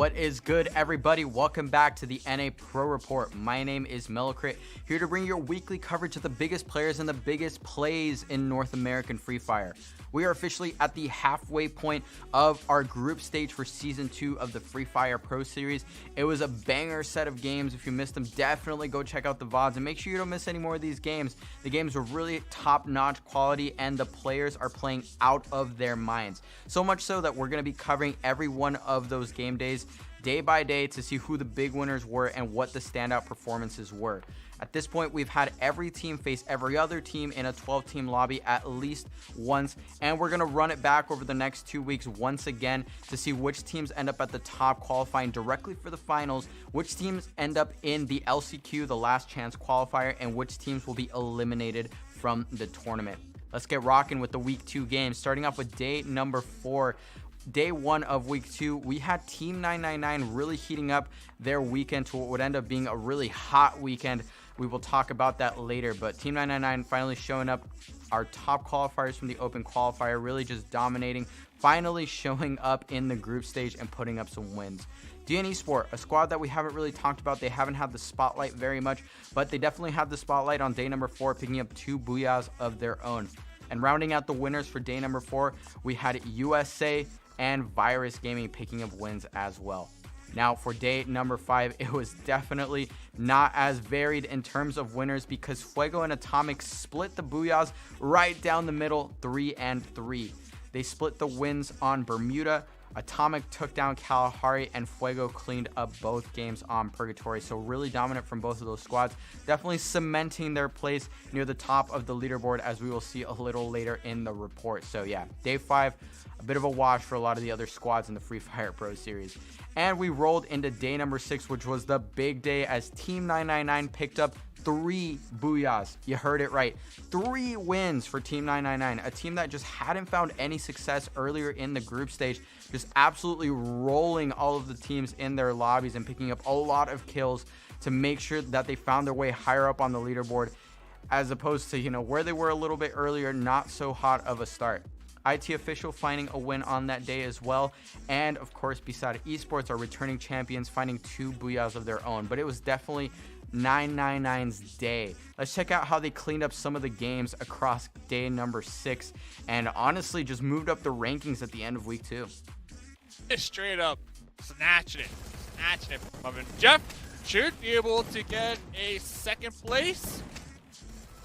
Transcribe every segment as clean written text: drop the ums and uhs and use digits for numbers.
What is good, everybody? Welcome back to the NA Pro Report. My name is Melocrit, here to bring your weekly coverage of the biggest players and the biggest plays in North American Free Fire. We are officially at the halfway point of our group stage for Season 2 of the Free Fire Pro Series. It was a banger set of games. If you missed them, definitely go check out the VODs and make sure you don't miss any more of these games. The games were really top-notch quality and the players are playing out of their minds. So much so that we're going to be covering every one of those game days day by day to see who the big winners were and what the standout performances were. At this point, we've had every team face every other team in a 12-team lobby at least once, and we're going to run it back over the next 2 weeks once again to see which teams end up at the top qualifying directly for the finals, which teams end up in the LCQ, the last chance qualifier, and which teams will be eliminated from the tournament. Let's get rocking with the Week 2 games, starting off with day number 4. Day 1 of Week 2, we had Team 999 really heating up their weekend to what would end up being a really hot weekend. We will talk about that later, but Team 999 finally showing up, our top qualifiers from the open qualifier, really just dominating, finally showing up in the group stage and putting up some wins. DN Esport, a squad that we haven't really talked about. They haven't had the spotlight very much, but they definitely had the spotlight on day number 4, picking up 2 booyahs of their own. And rounding out the winners for day number 4, we had USA and Virus Gaming picking up wins as well. Now for day number 5, it was definitely not as varied in terms of winners because Fuego and Atomic split the booyahs right down the middle, 3-3. They split the wins on Bermuda. Atomic took down Kalahari, and Fuego cleaned up both games on Purgatory. So really dominant from both of those squads, definitely cementing their place near the top of the leaderboard, as we will see a little later in the report. So yeah, day 5, a bit of a wash for a lot of the other squads in the Free Fire Pro Series. And we rolled into day number 6, which was the big day, as Team 999 picked up 3 booyahs. You heard it right. 3 wins for Team 999, a team that just hadn't found any success earlier in the group stage, just absolutely rolling all of the teams in their lobbies and picking up a lot of kills to make sure that they found their way higher up on the leaderboard, as opposed to, you know, where they were a little bit earlier, not so hot of a start. IT Official finding a win on that day as well, and of course beside Esports, our returning champions finding 2 booyahs of their own. But it was definitely 999's day. Let's check out how they cleaned up some of the games across day number 6 and honestly just moved up the rankings at the end of Week 2. Straight up snatching it from him. Jeff should be able to get a second place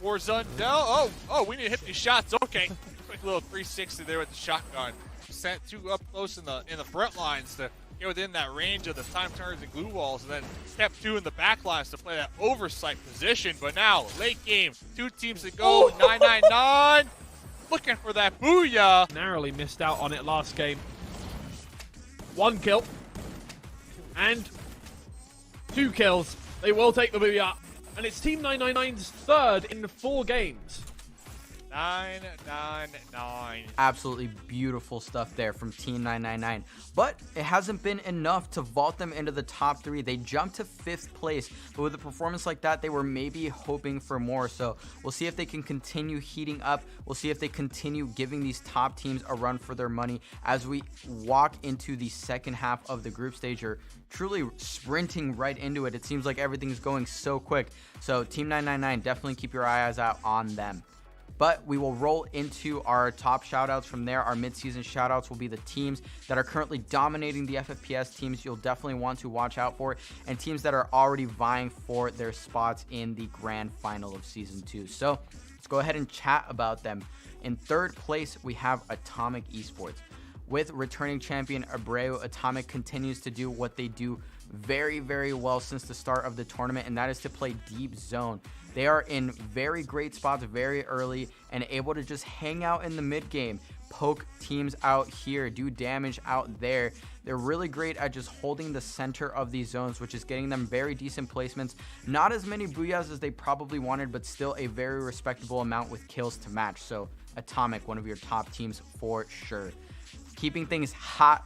for Zundel. Oh, we need to hit these shots. Okay, quick little 360 there with the shotgun. Sent 2 up close in the front lines to get within that range of the time turners and glue walls, and then step 2 in the back lines to play that oversight position. But now, late game, 2 teams to go. 999 looking for that booyah. Narrowly missed out on it last game. 1 kill and 2 kills. They will take the booyah, and it's Team 999's 3rd in 4 games. 999. Absolutely beautiful stuff there from Team 999. But it hasn't been enough to vault them into the top 3. They jumped to 5th place, but with a performance like that, they were maybe hoping for more. So we'll see if they can continue heating up. We'll see if they continue giving these top teams a run for their money as we walk into the second half of the group stage. You're truly sprinting right into it. It seems like everything's going so quick. So Team 999, definitely keep your eyes out on them. But we will roll into our top shoutouts from there. Our midseason shoutouts will be the teams that are currently dominating the FFPS, teams you'll definitely want to watch out for, and teams that are already vying for their spots in the grand final of Season 2. So let's go ahead and chat about them. In 3rd place, we have Atomic Esports. With returning champion Abreu, Atomic continues to do what they do very, very well since the start of the tournament, and that is to play deep zone. They are in very great spots very early and able to just hang out in the mid game, poke teams out here, do damage out there. They're really great at just holding the center of these zones, which is getting them very decent placements. Not as many booyahs as they probably wanted, but still a very respectable amount with kills to match. So Atomic, one of your top teams for sure. Keeping things hot,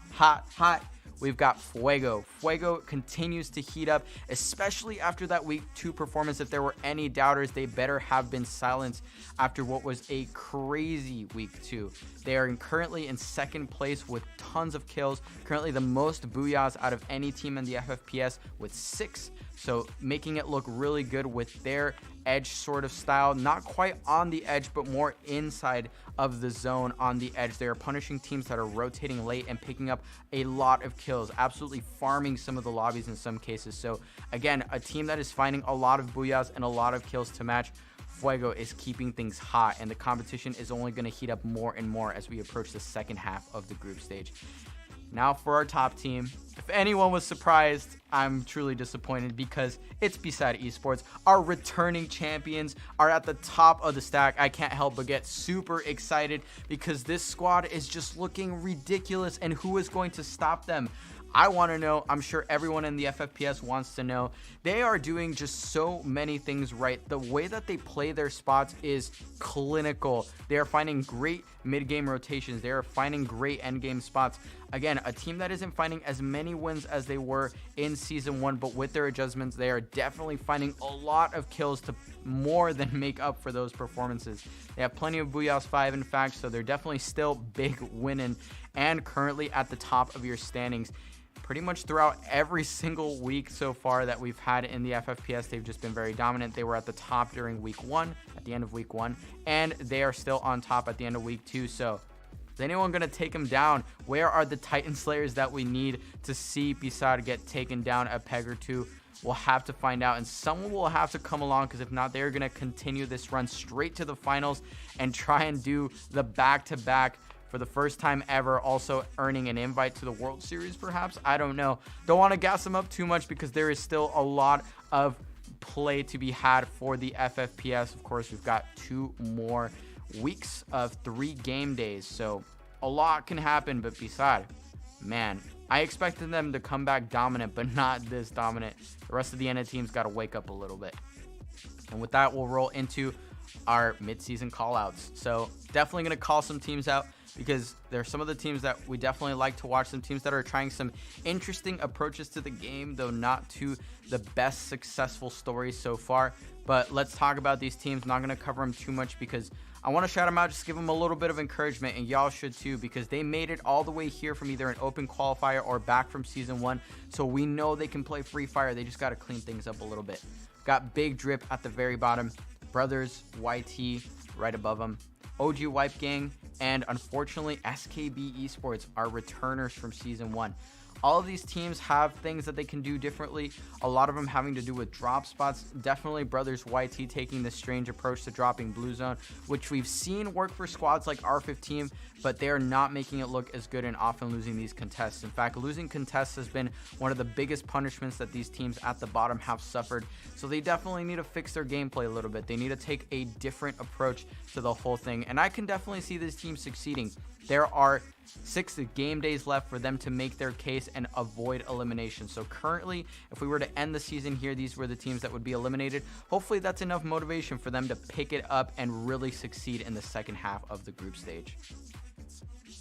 we've got Fuego. Fuego continues to heat up, especially after that week 2 performance. If there were any doubters, they better have been silenced after what was a crazy week 2. They are currently in second place with tons of kills, currently the most booyahs out of any team in the FFPS with 6. So making it look really good with their edge sort of style, not quite on the edge, but more inside of the zone on the edge. They are punishing teams that are rotating late and picking up a lot of kills, absolutely farming some of the lobbies in some cases. So again, a team that is finding a lot of booyahs and a lot of kills to match. Fuego is keeping things hot, and the competition is only going to heat up more and more as we approach the second half of the group stage. Now for our top team. If anyone was surprised, I'm truly disappointed because it's Beside Esports. Our returning champions are at the top of the stack. I can't help but get super excited because this squad is just looking ridiculous, and who is going to stop them? I want to know. I'm sure everyone in the FFPS wants to know. They are doing just so many things right. The way that they play their spots is clinical. They are finding great mid-game rotations. They are finding great end-game spots. Again, a team that isn't finding as many wins as they were in Season 1, but with their adjustments, they are definitely finding a lot of kills to more than make up for those performances. They have plenty of Booyahs 5, in fact, so they're definitely still big winning and currently at the top of your standings. Pretty much throughout every single week so far that we've had in the FFPS, they've just been very dominant. They were at the top during week 1, at the end of week 1, and they are still on top at the end of week 2. So is anyone going to take them down? Where are the Titan Slayers that we need to see Beside get taken down a peg or two? We'll have to find out, and someone will have to come along, because if not, they're going to continue this run straight to the finals and try and do the back-to-back for the first time ever, also earning an invite to the World Series, perhaps. I don't know. Don't want to gas them up too much because there is still a lot of play to be had for the FFPS. Of course, we've got 2 more weeks of 3 game days, so a lot can happen. But Beside, man, I expected them to come back dominant, but not this dominant. The rest of the NA teams got to wake up a little bit. And with that, we'll roll into our mid-season call-outs. So definitely going to call some teams out, because there are some of the teams that we definitely like to watch, some teams that are trying some interesting approaches to the game, though not to the best successful stories so far. But let's talk about these teams. Not going to cover them too much because I want to shout them out, just give them a little bit of encouragement, and y'all should too, because they made it all the way here from either an open qualifier or back from Season 1. So we know they can play Free Fire. They just got to clean things up a little bit. Got Big Drip at the very bottom, Brothers YT right above them, OG Wipe Gang, and unfortunately SKB Esports are returners from Season 1. All of these teams have things that they can do differently, a lot of them having to do with drop spots. Definitely Brothers YT taking this strange approach to dropping Blue Zone, which we've seen work for squads like R15, but they are not making it look as good and often losing these contests. In fact, losing contests has been one of the biggest punishments that these teams at the bottom have suffered. So they definitely need to fix their gameplay a little bit. They need to take a different approach to the whole thing, and I can definitely see this team succeeding. There are 6 game days left for them to make their case and avoid elimination. So currently, if we were to end the season here, these were the teams that would be eliminated. Hopefully that's enough motivation for them to pick it up and really succeed in the second half of the group stage.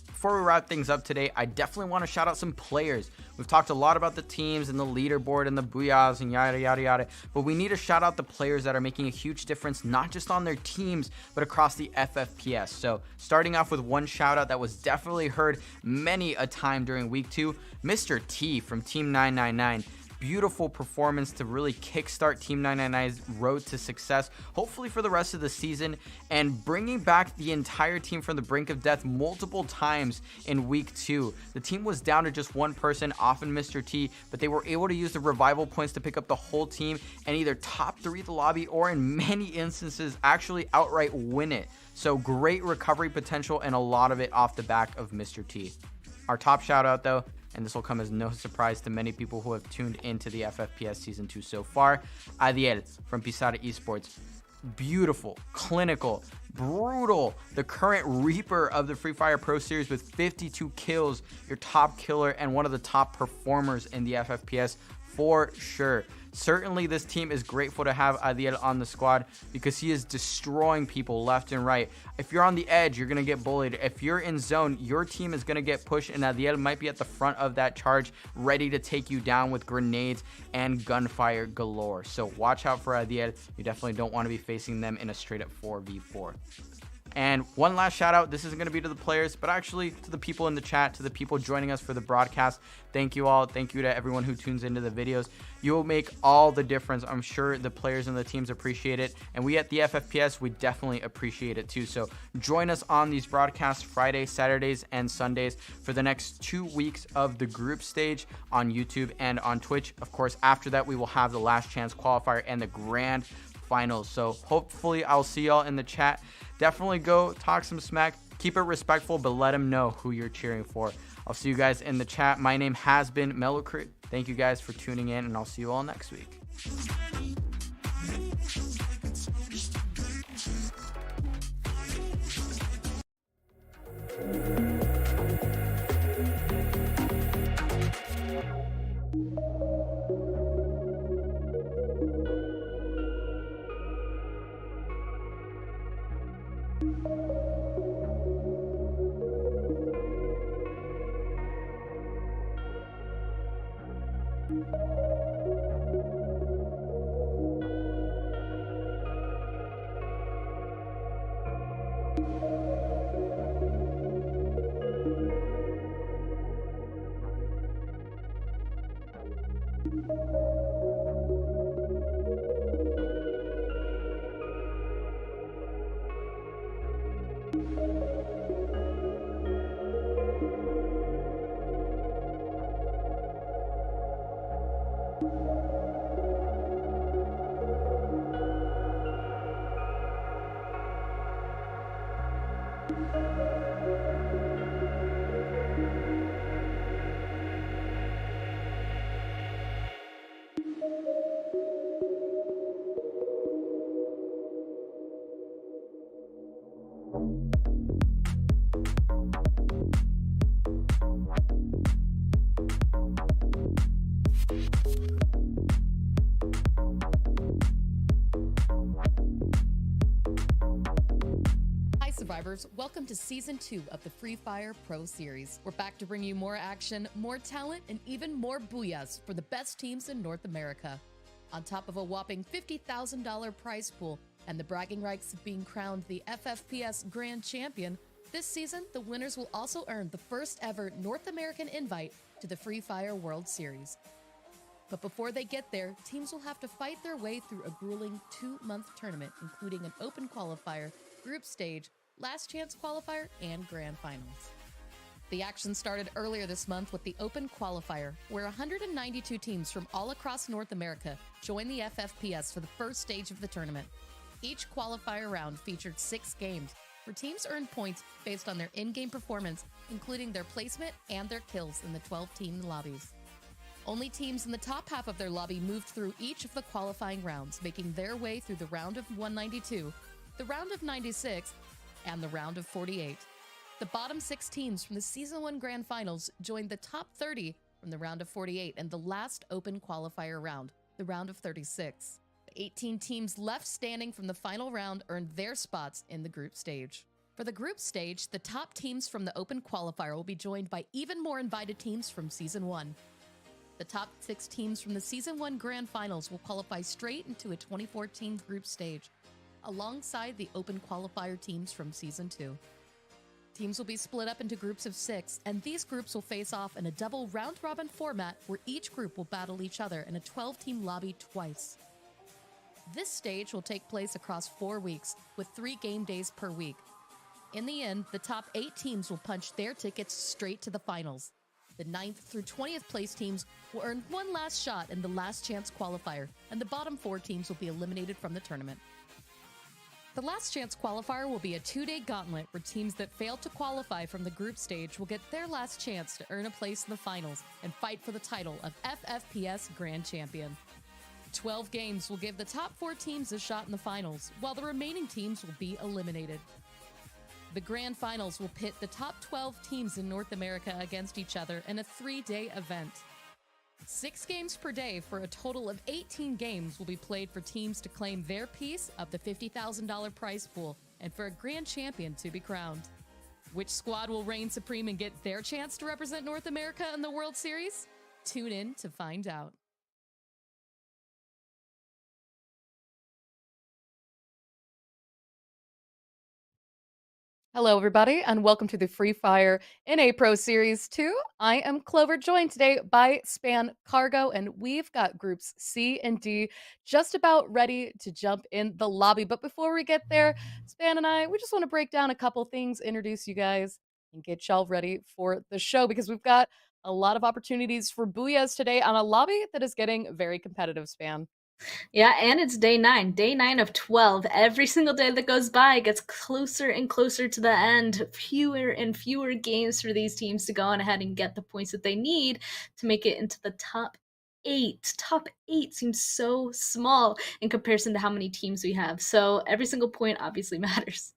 Before we wrap things up today, I definitely want to shout out some players. We've talked a lot about the teams and the leaderboard and the booyahs and yada, yada, yada, but we need to shout out the players that are making a huge difference, not just on their teams, but across the FFPS. So starting off with one shout out that was definitely heard many a time during week 2, Mr. T from Team 999. Beautiful performance to really kickstart Team 999's road to success, hopefully for the rest of the season, and bringing back the entire team from the brink of death multiple times in week 2. The team was down to just one person, often Mr. T, but they were able to use the revival points to pick up the whole team and either top 3 the lobby or in many instances actually outright win it. So great recovery potential, and a lot of it off the back of Mr. T. Our top shout out though, and this will come as no surprise to many people who have tuned into the FFPS Season 2 so far, Adiel from Beside Esports. Beautiful, clinical, brutal, the current reaper of the Free Fire Pro Series with 52 kills, your top killer and one of the top performers in the FFPS for sure. Certainly, this team is grateful to have Adiel on the squad because he is destroying people left and right. If you're on the edge, you're going to get bullied. If you're in zone, your team is going to get pushed, and Adiel might be at the front of that charge, ready to take you down with grenades and gunfire galore. So watch out for Adiel. You definitely don't want to be facing them in a straight-up 4v4. And one last shout out, this isn't going to be to the players, but actually to the people in the chat, to the people joining us for the broadcast. Thank you all. Thank you to everyone who tunes into the videos. You will make all the difference. I'm sure the players and the teams appreciate it. And we at the FFPS, we definitely appreciate it too. So join us on these broadcasts Fridays, Saturdays, and Sundays for the next 2 weeks of the group stage on YouTube and on Twitch. Of course, after that, we will have the last chance qualifier and the grand finals. So hopefully I'll see y'all in the chat. Definitely go talk some smack. Keep it respectful, but let them know who you're cheering for. I'll see you guys in the chat. My name has been Wk3. Thank you guys for tuning in, and I'll see you all next week. Survivors, welcome to Season 2 of the Free Fire Pro Series. We're back to bring you more action, more talent, and even more booyahs for the best teams in North America. On top of a whopping $50,000 prize pool and the bragging rights of being crowned the FFPS Grand Champion, this season the winners will also earn the first ever North American invite to the Free Fire World Series. But before they get there, teams will have to fight their way through a grueling 2-month tournament, including an open qualifier, group stage, last chance qualifier, and grand finals. The action started earlier this month with the open qualifier, where 192 teams from all across North America joined the FFPS for the first stage of the tournament. Each qualifier round featured 6 games, where teams earned points based on their in-game performance, including their placement and their kills in the 12-team lobbies. Only teams in the top half of their lobby moved through each of the qualifying rounds, making their way through the round of 192, the round of 96, and the round of 48. The bottom 6 teams from the Season 1 Grand Finals joined the top 30 from the round of 48 and the last open qualifier round, the round of 36. The 18 teams left standing from the final round earned their spots in the group stage. For the group stage, the top teams from the open qualifier will be joined by even more invited teams from Season 1. The top 6 teams from the Season 1 Grand Finals will qualify straight into a 24-team group stage, alongside the open qualifier teams from Season 2. Teams will be split up into groups of 6, and these groups will face off in a double round-robin format where each group will battle each other in a 12-team lobby twice. This stage will take place across 4 weeks, with 3 game days per week. In the end, the top 8 teams will punch their tickets straight to the finals. The 9th through 20th place teams will earn one last shot in the last chance qualifier, and the bottom 4 teams will be eliminated from the tournament. The last chance qualifier will be a 2-day gauntlet where teams that fail to qualify from the group stage will get their last chance to earn a place in the finals and fight for the title of FFPS Grand Champion. 12 games will give the top 4 teams a shot in the finals, while the remaining teams will be eliminated. The Grand Finals will pit the top 12 teams in North America against each other in a 3-day event. 6 games per day for a total of 18 games will be played for teams to claim their piece of the $50,000 prize pool and for a grand champion to be crowned. Which squad will reign supreme and get their chance to represent North America in the World Series? Tune in to find out. Hello, everybody, and welcome to the Free Fire NA Pro Series 2. I am Clover, joined today by Span Cargo, and we've got groups C and D just about ready to jump in the lobby. But before we get there, Span and I, we just want to break down a couple things, introduce you guys, and get y'all ready for the show because we've got a lot of opportunities for booyahs today on a lobby that is getting very competitive, Span. Yeah, and it's day 9 of 12. Every single day that goes by gets closer and closer to the end. Fewer and fewer games for these teams to go on ahead and get the points that they need to make it into the top 8. Top 8 seems so small in comparison to how many teams we have. So every single point obviously matters.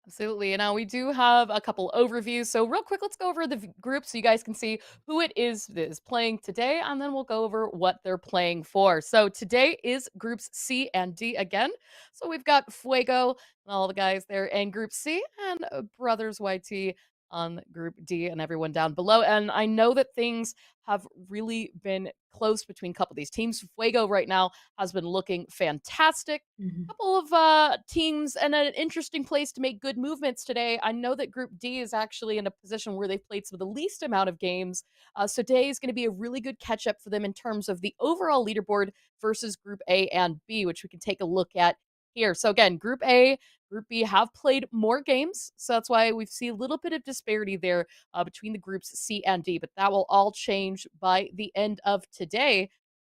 Absolutely. And now we do have a couple overviews. So real quick, let's go over the group so you guys can see who it is that is playing today, and then we'll go over what they're playing for. So today is groups C and D again. So we've got Fuego and all the guys there in group C, and Brothers YT on group D, and everyone down below. And I know that things have really been close between a couple of these teams. Fuego right now has been looking fantastic. Couple of teams and an interesting place to make good movements today. I know that Group D is actually in a position where they've played some of the least amount of games. So today is going to be a really good catch up for them in terms of the overall leaderboard versus Group A and B, which we can take a look at here. So again, Group A, Group B have played more games. So that's why we see a little bit of disparity there between the groups C and D. But that will all change by the end of today.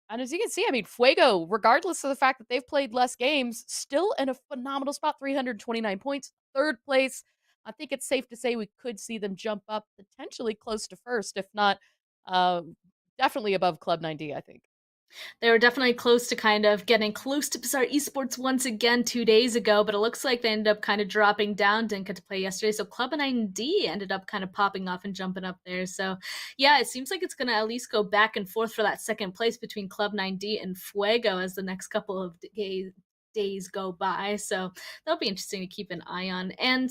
And as you can see, I mean, Fuego, regardless of the fact that they've played less games, still in a phenomenal spot, 329 points, third place. I think it's safe to say we could see them jump up potentially close to first, if not uh, definitely above Club 90, I think. They were definitely close to kind of getting close to Bizarre Esports once again 2 days ago, but it looks like they ended up kind of dropping down. Didn't get to play yesterday. So Club 9D ended up kind of popping off and jumping up there. So yeah, it seems like it's going to at least go back and forth for that second place between Club 9D and Fuego as the next couple of days go by. So that'll be interesting to keep an eye on. And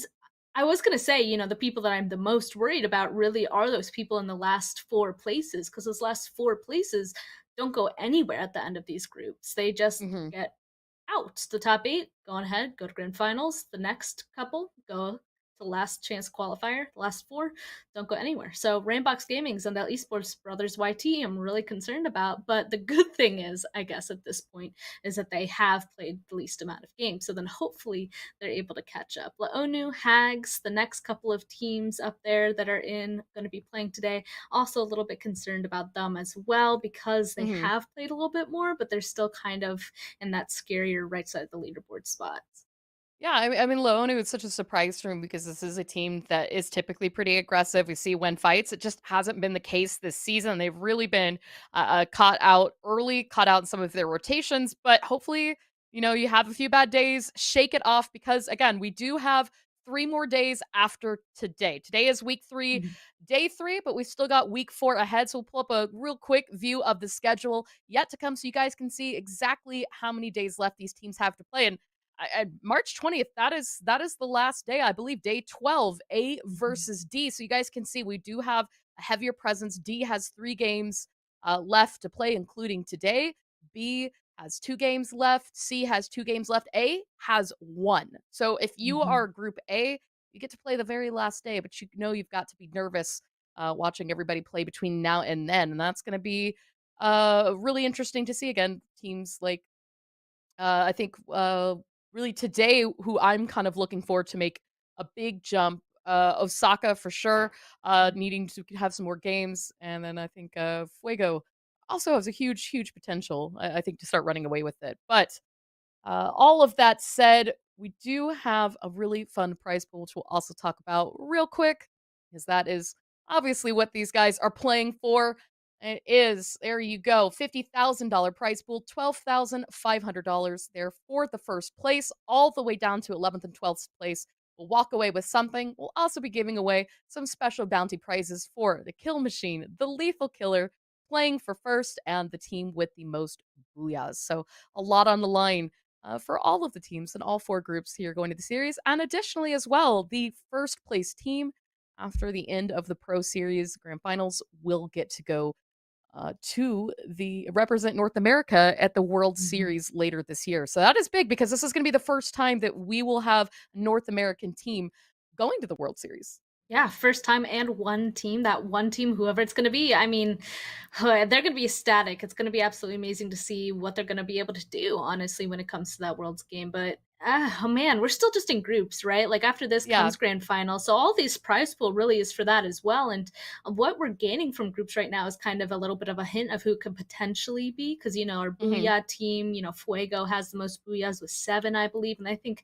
I was going to say, the people that I'm the most worried about really are those people in the last 4 places, because those last 4 places don't go anywhere at the end of these groups. They just get out. The top 8 go on ahead, go to grand finals. The next couple go to last chance qualifier. The last 4 don't go anywhere. So Rainbox Gaming, Zundel Esports, Brothers YT, I'm really concerned about. But the good thing is, I guess at this point, is that they have played the least amount of games. So then hopefully they're able to catch up. Laonu, Hags, the next couple of teams up there that are going to be playing today, also a little bit concerned about them as well, because they have played a little bit more, but they're still kind of in that scarier right side of the leaderboard spots. Yeah, I mean, Laonu is such a surprise for me because this is a team that is typically pretty aggressive. We see when fights, it just hasn't been the case this season. They've really been caught out early, caught out in some of their rotations, but hopefully, you have a few bad days, shake it off because, again, we do have 3 more days after today. Today is week 3, day 3, but we've still got week 4 ahead. So we'll pull up a real quick view of the schedule yet to come so you guys can see exactly how many days left these teams have to play. And March 20th, that is the last day, I believe, day 12, A versus D. So you guys can see we do have a heavier presence. D has 3 games left to play, including today. B has 2 games left. C has 2 games left. A has 1. So if you are Group A, you get to play the very last day, but you've got to be nervous watching everybody play between now and then. And that's going to be really interesting to see. Again, teams like I think really today, who I'm kind of looking forward to make a big jump. Osaka for sure, needing to have some more games, and then I think Fuego also has a huge potential. I think to start running away with it. But all of that said, we do have a really fun prize pool, which we'll also talk about real quick, because that is obviously what these guys are playing for. It is, there you go, $50,000 prize pool, $12,500 there for the first place, all the way down to 11th and 12th place. We'll walk away with something. We'll also be giving away some special bounty prizes for the Kill Machine, the Lethal Killer, playing for first and the team with the most booyahs. So a lot on the line for all of the teams in all 4 groups here going to the series. And additionally, as well, the first place team after the end of the Pro Series Grand Finals will get to go to the represent North America at the World Series later this year. So that is big because this is going to be the first time that we will have a North American team going to the World Series. Yeah, first time and that one team, whoever it's going to be. I mean, they're going to be ecstatic. It's going to be absolutely amazing to see what they're going to be able to do, honestly, when it comes to that Worlds game. But, oh man, we're still just in groups, right? Like after this comes Grand Final. So all these prize pool really is for that as well. And what we're gaining from groups right now is kind of a little bit of a hint of who could potentially be. Because, our Booyah team, Fuego has the most Booyahs with 7, I believe. And I think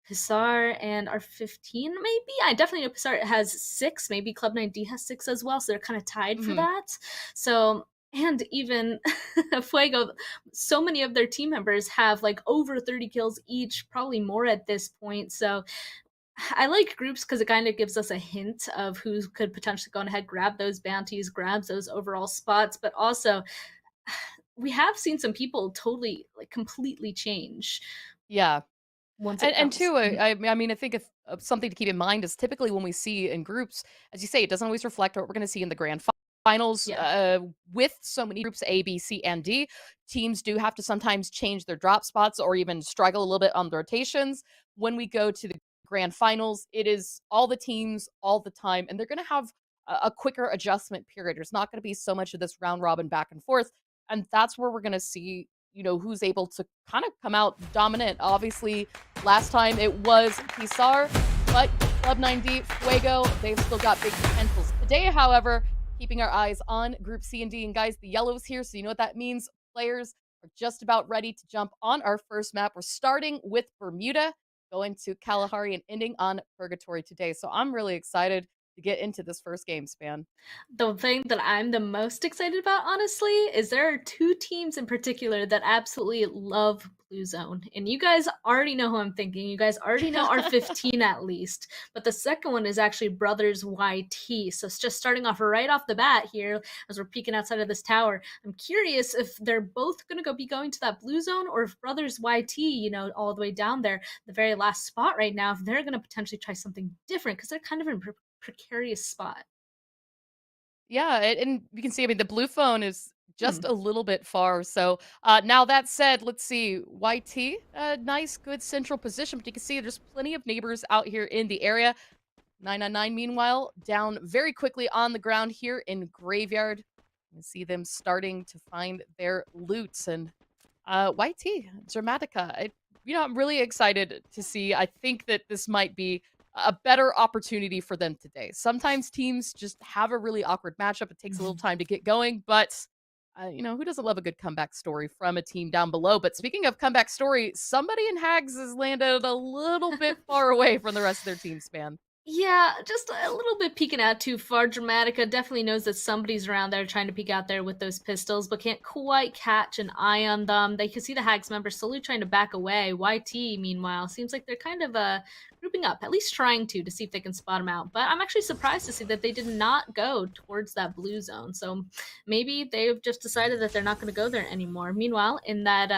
Pissar and our 15, maybe. I definitely know Pissar has 6. Maybe Club 9D has 6 as well. So they're kind of tied for that. So, and even Fuego, so many of their team members have like over 30 kills each, probably more at this point. So I like groups because it kind of gives us a hint of who could potentially go ahead, grab those bounties, grabs those overall spots. But also, we have seen some people totally, like, completely change. Yeah. And Comes. two, I mean, I think if something to keep in mind is typically when we see in groups, as you say, it doesn't always reflect what we're going to see in the grand finals. With so many groups A, B, C, and D, teams do have to sometimes change their drop spots or even struggle a little bit on the rotations. When we go to the grand finals, it is all the teams all the time, and they're going to have a quicker adjustment period. There's not going to be so much of this round robin back and forth, and that's where we're going to see who's able to kind of come out dominant. Obviously, last time it was Pissar, but Club 9D, Fuego, they've still got big potentials. Today, however, keeping our eyes on Group C and D. And guys, the yellow's here, so you know what that means. Players are just about ready to jump on our first map. We're starting with Bermuda, going to Kalahari and ending on Purgatory today. So I'm really excited to get into this first game span. The thing that I'm the most excited about, honestly, is there are 2 teams in particular that absolutely love Blue Zone. And you guys already know who I'm thinking. You guys already know our 15 at least. But the second one is actually Brothers YT. So it's just starting off right off the bat here as we're peeking outside of this tower. I'm curious if they're both going to be going to that Blue Zone, or if Brothers YT, all the way down there, the very last spot right now, if they're going to potentially try something different because they're kind of in precarious spot. Yeah, and you can see, I mean, the blue phone is just a little bit far. So now that said, let's see, YT, nice, good central position, but you can see there's plenty of neighbors out here in the area. 999, meanwhile, down very quickly on the ground here in Graveyard. You see them starting to find their loots. And YT, Dramatica, I'm really excited to see. I think that this might be a better opportunity for them today. Sometimes teams just have a really awkward matchup. It takes a little time to get going, but who doesn't love a good comeback story from a team down below? But speaking of comeback story, somebody in Hags has landed a little bit far away from the rest of their team span. Yeah, just a little bit peeking out too far. Dramatica definitely knows that somebody's around there trying to peek out there with those pistols, but can't quite catch an eye on them. They can see the Hags members slowly trying to back away. YT, meanwhile, seems like they're kind of grouping up, at least trying to see if they can spot them out. But I'm actually surprised to see that they did not go towards that blue zone. So maybe they've just decided that they're not going to go there anymore. Meanwhile, in that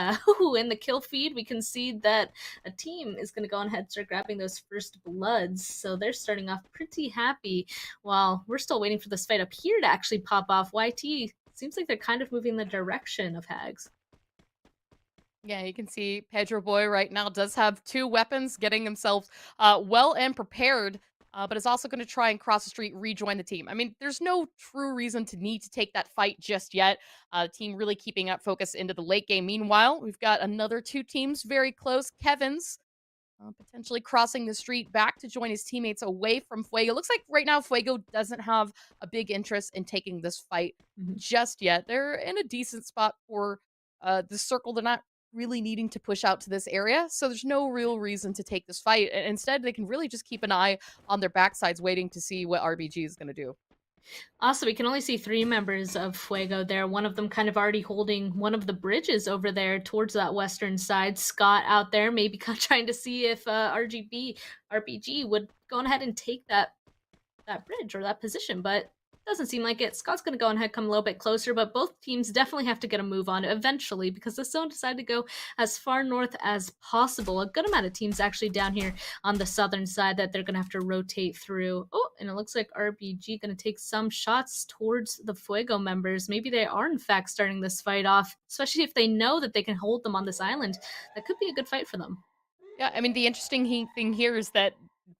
in the kill feed, we can see that a team is going to go ahead and start grabbing those first bloods. So they're starting off pretty happy while we're still waiting for this fight up here to actually pop off. YT seems like they're kind of moving in the direction of Hags. Yeah, you can see Pedro Boy right now does have 2 weapons, getting himself well and prepared, but is also going to try and cross the street, rejoin the team. I mean, there's no true reason to need to take that fight just yet. Team really keeping up focus into the late game. Meanwhile, we've got another 2 teams very close. Kevin's potentially crossing the street back to join his teammates away from Fuego. Looks like right now Fuego doesn't have a big interest in taking this fight just yet. They're in a decent spot for the circle. They're not really needing to push out to this area, so there's no real reason to take this fight. And instead, they can really just keep an eye on their backsides, waiting to see what RBG is going to do. Also, we can only see 3 members of Fuego there. One of them kind of already holding one of the bridges over there towards that western side. Scott out there maybe trying to see if RPG would go ahead and take that bridge or that position, but Doesn't seem like it. Scott's going to go ahead, come a little bit closer, but both teams definitely have to get a move on eventually because the zone decided to go as far north as possible. A good amount of teams actually down here on the southern side that they're going to have to rotate through. Oh, and it looks like RBG going to take some shots towards the Fuego members. Maybe they are, in fact, starting this fight off, especially if they know that they can hold them on this island. That could be a good fight for them. Yeah, I mean, the interesting thing here is that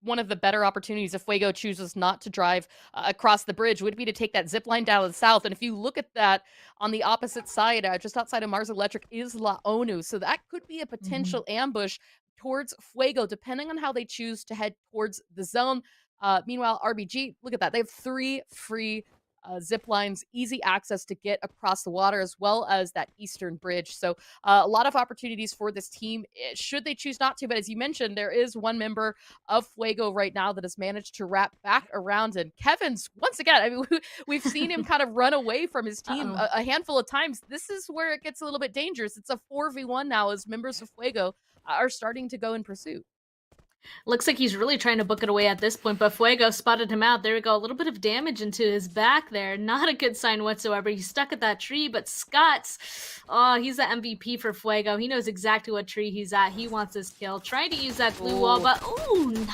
one of the better opportunities if Fuego chooses not to drive across the bridge would be to take that zip line down to the south. And if you look at that on the opposite side, just outside of Mars Electric is La ONU. So that could be a potential ambush towards Fuego, depending on how they choose to head towards the zone. Meanwhile, RBG, look at that. They have 3 free zip lines, easy access to get across the water, as well as that eastern bridge. So a lot of opportunities for this team, should they choose not to. But as you mentioned, there is one member of Fuego right now that has managed to wrap back around. And Kevin's, once again, I mean, we've seen him kind of run away from his team a handful of times. This is where it gets a little bit dangerous. It's a 4v1 now as members of Fuego are starting to go in pursuit. Looks like he's really trying to book it away at this point, but Fuego spotted him out. There we go. A little bit of damage into his back there. Not a good sign whatsoever. He's stuck at that tree, but Scott's, he's the MVP for Fuego. He knows exactly what tree he's at. He wants his kill. Trying to use that glue wall, but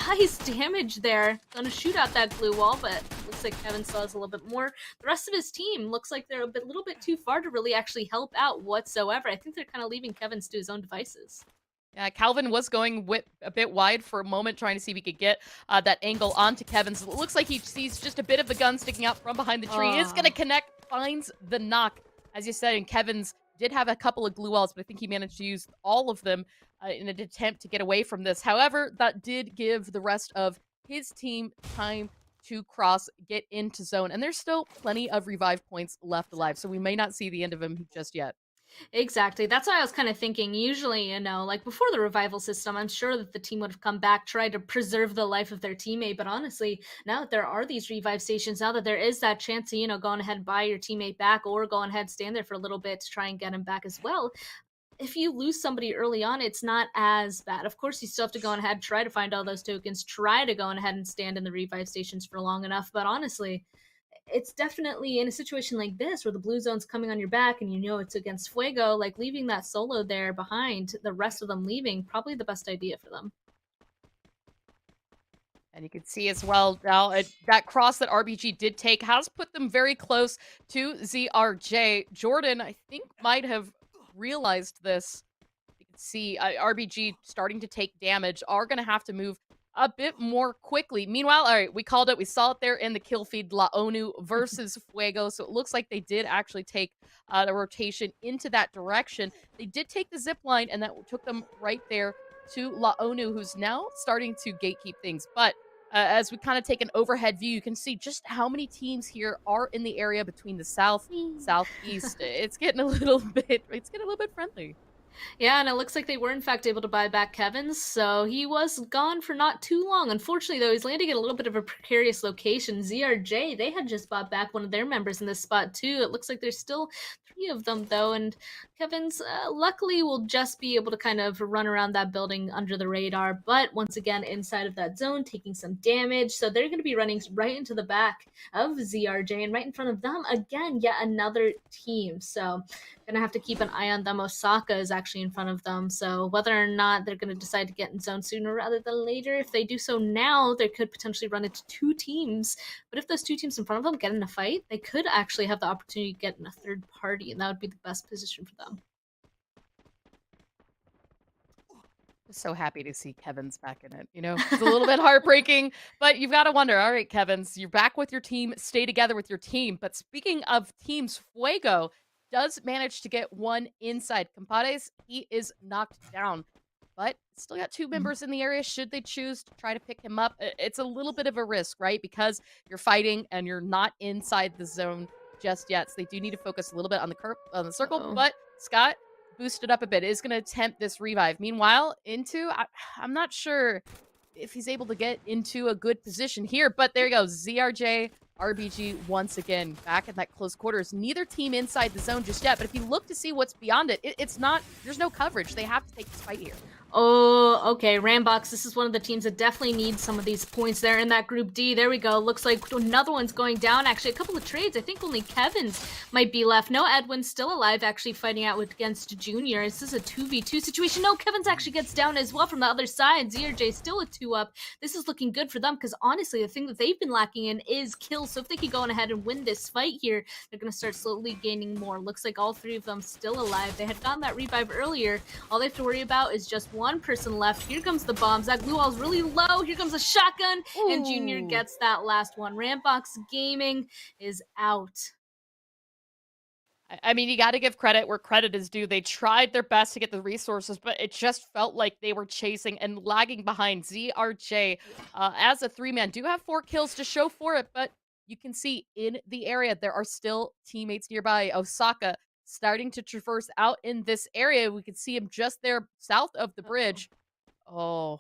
nice damage there. Gonna shoot out that glue wall, but looks like Kevin still has a little bit more. The rest of his team looks like they're a little bit too far to really actually help out whatsoever. I think they're kind of leaving Kevin to his own devices. Yeah, Calvin was going a bit wide for a moment, trying to see if he could get that angle onto Kevin's. It looks like he sees just a bit of the gun sticking out from behind the tree. Is going to connect, finds the knock. As you said, and Kevin's did have a couple of glue walls, but I think he managed to use all of them in an attempt to get away from this. However, that did give the rest of his team time to cross, get into zone. And there's still plenty of revive points left alive, so we may not see the end of him just yet. Exactly. That's what I was kind of thinking. Usually, like before the revival system, I'm sure that the team would have come back, tried to preserve the life of their teammate. But honestly, now that there are these revive stations, now that there is that chance to, go on ahead and buy your teammate back or go on ahead and stand there for a little bit to try and get him back as well. If you lose somebody early on, it's not as bad. Of course, you still have to go on ahead, try to find all those tokens, try to go on ahead and stand in the revive stations for long enough. But honestly, it's definitely in a situation like this where the blue zone's coming on your back and it's against Fuego, like leaving that solo there behind, the rest of them leaving, probably the best idea for them. And you can see as well now that cross that RBG did take has put them very close to ZRJ. Jordan, I think, might have realized this. You can see RBG starting to take damage, are going to have to move a bit more quickly. Meanwhile, all right, we called it. We saw it there in the kill feed, La ONU versus Fuego. So it looks like they did actually take the rotation into that direction. They did take the zip line, and that took them right there to La ONU, who's now starting to gatekeep things. But as we kind of take an overhead view, you can see just how many teams here are in the area between the south, southeast. It's getting a little bit friendly. Yeah, and it looks like they were, in fact, able to buy back Kevin's, so he was gone for not too long. Unfortunately, though, he's landing at a little bit of a precarious location. ZRJ, they had just bought back one of their members in this spot, too. It looks like there's still 3 of them, though, and Kevin's, luckily, will just be able to kind of run around that building under the radar, but once again, inside of that zone, taking some damage, so they're going to be running right into the back of ZRJ, and right in front of them, again, yet another team, so gonna have to keep an eye on them. Osaka is actually in front of them, so whether or not they're gonna decide to get in zone sooner rather than later, if they do so now, they could potentially run into 2 teams. But if those 2 teams in front of them get in a fight, they could actually have the opportunity to get in a third party, and that would be the best position for them. So happy to see Kevin's back in it. It's a little bit heartbreaking, but you've got to wonder, all right, Kevin's, you're back with your team, stay together with your team. But speaking of teams, Fuego does manage to get one inside. Compadres, he is knocked down, but still got 2 members in the area. Should they choose to try to pick him up, it's a little bit of a risk, right? Because you're fighting and you're not inside the zone just yet. So they do need to focus a little bit on the circle. But Scott boosted up a bit, is going to attempt this revive. Meanwhile, I'm not sure if he's able to get into a good position here, but there you go. ZRJ, RBG once again back in that close quarters. Neither team inside the zone just yet, but if you look to see what's beyond it, it's not, there's no coverage. They have to take this fight here. Oh, okay. Rambox, this is one of the teams that definitely needs some of these points there in that Group D. There we go. Looks like another one's going down. Actually, a couple of trades. I think only Kevin's might be left. No, Edwin's still alive, actually fighting out against Junior. Is this a 2v2 situation? No, Kevin's actually gets down as well from the other side. ZRJ still a 2-up. This is looking good for them because honestly, the thing that they've been lacking in is kills. So if they keep going ahead and win this fight here, they're going to start slowly gaining more. Looks like all three of them still alive. They had gotten that revive earlier. All they have to worry about is just one person left. Here comes the bombs. That glue wall's really low. Here comes a shotgun. Ooh. And Junior gets that last one. Rambox Gaming is out. I mean, you got to give credit where credit is due. They tried their best to get the resources, but it just felt like they were chasing and lagging behind. ZRJ, as a 3-man, do have 4 kills to show for it, but you can see in the area there are still teammates nearby. Osaka starting to traverse out in this area. We can see him just there south of the bridge. Oh,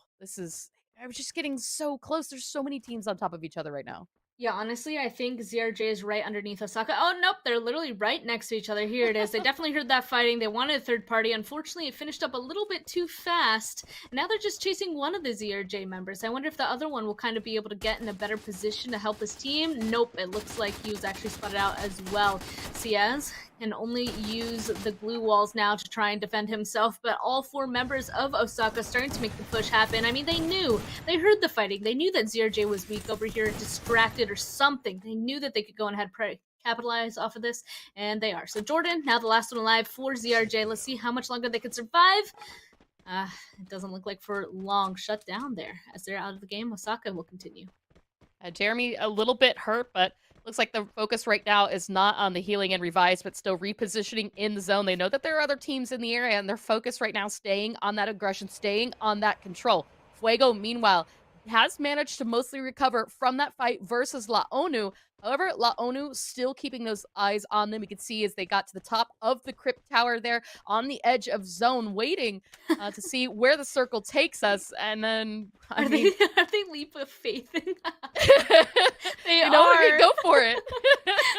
I'm just getting so close. There's so many teams on top of each other right now. Yeah, honestly, I think ZRJ is right underneath Osaka. Oh, nope, they're literally right next to each other. Here it is. They definitely heard that fighting. They wanted a third party. Unfortunately, it finished up a little bit too fast. Now they're just chasing one of the ZRJ members. I wonder if the other one will kind of be able to get in a better position to help his team. Nope, it looks like he was actually spotted out as well. Ciaz can only use the glue walls now to try and defend himself, but all 4 members of Osaka starting to make the push happen. I mean, they heard the fighting. They knew that ZRJ was weak over here, distracted or something. They knew that they could go ahead and capitalize off of this, and they are. So Jordan, now the last one alive for ZRJ. Let's see how much longer they can survive. It doesn't look like for long. Shut down there. As they're out of the game, Osaka will continue. Jeremy, a little bit hurt, but looks like the focus right now is not on the healing and revives, but still repositioning in the zone. They know that there are other teams in the area, and their focus right now staying on that aggression, staying on that control. Fuego, meanwhile, has managed to mostly recover from that fight versus La ONU. However, La ONU still keeping those eyes on them. You can see as they got to the top of the crypt tower there on the edge of zone, waiting to see where the circle takes us. And then, are they leap of faith? They are. Okay, go for it.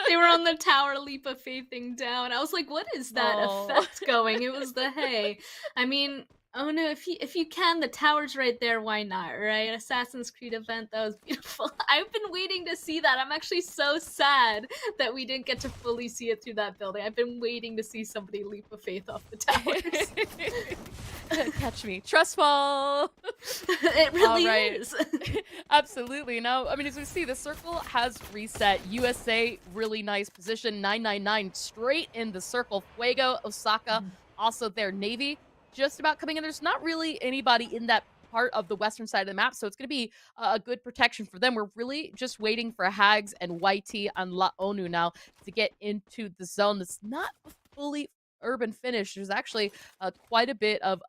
They were on the tower leap of faithing down. I was like, what is that effect going? It was the hay. I mean, oh no, if you can, the tower's right there, why not, right? Assassin's Creed event, that was beautiful. I've been waiting to see that. I'm actually so sad that we didn't get to fully see it through that building. I've been waiting to see somebody leap of faith off the towers. Catch me. Trust fall. It really is. Absolutely. No, I mean, as we see, the circle has reset. USA, really nice position. 999 straight in the circle. Fuego, Osaka, also there. Navy, just about coming in. There's not really anybody in that part of the western side of the map, so it's going to be a good protection for them. We're really just waiting for Hags and YT on La ONU now to get into the zone. That's not fully urban finish. There's actually quite a bit of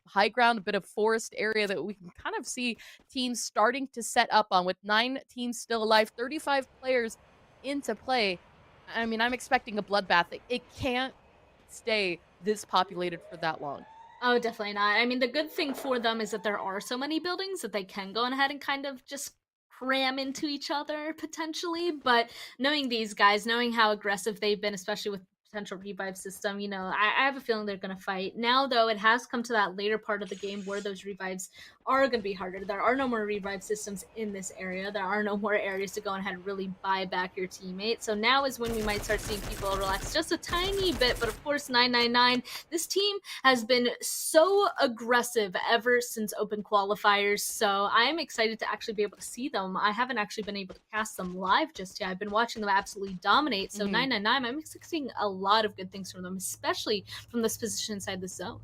high ground, a bit of forest area that we can kind of see teams starting to set up on, with 9 teams still alive, 35 players into play. I mean, I'm expecting a bloodbath. It can't stay this populated for that long. Oh, definitely not. I mean, the good thing for them is that there are so many buildings that they can go ahead and kind of just cram into each other, potentially. But knowing these guys, knowing how aggressive they've been, especially with potential revive system, you know, I have a feeling they're going to fight. Now, though, it has come to that later part of the game where those revives are going to be harder. There are no more revive systems in this area. There are no more areas to go ahead and really buy back your teammate. So now is when we might start seeing people relax just a tiny bit. But of course, 999, this team has been so aggressive ever since open qualifiers. So I'm excited to actually be able to see them. I haven't actually been able to cast them live just yet. I've been watching them absolutely dominate. So 999, I'm expecting a lot of good things from them, especially from this position inside the zone.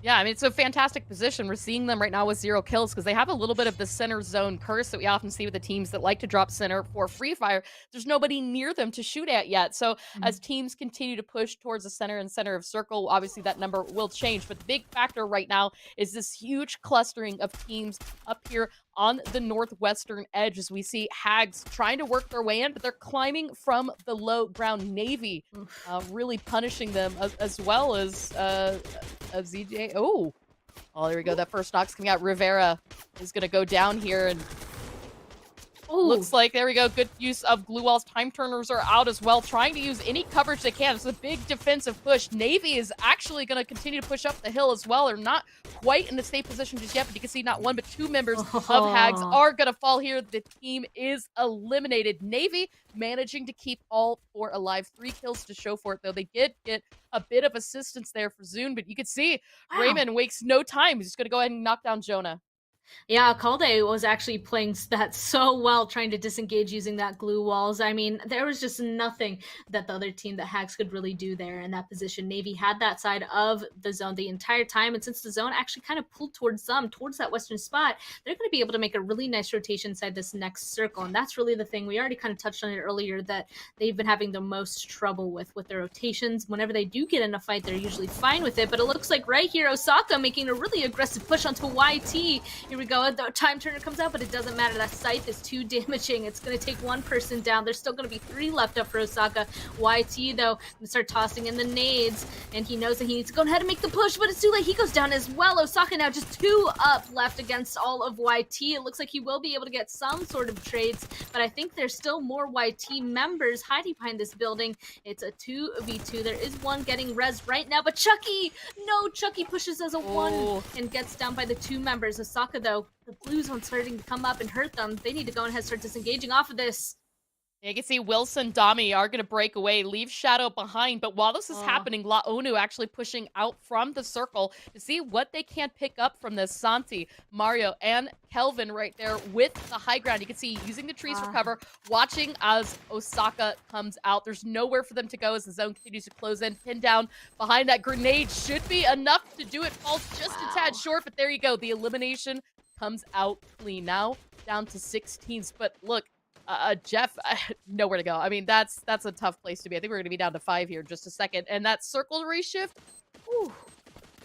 Yeah, I mean, it's a fantastic position. We're seeing them right now with 0 kills because they have a little bit of the center zone curse that we often see with the teams that like to drop center for Free Fire. There's nobody near them to shoot at yet. So as teams continue to push towards the center and center of circle, obviously that number will change. But the big factor right now is this huge clustering of teams up here on the northwestern edge, as we see Hags trying to work their way in, but they're climbing from the low ground. Navy really punishing them, as well as ZJ. Oh, there we go. That first knock's coming out. Rivera is going to go down here, and Ooh. Looks like, there we go, good use of glue walls. Time turners are out as well, trying to use any coverage they can. It's a big defensive push. Navy is actually going to continue to push up the hill as well. They're not quite in a safe position just yet, but you can see not one but two members of Hags are going to fall here. The team is eliminated. Navy managing to keep all four alive. 3 kills to show for it, though. They did get a bit of assistance there for Zune, but you can see Raymond wastes no time. He's just going to go ahead and knock down Jonah. Yeah, Calde was actually playing that so well, trying to disengage using that glue walls. I mean, there was just nothing that the other team, that Hags, could really do there in that position. Navy had that side of the zone the entire time, and since the zone actually kind of pulled towards them, towards that western spot, they're going to be able to make a really nice rotation inside this next circle, and that's really the thing. We already kind of touched on it earlier, that they've been having the most trouble with their rotations. Whenever they do get in a fight, they're usually fine with it, but it looks like right here, Osaka making a really aggressive push onto YT. Here we go. The time turner comes out, but it doesn't matter. That scythe is too damaging. It's going to take one person down. There's still going to be 3 left up for Osaka. YT, though, going to start tossing in the nades, and he knows that he needs to go ahead and make the push, but it's too late. He goes down as well. Osaka now just 2 up left against all of YT. It looks like he will be able to get some sort of trades, but I think there's still more YT members hiding behind this building. It's a 2v2. There is one getting res right now, but Chucky! No, Chucky pushes as a 1 and gets down by the 2 members. Osaka, though, the blue zone starting to come up and hurt them. They need to go ahead and start disengaging off of this. You can see Wilson, Dami are going to break away, leave Shadow behind. But while this is happening, Laonu actually pushing out from the circle to see what they can pick up from this. Santi, Mario, and Kelvin right there with the high ground. You can see using the trees for cover, watching as Osaka comes out. There's nowhere for them to go as the zone continues to close in. Pinned down behind that grenade should be enough to do it. Falls just a tad short, but there you go. The elimination comes out clean. Now down to 16s. But look, Jeff, nowhere to go. I mean, that's a tough place to be. I think we're going to be down to 5 here in just a second. And that circle reshift,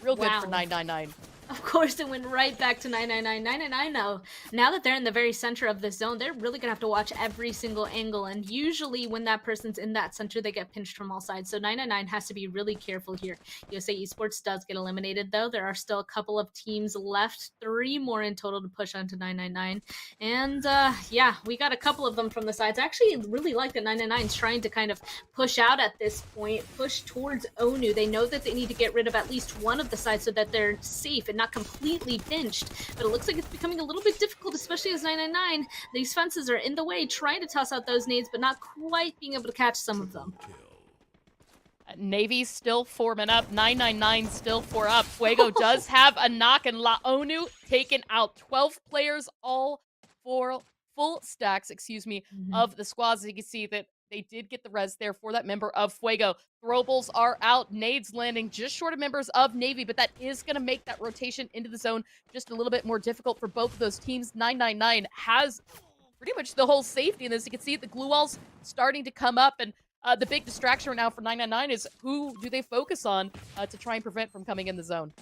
real good for 999. Of course, it went right back to 999. 999, though, now that they're in the very center of the zone, they're really going to have to watch every single angle. And usually when that person's in that center, they get pinched from all sides. So 999 has to be really careful here. USA Esports does get eliminated, though. There are still a couple of teams left. 3 more in total to push onto 999. And, yeah, we got a couple of them from the sides. I actually really like that 999's trying to kind of push out at this point, push towards Onu. They know that they need to get rid of at least one of the sides so that they're safe and not completely pinched, but it looks like it's becoming a little bit difficult, especially as 999, these fences are in the way, trying to toss out those nades, but not quite being able to catch some of them. Navy still 4 men up, 999 still 4 up. Fuego does have a knock, and Laonu taken out. 12 players, all 4 full stacks, of the squads. You can see that they did get the res there for that member of Fuego. Throwables are out. Nades landing just short of members of Navy, but that is going to make that rotation into the zone just a little bit more difficult for both of those teams. 999 has pretty much the whole safety in this. You can see the glue walls starting to come up, and the big distraction right now for 999 is who do they focus on to try and prevent from coming in the zone.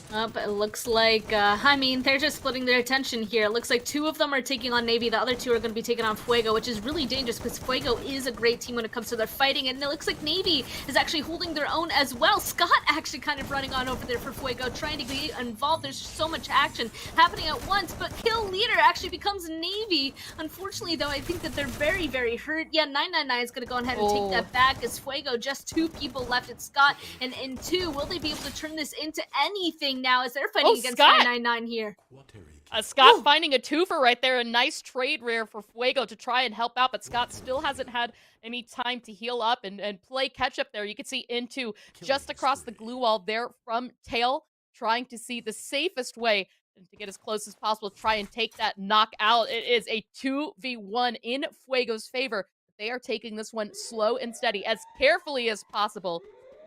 But it looks like, I mean, they're just splitting their attention here. It looks like 2 of them are taking on Navy. The other 2 are going to be taking on Fuego, which is really dangerous because Fuego is a great team when it comes to their fighting. And it looks like Navy is actually holding their own as well. Scott actually kind of running on over there for Fuego, trying to get involved. There's so much action happening at once, but kill leader actually becomes Navy. Unfortunately, though, I think that they're very, very hurt. Yeah, 999 is going to go ahead and take that back as Fuego, just 2 people left. It's Scott and N2. Will they be able to turn this into anything now as they're fighting against 999 here? Scott finding a twofer right there. A nice trade rare for Fuego to try and help out, but Scott still hasn't had any time to heal up and play catch up there. You can see Into just across the glue wall there from Tail, trying to see the safest way to get as close as possible to try and take that knockout. It is a 2v1 in Fuego's favor. They are taking this one slow and steady, as carefully as possible.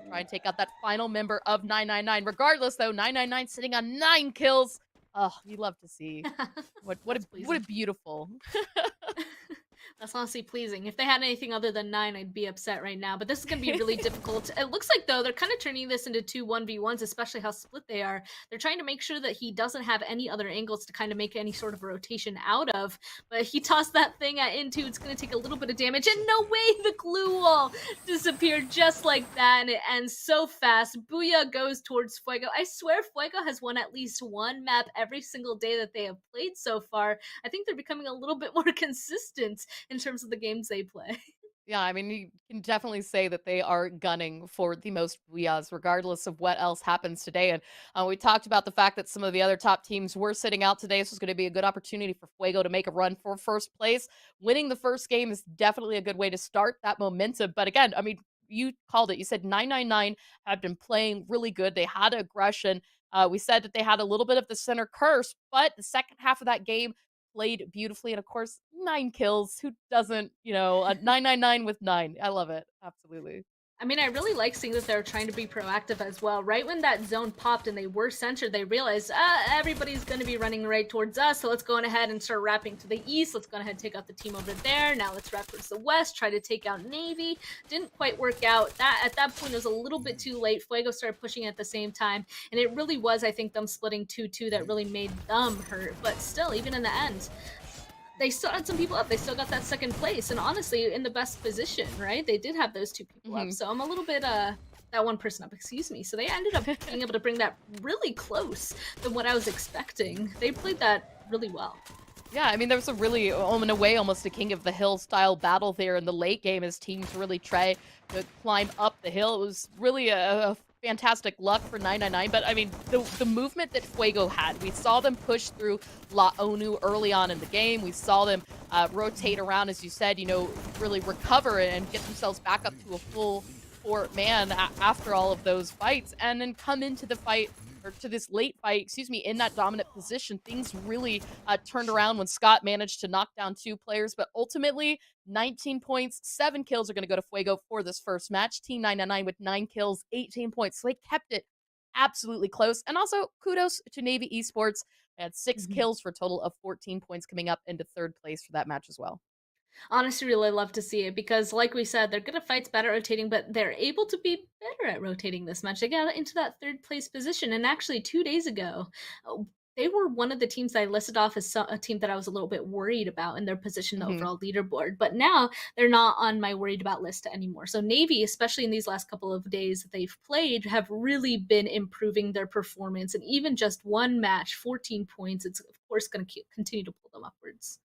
Try and take out that final member of 999. Regardless, though, 999 sitting on 9 kills. Oh, you love to see. What a beautiful. That's honestly pleasing. If they had anything other than 9, I'd be upset right now. But this is going to be really difficult. It looks like, though, they're kind of turning this into two 1v1s, especially how split they are. They're trying to make sure that he doesn't have any other angles to kind of make any sort of rotation out of. But he tossed that thing at into. It's going to take a little bit of damage. And no way, the glue wall disappeared just like that. And it ends so fast. Booyah goes towards Fuego. I swear Fuego has won at least one map every single day that they have played so far. I think they're becoming a little bit more consistent in terms of the games they play. Yeah, I mean, you can definitely say that they are gunning for the most booyahs, regardless of what else happens today. And we talked about the fact that some of the other top teams were sitting out today. This was going to be a good opportunity for Fuego to make a run for first place. Winning the first game is definitely a good way to start that momentum. But again, I mean, you called it. You said 999 had been playing really good. They had aggression. We said that they had a little bit of the center curse, but the second half of that game played beautifully. And of course, 9 kills. Who doesn't, 999 with 9. I love it. Absolutely. I mean, I really like seeing that they're trying to be proactive as well. Right when that zone popped and they were centered, they realized, everybody's going to be running right towards us. So let's go on ahead and start wrapping to the east. Let's go ahead and take out the team over there. Now let's wrap towards the west, try to take out Navy. Didn't quite work out. At that point, it was a little bit too late. Fuego started pushing at the same time. And it really was, I think, them splitting 2-2 that really made them hurt. But still, even in the end, they still had some people up. They still got that second place, and honestly, in the best position, right? They did have those 2 people up, so I'm a little bit that one person up, excuse me. So they ended up being able to bring that really close than what I was expecting. They played that really well. Yeah, I mean, there was a really, in a way, almost a King of the Hill style battle there in the late game as teams really try to climb up the hill. It was really a fantastic luck for 999, but I mean, the movement that Fuego had, we saw them push through La Onu early on in the game. We saw them rotate around, as you said, really recover and get themselves back up to a full 4-man after all of those fights, and then come into the fight, or to this late fight, excuse me, in that dominant position. Things really turned around when Scott managed to knock down 2 players, but ultimately 19 points, 7 kills are going to go to Fuego for this first match. Team 999 with 9 kills, 18 points. So they kept it absolutely close. And also kudos to Navy Esports. They had 6 kills for a total of 14 points, coming up into 3rd place for that match as well. Honestly, really love to see it because, like we said, they're good at fights, bad at rotating, but they're able to be better at rotating this match. They got into that 3rd place position, and actually 2 days ago, they were one of the teams that I listed off as a team that I was a little bit worried about in their position, the overall leaderboard. But now they're not on my worried about list anymore. So Navy, especially in these last couple of days that they've played, have really been improving their performance. And even just one match, 14 points, it's of course going to continue to pull them upwards.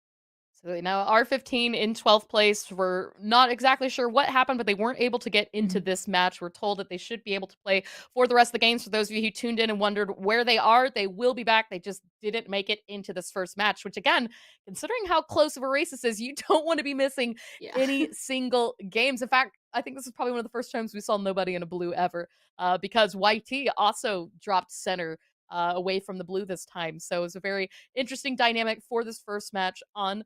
So now R15 in 12th place. We're not exactly sure what happened, but they weren't able to get into this match. We're told that they should be able to play for the rest of the games. For those of you who tuned in and wondered where they are, they will be back. They just didn't make it into this first match, which again, considering how close of a race this is, you don't want to be missing any single games. In fact, I think this is probably one of the first times we saw nobody in a blue ever, because YT also dropped center away from the blue this time. So it was a very interesting dynamic for this first match on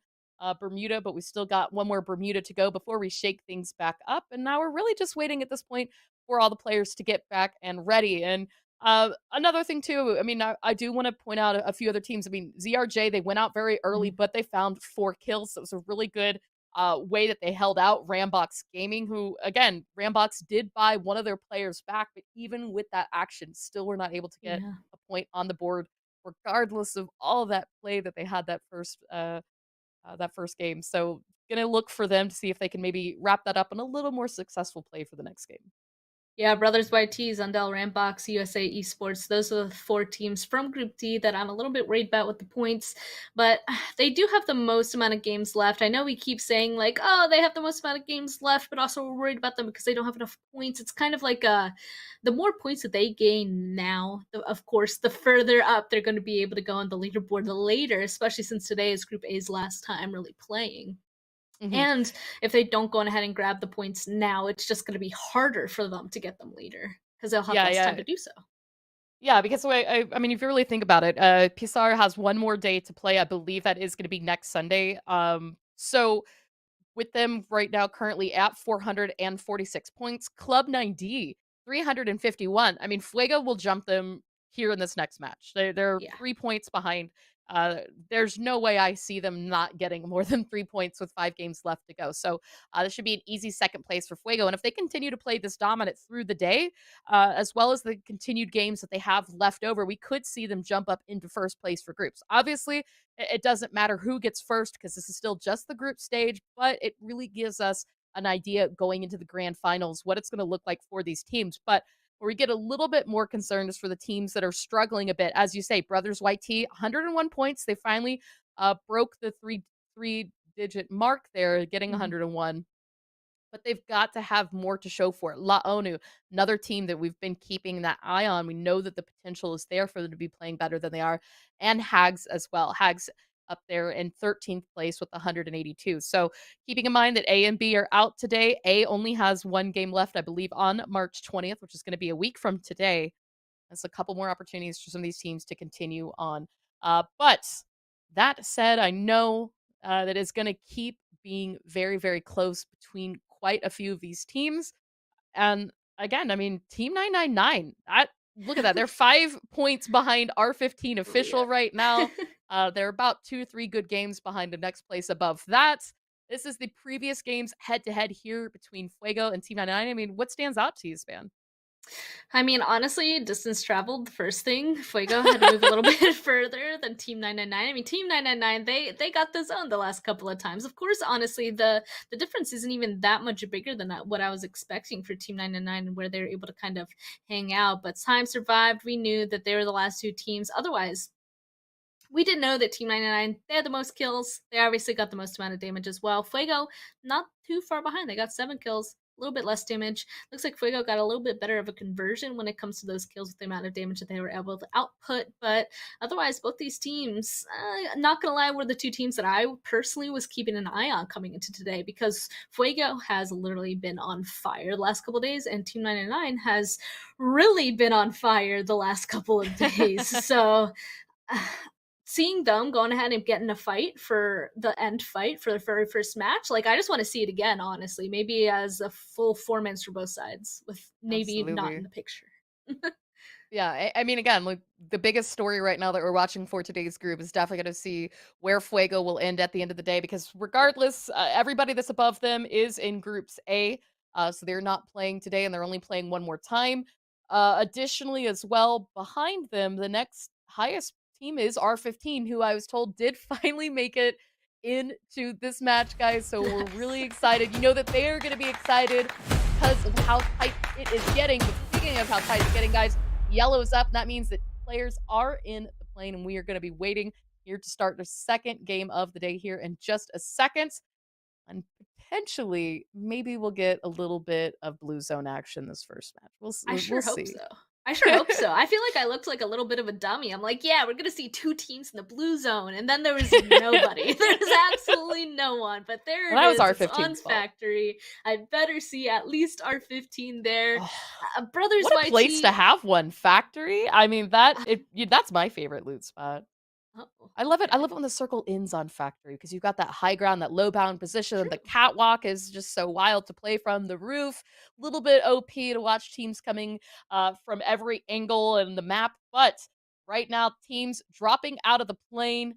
Bermuda, but we still got one more Bermuda to go before we shake things back up. And now we're really just waiting at this point for all the players to get back and ready. And another thing too, I mean, I do want to point out a few other teams. I mean, ZRJ, they went out very early, but they found 4 kills. So it was a really good way that they held out Rambox Gaming, who, again, Rambox did buy one of their players back, but even with that action, still were not able to get a point on the board, regardless of all that play that they had that first game. So gonna look for them to see if they can maybe wrap that up in a little more successful play for the next game. Yeah, Brothers YT, Zundel, Rambox, USA Esports. Those are the 4 teams from Group D that I'm a little bit worried about with the points. But they do have the most amount of games left. I know we keep saying, like, oh, they have the most amount of games left, but also we're worried about them because they don't have enough points. It's kind of like the more points that they gain now, of course, the further up they're going to be able to go on the leaderboard later, especially since today is Group A's last time really playing. And if they don't go on ahead and grab the points now, it's just going to be harder for them to get them later because they'll have less time to do so. Yeah, because I mean, if you really think about it, Pisar has one more day to play. I believe that is going to be next Sunday. So with them right now currently at 446 points, Club 9D 351. I mean, Fuego will jump them here in this next match. They're 3 points behind there's no way I see them not getting more than 3 points with 5 games left to go. So this should be an easy second place for Fuego. And if they continue to play this dominant through the day, as well as the continued games that they have left over, we could see them jump up into first place for groups. Obviously, it doesn't matter who gets first because this is still just the group stage, but it really gives us an idea going into the grand finals what it's going to look like for these teams. But where we get a little bit more concerned is for the teams that are struggling a bit. As you say, Brothers YT, 101 points. They finally broke the three-digit mark there, getting 101. But they've got to have more to show for it. La ONU, another team that we've been keeping that eye on. We know that the potential is there for them to be playing better than they are. And Hags as well. Hags up there in 13th place with 182. So keeping in mind that A and B are out today. A only has 1 game left, I believe, on March 20th, which is going to be a week from today. There's a couple more opportunities for some of these teams to continue on. But that said, I know that it's going to keep being very, very close between quite a few of these teams. And again, I mean, Team 999, look at that. They're 5 points behind R15 official right now. They're about 2-3 good games behind the next place above that. This is the previous games head-to-head here between Fuego and Team 99. I mean, what stands out to you, Span? I mean, honestly, distance traveled, the first thing. Fuego had to move a little bit further than Team 999. I mean, Team 999, they got the zone the last couple of times. Of course, honestly, the difference isn't even that much bigger than what I was expecting for Team 999 and where they were able to kind of hang out. But time survived. We knew that they were the last 2 teams. Otherwise, we didn't know that Team 99, they had the most kills. They obviously got the most amount of damage as well. Fuego, not too far behind. They got 7 kills. A little bit less damage. Looks like Fuego got a little bit better of a conversion when it comes to those kills with the amount of damage that they were able to output. But otherwise, both these teams, not going to lie, were the 2 teams that I personally was keeping an eye on coming into today because Fuego has literally been on fire the last couple of days and Team 999 has really been on fire the last couple of days. So seeing them going ahead and getting a fight for the end fight for the very first match, like I just want to see it again, honestly. Maybe as a full 4-man for both sides with Navy not in the picture. Yeah, I mean, again, like the biggest story right now that we're watching for today's group is definitely going to see where Fuego will end at the end of the day because regardless, everybody that's above them is in groups A, so they're not playing today and they're only playing one more time. Additionally, as well, behind them, the next highest team is R15, who I was told did finally make it into this match, guys. So we're really excited. You know that they are going to be excited because of how tight it is getting. But speaking of how tight it's getting, guys, yellow is up. And that means that players are in the plane, and we are going to be waiting here to start the second game of the day here in just a second. And potentially, maybe we'll get a little bit of blue zone action this first match. We'll I sure we'll hope see. so. I sure hope so. I feel like I looked like a little bit of a dummy. I'm like, yeah, we're going to see 2 teams in the blue zone. And then there was nobody. There was absolutely no one. But there it is. That was R15's R15's factory. I'd better see at least R15 there. Brothers What a YT. place to have one. Factory? I mean, that's my favorite loot spot. Uh-oh. I love it. I love it when the circle ends on Factory because you've got that high ground, that low bound position. True. The catwalk is just so wild to play from. The roof, a little bit OP to watch teams coming from every angle in the map. But right now, teams dropping out of the plane.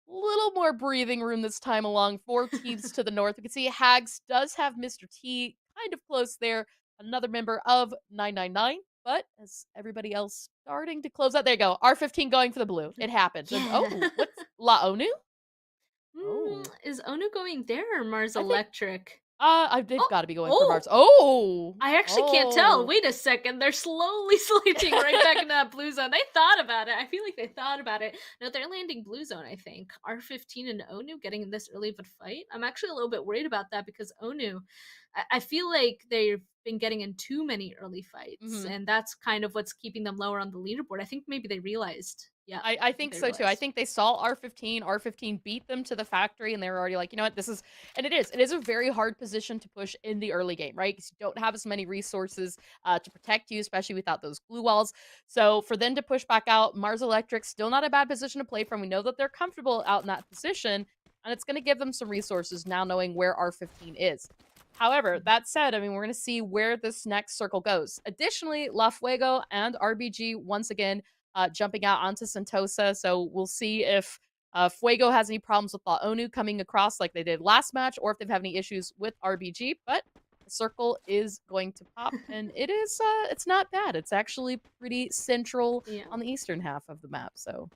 Little more breathing room this time along 4 teams to the north. We can see Hags does have Mr. T kind of close there. Another member of 999. But as everybody else starting to close out, there you go. R15 going for the blue. It happens. Yeah. And, oh, what's La ONU? Is ONU going there or Mars Electric? They've got to be going for Mars. Oh! I actually can't tell. Wait a second. They're slowly sliding right back into that blue zone. They thought about it. I feel like they thought about it. No, they're landing blue zone, I think. R15 and ONU getting this early of a fight. I'm actually a little bit worried about that because ONU, I feel like they've been getting in too many early fights, and that's kind of what's keeping them lower on the leaderboard. I think maybe they realized. Yeah, I think so too. I think they saw R15. R15 beat them to the factory, and they were already like, you know what, this is, and it is a very hard position to push in the early game, right? Because you don't have as many resources to protect you, especially without those glue walls. So for them to push back out, Mars Electric still not a bad position to play from. We know that they're comfortable out in that position, and it's going to give them some resources now knowing where R15 is. However, that said, I mean, we're going to see where this next circle goes. Additionally, La Fuego and RBG, once again, jumping out onto Sentosa. So we'll see if Fuego has any problems with Laonu coming across like they did last match, or if they've had any issues with RBG. But the circle is going to pop, and it's not bad. It's actually pretty central on the eastern half of the map. So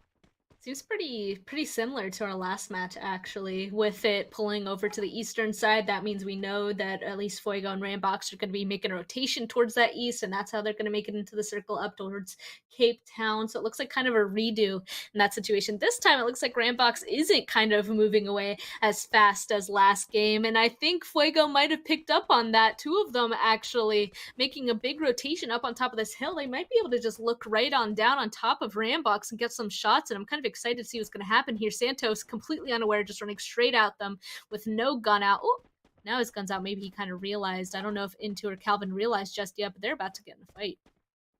seems pretty similar to our last match, actually, with it pulling over to the eastern side. That means we know that at least Fuego and Rambox are going to be making a rotation towards that east, and that's how they're going to make it into the circle up towards Cape Town. So it looks like kind of a redo in that situation. This time, it looks like Rambox isn't kind of moving away as fast as last game, and I think Fuego might have picked up on that. Two of them actually making a big rotation up on top of this hill. They might be able to just look right on down on top of Rambox and get some shots, and I'm kind of excited to see what's going to happen here. Santos completely unaware, just running straight at them with no gun out. Oh, now his gun's out. Maybe he kind of realized. I don't know if Into or Calvin realized just yet, but they're about to get in a fight.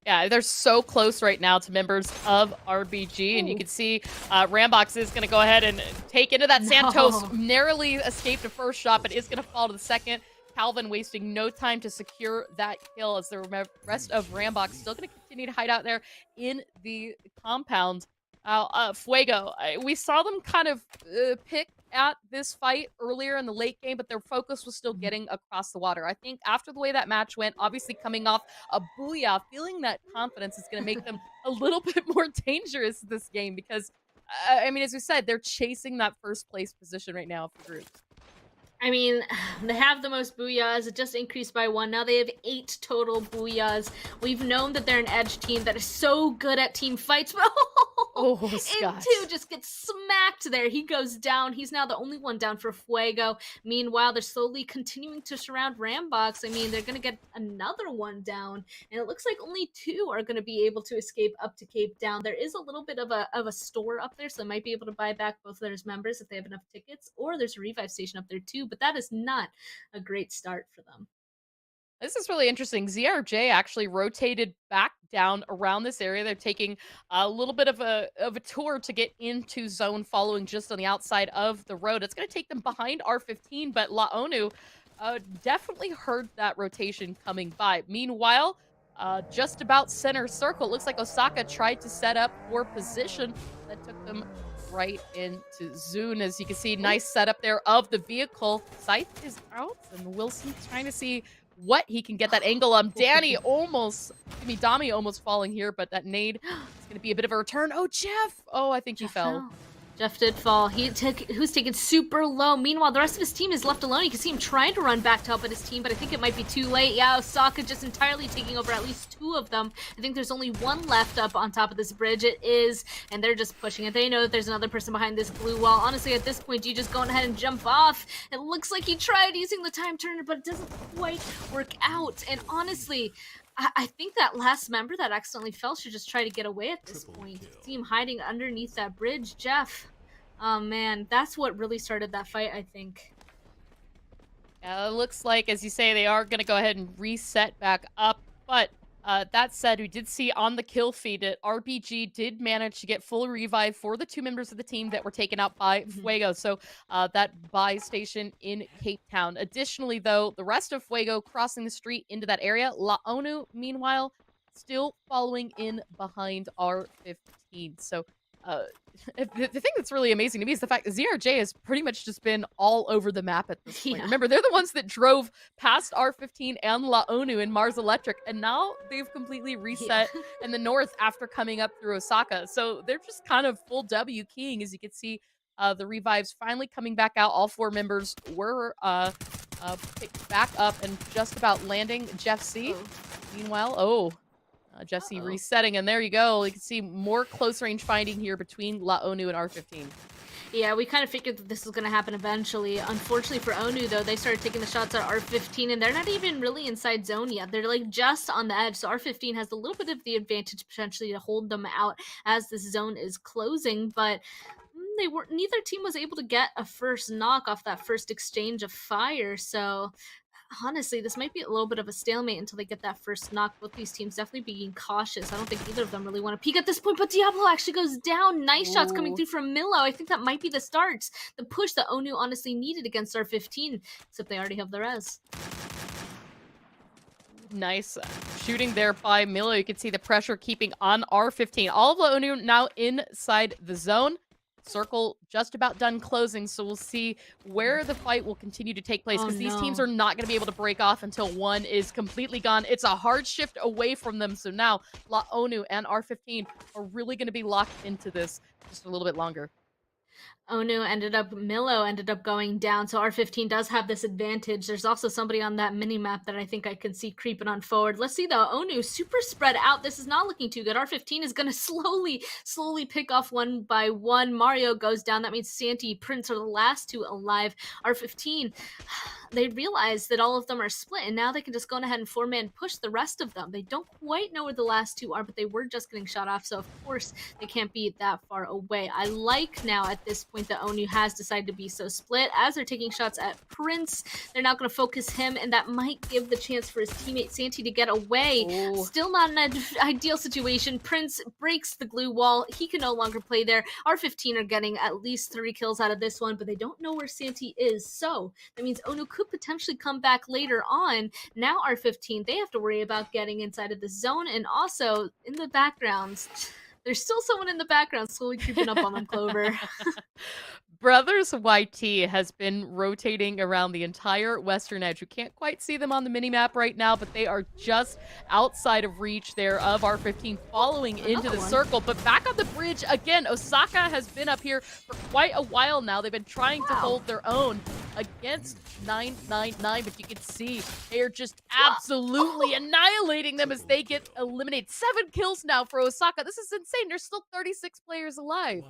Yeah, they're so close right now to members of RBG, and you can see Rambox is going to go ahead and take into that. Santos narrowly escaped the first shot, but is going to fall to the second. Calvin wasting no time to secure that kill, as the rest of Rambox still going to continue to hide out there in the compound. Fuego, we saw them kind of pick at this fight earlier in the late game, but their focus was still getting across the water. I think after the way that match went, obviously coming off a booyah, feeling that confidence is going to make them a little bit more dangerous this game, because, I mean, as we said, they're chasing that first place position right now for groups. I mean, they have the most booyahs. It just increased by 1. Now they have 8 total booyahs. We've known that they're an edge team that is so good at team fights, but Into just gets smacked there. He goes down. He's now the only one down for Fuego. Meanwhile, they're slowly continuing to surround Rambox. I mean, they're going to get another one down, and it looks like only 2 are going to be able to escape up to Cape Town. There is a little bit of a store up there, so they might be able to buy back both of their members if they have enough tickets, or there's a revive station up there too, but that is not a great start for them. This is really interesting. ZRJ actually rotated back down around this area. They're taking a little bit of a tour to get into zone, following just on the outside of the road. It's going to take them behind R15, but Laonu definitely heard that rotation coming by. Meanwhile, just about center circle, it looks like Osaka tried to set up for position. That took them right into Zune. As you can see, nice setup there of the vehicle. Scythe is out, and Wilson trying to see what he can get that angle on. Dami almost falling here, but that nade is going to be a bit of a return. Oh, Jeff! Oh, I think he fell. Jeff did fall. Who's taken super low. Meanwhile, the rest of his team is left alone. You can see him trying to run back to help at his team, but I think it might be too late. Yeah, Osaka just entirely taking over at least 2 of them. I think there's only 1 left up on top of this bridge. It is, and they're just pushing it. They know that there's another person behind this blue wall. Honestly, at this point, you just go ahead and jump off. It looks like he tried using the time turner, but it doesn't quite work out. And honestly, I think that last member that accidentally fell should just try to get away at this point. See him hiding underneath that bridge. Jeff. Oh man, that's what really started that fight, I think. It looks like, as you say, they are going to go ahead and reset back up. But that said, we did see on the kill feed that RBG did manage to get full revive for the 2 members of the team that were taken out by Fuego. So that buy station in Cape Town. Additionally, though, the rest of Fuego crossing the street into that area. Laonu, meanwhile, still following in behind R15. So the thing that's really amazing to me is the fact that ZRJ has pretty much just been all over the map at this point. Remember, they're the ones that drove past R15 and Laonu in Mars Electric, and now they've completely reset in the north after coming up through Osaka. So they're just kind of full W keying, as you can see. The revives finally coming back out. All 4 members were picked back up and just about landing. Jeff C. Meanwhile, Jeff C resetting, and there you go. You can see more close range finding here between Laonu and R15. Yeah, we kind of figured that this was going to happen eventually. Unfortunately for Onu, though, they started taking the shots at R15, and they're not even really inside zone yet. They're like just on the edge, so R15 has a little bit of the advantage potentially to hold them out as this zone is closing, but neither team was able to get a first knock off that first exchange of fire, so honestly, this might be a little bit of a stalemate until they get that first knock. Both these teams definitely being cautious. I don't think either of them really want to peek at this point, but Diablo actually goes down. Nice shots coming through from Milo. I think that might be the start. The push that Onu honestly needed against R15, except they already have the res. Nice shooting there by Milo. You can see the pressure keeping on R15. All of ONU now inside the zone. Circle just about done closing, so we'll see where the fight will continue to take place, because these teams are not going to be able to break off until one is completely gone. It's a hard shift away from them, so now ONU and R15 are really going to be locked into this just a little bit longer. Milo ended up going down, so R15 does have this advantage. There's also somebody on that mini-map that I think I can see creeping on forward. Let's see, though. ONU super spread out. This is not looking too good. R15 is going to slowly pick off one by one. Mario goes down. That means Santi, Prince are the last two alive. R15, they realize that all of them are split, and now they can just go ahead and four-man push the rest of them. They don't quite know where the last two are, but they were just getting shot off, so of course they can't be that far away. I like now at this point that ONU has decided to be so split. As they're taking shots at Prince, they're now going to focus him, and that might give the chance for his teammate Santi to get away. Ooh. Still not an ideal situation. Prince breaks the glue wall. He can no longer play there. R15 are getting at least 3 kills out of this one, but they don't know where Santi is, so that means ONU could potentially come back later on. Now R15, they have to worry about getting inside of the zone, and also in the backgrounds, there's still someone in the background slowly creeping up on them, Clover. Brothers YT has been rotating around the entire western edge. You can't quite see them on the minimap right now, but they are just outside of reach there of R15, following into the circle. But back on the bridge again, Osaka has been up here for quite a while now. They've been trying to hold their own against 999, but you can see they are just absolutely annihilating them as they get eliminated. 7 kills now for Osaka. This is insane. There's still 36 players alive.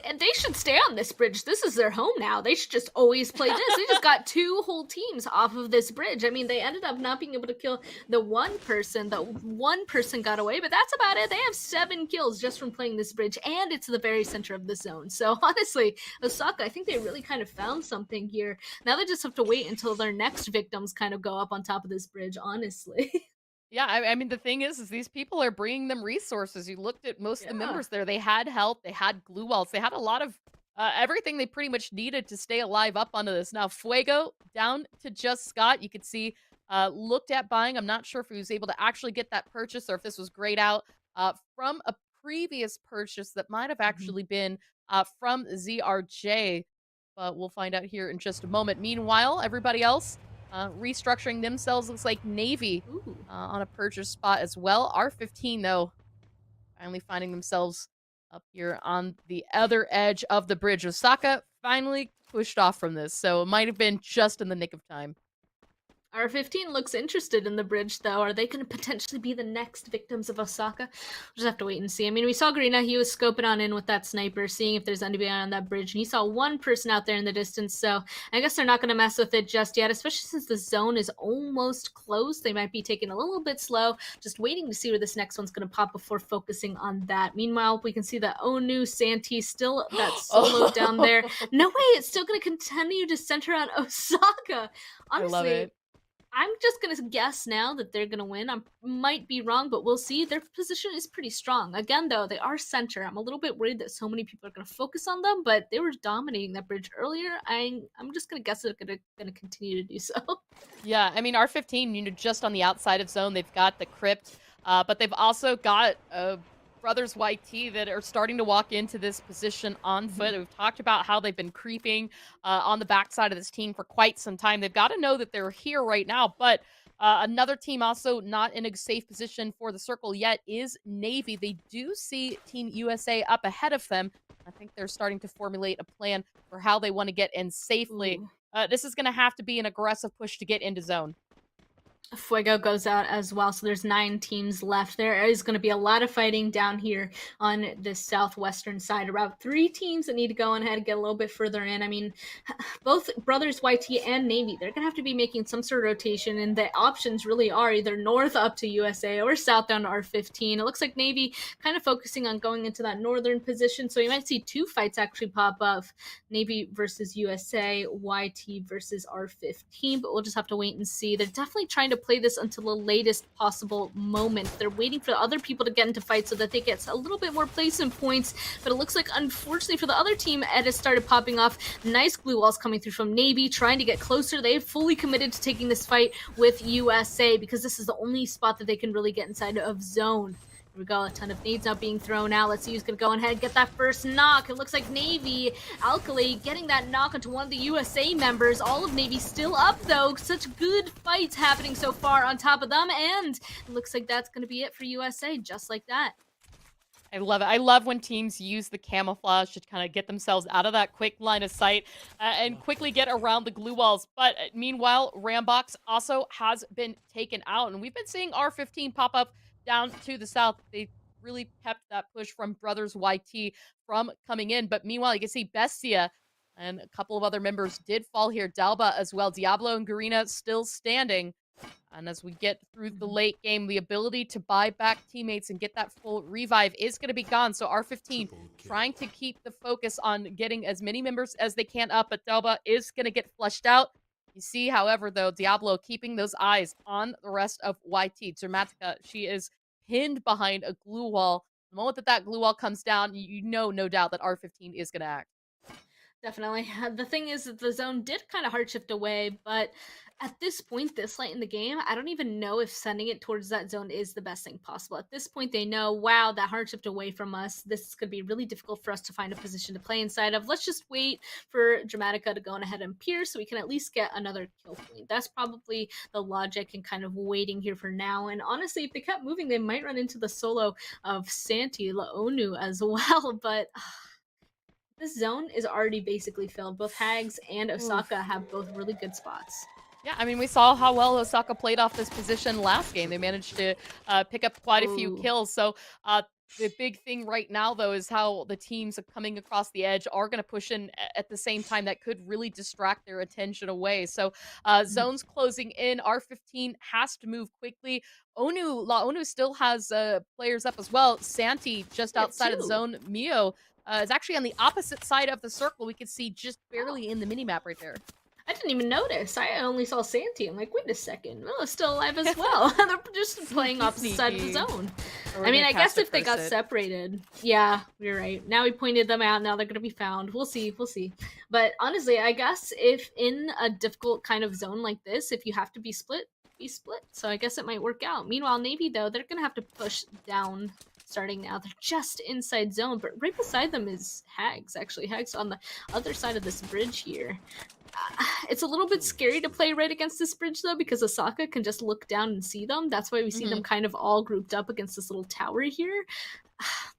And they should stay on this bridge. This is their home now. They should just always play this. They just got 2 whole teams off of this bridge. I mean, they ended up not being able to kill the one person. The one person got away, but that's about it. They have 7 kills just from playing this bridge, and it's the very center of the zone. So honestly, Osaka, I think they really kind of found something here. Now they just have to wait until their next victims kind of go up on top of this bridge, honestly. Yeah, I mean, the thing is these people are bringing them resources. You looked at most of the members there. They had health, they had glue walls, they had a lot of everything they pretty much needed to stay alive up onto this. Now, Fuego down to just Scott. You could see looked at buying. I'm not sure if he was able to actually get that purchase or if this was grayed out from a previous purchase that might have actually been from ZRJ. But we'll find out here in just a moment. Meanwhile, everybody else restructuring themselves. Looks like Navy on a purchase spot as well. R15, though, finally finding themselves up here on the other edge of the bridge. Osaka finally pushed off from this, so it might have been just in the nick of time. R15 looks interested in the bridge, though. Are they going to potentially be the next victims of Osaka? We'll just have to wait and see. I mean, we saw Garena. He was scoping on in with that sniper, seeing if there's anybody on that bridge, and he saw one person out there in the distance, so I guess they're not going to mess with it just yet, especially since the zone is almost closed. They might be taking a little bit slow, just waiting to see where this next one's going to pop before focusing on that. Meanwhile, we can see that ONU, Santi, still that solo down there. No way, it's still going to continue to center on Osaka. Honestly, I love it. I'm just going to guess now that they're going to win. I might be wrong, but we'll see. Their position is pretty strong. Again, though, they are center. I'm a little bit worried that so many people are going to focus on them, but they were dominating that bridge earlier. I'm just going to guess they're going to continue to do so. Yeah, I mean, R15, just on the outside of zone, they've got the crypt, but they've also got Brothers YT that are starting to walk into this position on foot. We've talked about how they've been creeping on the backside of this team for quite some time. They've got to know that they're here right now, but another team also not in a safe position for the circle yet is Navy. They do see Team USA up ahead of them. I think they're starting to formulate a plan for how they want to get in safely. This is going to have to be an aggressive push to get into zone. Fuego goes out as well, so there's 9 teams left. There is going to be a lot of fighting down here on the southwestern side. About 3 teams that need to go ahead and get a little bit further in. I mean, both Brothers YT and Navy, they're going to have to be making some sort of rotation, and the options really are either north up to USA or south down to R15. It looks like Navy kind of focusing on going into that northern position, so you might see 2 fights actually pop up. Navy versus USA, YT versus R15, but we'll just have to wait and see. They're definitely trying to play this until the latest possible moment. They're waiting for other people to get into fights so that they get a little bit more placement points, but it looks like, unfortunately for the other team, Ed has started popping off. Nice glue walls coming through from Navy, trying to get closer. They've fully committed to taking this fight with USA because this is the only spot that they can really get inside of zone. Here we go, a ton of nades now being thrown out. Let's see who's going to go ahead and get that first knock. It looks like Navy, Alkali getting that knock onto one of the USA members. All of Navy still up, though. Such good fights happening so far on top of them, and it looks like that's going to be it for USA, just like that. I love it. I love when teams use the camouflage to kind of get themselves out of that quick line of sight and quickly get around the glue walls. But meanwhile, Rambox also has been taken out, and we've been seeing R15 pop up down to the south. They really kept that push from Brothers YT from coming in. But meanwhile, you can see Bestia and a couple of other members did fall here. Dalba as well. Diablo and Garena still standing. And as we get through the late game, the ability to buy back teammates and get that full revive is going to be gone. So R15 trying to keep the focus on getting as many members as they can up, but Dalba is going to get flushed out. You see, however, though, Diablo keeping those eyes on the rest of YT. Dramatica, she is pinned behind a glue wall. The moment that that glue wall comes down, you know, no doubt that R15 is going to act. Definitely. The thing is that the zone did kind of hard shift away, but at this point, this late in the game, I don't even know if sending it towards that zone is the best thing possible. At this point, they know, wow, that hard shift away from us, this is going to be really difficult for us to find a position to play inside of. Let's just wait for Dramatica to go on ahead and pierce so we can at least get another kill point. That's probably the logic and kind of waiting here for now. And honestly, if they kept moving, they might run into the solo of Santi Laonu as well, but this zone is already basically filled. Both Hags and Osaka have both really good spots. Yeah, I mean, we saw how well Osaka played off this position last game. They managed to pick up quite a few kills. So the big thing right now, though, is how the teams coming across the edge are going to push in at the same time. That could really distract their attention away. So zones closing in. R15 has to move quickly. Onu still has players up as well. Santi just outside of the zone. Mio is actually on the opposite side of the circle. We can see just barely in the minimap right there. I didn't even notice. I only saw Santi. I'm like, wait a second. Milla's still alive as well. They're just playing opposite side of the zone. I mean, I guess if they got separated. Yeah, you're right. Now we pointed them out. Now they're going to be found. We'll see. We'll see. But honestly, I guess if in a difficult kind of zone like this, if you have to be split, be split. So I guess it might work out. Meanwhile, Navy, though, they're going to have to push down starting now. They're just inside zone, but right beside them is Hags, actually. Hags on the other side of this bridge here. It's a little bit scary to play right against this bridge, though, because Osaka can just look down and see them. That's why we see them kind of all grouped up against this little tower here.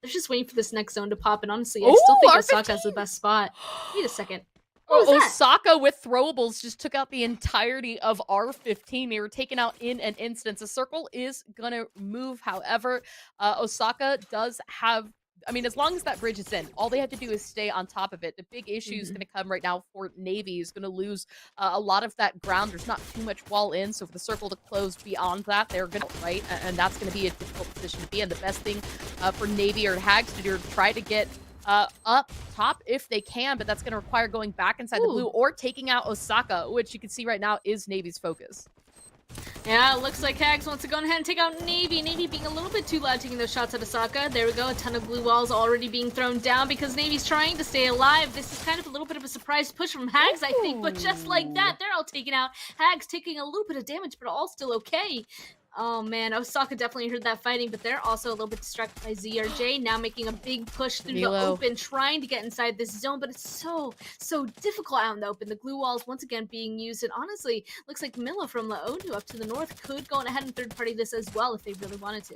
They're just waiting for this next zone to pop, and honestly, I still think Osaka has the best spot. Wait a second. Osaka with throwables just took out the entirety of R15. They were taken out in an instance. The circle is gonna move, however. Osaka does have, I mean, as long as that bridge is in, all they have to do is stay on top of it. The big issue is going to come right now for Navy, is going to lose a lot of that ground. There's not too much wall in, so for the circle to close beyond that, they're going to fight, and that's going to be a difficult position to be in. The best thing for Navy or Hags to do is try to get up top if they can, but that's going to require going back inside the blue or taking out Osaka, which you can see right now is Navy's focus. Yeah, it looks like Hags wants to go ahead and take out Navy. Navy being a little bit too loud, taking those shots at Osaka. There we go, a ton of glue walls already being thrown down because Navy's trying to stay alive. This is kind of a little bit of a surprise push from Hags, I think, but just like that, they're all taken out. Hags taking a little bit of damage, but all still okay. Oh man, Osaka definitely heard that fighting, but they're also a little bit distracted by ZRJ, now making a big push through the open, trying to get inside this zone, but it's so difficult out in the open. The glue walls once again being used, and honestly, looks like Milla from Laonu up to the north could go on ahead and third party this as well if they really wanted to.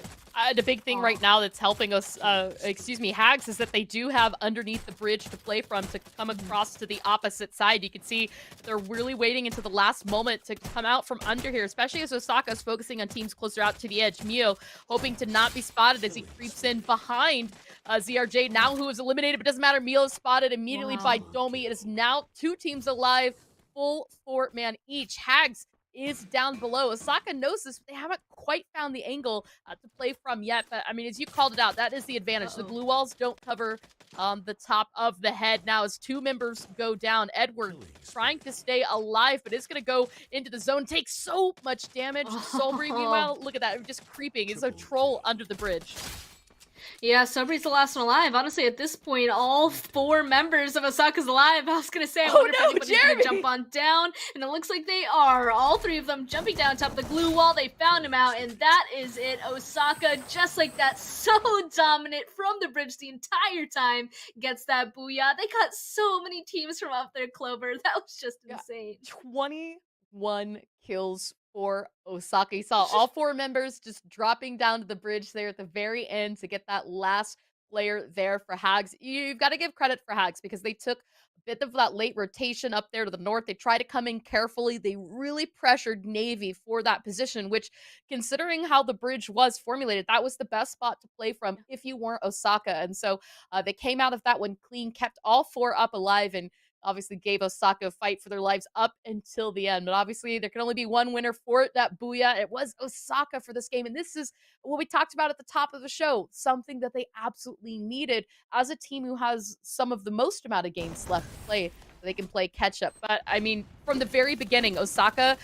The big thing right now that's helping us, Hags, is that they do have underneath the bridge to play from to come across to the opposite side. You can see they're really waiting until the last moment to come out from under here, especially as Osaka is focusing on teams closer out to the edge. Mio hoping to not be spotted as he creeps in behind ZRJ, now who is eliminated, but doesn't matter. Mio is spotted immediately by Domi. It is now two teams alive, full 4-man each. Hags is down below. Osaka knows this, but they haven't quite found the angle to play from yet. But I mean, as you called it out, that is the advantage. The blue walls don't cover the top of the head. Now, as two members go down, Edward trying to stay alive, but is going to go into the zone, take so much damage. Soulbreed, meanwhile, look at that, just creeping. It's a troll under the bridge. Yeah, Sobri's the last one alive. Honestly, at this point, all 4 members of Osaka's alive. I was gonna say, I wonder if anybody's gonna jump on down, and it looks like they are. All 3 of them jumping down top of the glue wall. They found him out, and that is it. Osaka, just like that, so dominant from the bridge the entire time, gets that booyah. They got so many teams from up there, Clover. That was just insane. 21 kills for Osaka. You saw all 4 members just dropping down to the bridge there at the very end to get that last player there for Hags. You've got to give credit for Hags because they took a bit of that late rotation up there to the north. They tried to come in carefully. They really pressured Navy for that position, which, considering how the bridge was formulated, that was the best spot to play from if you weren't Osaka. And so they came out of that one clean, kept all 4 up alive, and obviously gave Osaka a fight for their lives up until the end. But obviously, there can only be one winner for that booyah. It was Osaka for this game. And this is what we talked about at the top of the show, something that they absolutely needed as a team who has some of the most amount of games left to play. They can play catch up. But I mean, from the very beginning, Osaka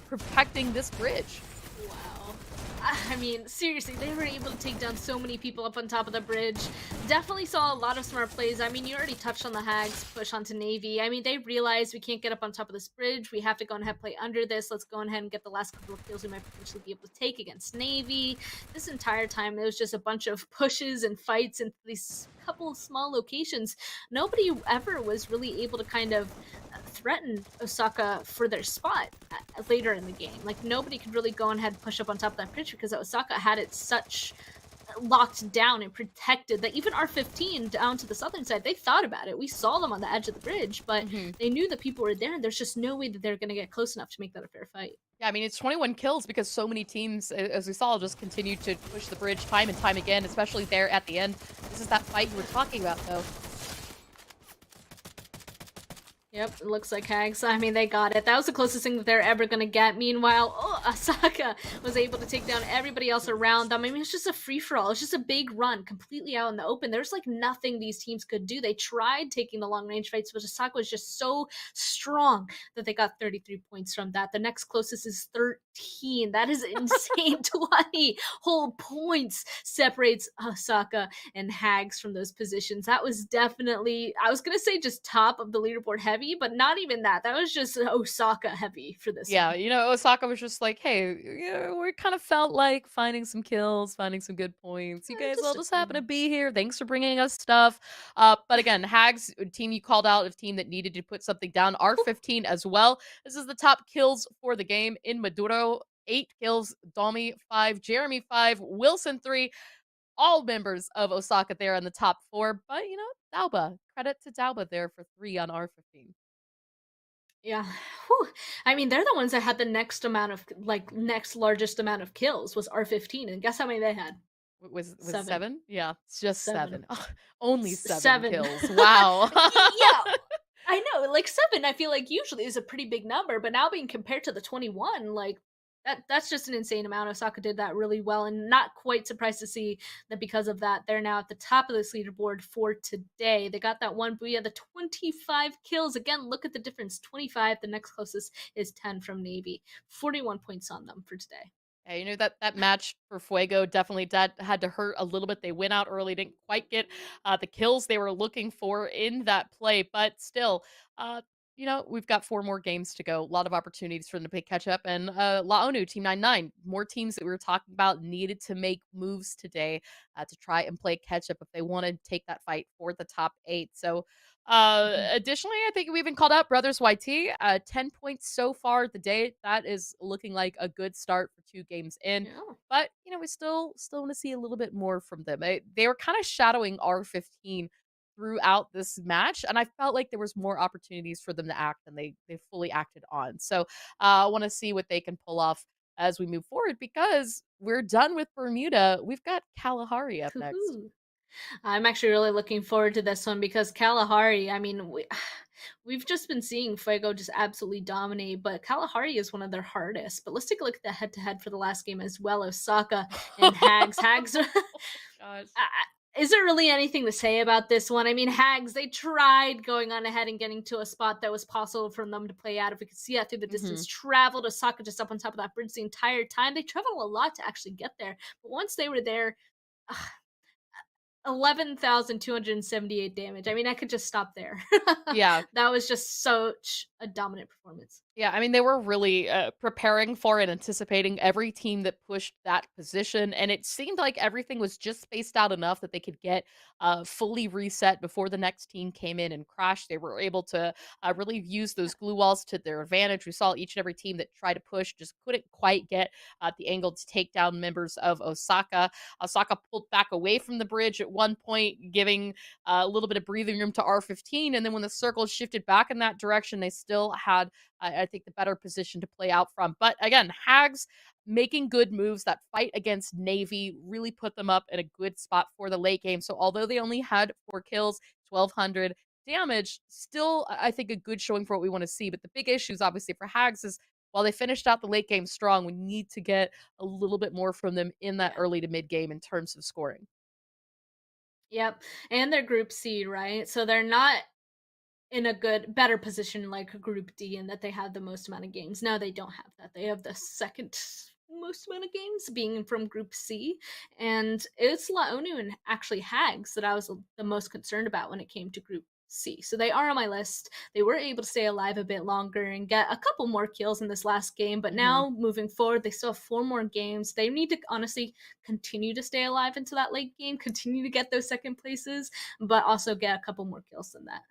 protecting this bridge. I mean, seriously, they were able to take down so many people up on top of the bridge. Definitely saw a lot of smart plays. I mean, you already touched on the Hags push onto Navy. I mean, they realized we can't get up on top of this bridge. We have to go ahead and play under this. Let's go ahead and get the last couple of kills we might potentially be able to take against Navy. This entire time, it was just a bunch of pushes and fights into these couple of small locations. Nobody ever was really able to kind of threaten Osaka for their spot later in the game. Like, nobody could really go ahead and push up on top of that bridge because Osaka had it such locked down and protected that even R15 down to the southern side, they thought about it. We saw them on the edge of the bridge, but they knew that people were there, and there's just no way that they're going to get close enough to make that a fair fight. Yeah, I mean, it's 21 kills because so many teams, as we saw, just continue to push the bridge time and time again, especially there at the end. This is that fight you were talking about, though. Yep, it looks like Hags. I mean, they got it. That was the closest thing that they're ever going to get. Meanwhile, Osaka was able to take down everybody else around them. I mean, it's just a free-for-all. It's just a big run, completely out in the open. There's, like, nothing these teams could do. They tried taking the long-range fights, but Osaka was just so strong that they got 33 points from that. The next closest is 13. That is insane. 20 whole points separates Osaka and Hags from those positions. That was definitely, I was going to say just top of the leaderboard heavy, but not even that. That was just Osaka heavy for this Yeah, one. you know, Osaka was just like, hey, we kind of felt like finding some kills, finding some good points. You guys all just happen to be here. Thanks for bringing us stuff. But again, Hags, a team you called out, a team that needed to put something down. R15 as well. This is the top kills for the game in Maduro. 8 kills, Domi 5, Jeremy 5, Wilson 3. All members of Osaka there in the top 4. But, you know, Dauba. Credit to Dauba there for 3 on R15. Yeah. Whew. I mean, they're the ones that had the next amount of, like, next largest amount of kills was R15. And guess how many they had? Was 7. 7? Yeah, it's just 7. 7. Only 7 7. kills. Wow. Yeah. I know, like 7, I feel like usually is a pretty big number, but now being compared to the 21, like, that's just an insane amount. Osaka did that really well, and not quite surprised to see that because of that, they're now at the top of this leaderboard for today. They got that one booyah, the 25 kills. Again, look at the difference. 25, the next closest is 10 from Navy. 41 points on them for today. Yeah, you know, that match for Fuego definitely had to hurt a little bit. They went out early, didn't quite get the kills they were looking for in that play, but still, you know, we've got 4 more games to go. A lot of opportunities for them to play catch up. And Laonu, Team 99, more teams that we were talking about needed to make moves today to try and play catch up if they want to take that fight for the top 8. So, additionally, I think we even called out Brothers YT. 10 points so far the day. That is looking like a good start for 2 games in. Yeah. But, you know, we still want to see a little bit more from them. They were kind of shadowing R15 throughout this match, and I felt like there was more opportunities for them to act than they fully acted on. So I want to see what they can pull off as we move forward, because we're done with Bermuda. We've got Kalahari up next. Woohoo. I'm actually really looking forward to this one because Kalahari, I mean, we've just been seeing Fuego just absolutely dominate, but Kalahari is one of their hardest. But let's take a look at the head-to-head for the last game as well. Osaka and Hags. Hags, Gosh. is there really anything to say about this one? I mean, Hags, they tried going on ahead and getting to a spot that was possible for them to play out. If we could see that through the distance, traveled Osaka just up on top of that bridge the entire time. They traveled a lot to actually get there. But once they were there, 11,278 damage. I mean, I could just stop there. Yeah. That was just such a dominant performance. Yeah, I mean, they were really preparing for and anticipating every team that pushed that position, and it seemed like everything was just spaced out enough that they could get fully reset before the next team came in and crashed. They were able to really use those glue walls to their advantage. We saw each and every team that tried to push just couldn't quite get the angle to take down members of Osaka. Osaka pulled back away from the bridge at one point, giving a little bit of breathing room to R15, and then when the circle shifted back in that direction, they still had I think the better position to play out from. But again, Hags making good moves. That fight against Navy really put them up in a good spot for the late game. So although they only had 4 kills, 1,200 damage, still I think a good showing for what we want to see. But the big issues obviously for Hags is while they finished out the late game strong, we need to get a little bit more from them in that early to mid game in terms of scoring. Yep. And they're Group C, right? So they're not in a better position like Group D in that they have the most amount of games. No, they don't have that. They have the second most amount of games being from Group C. And it's Laonu and actually Hags that I was the most concerned about when it came to Group C. So they are on my list. They were able to stay alive a bit longer and get a couple more kills in this last game. But now moving forward, they still have 4 more games. They need to honestly continue to stay alive into that late game, continue to get those second places, but also get a couple more kills than that.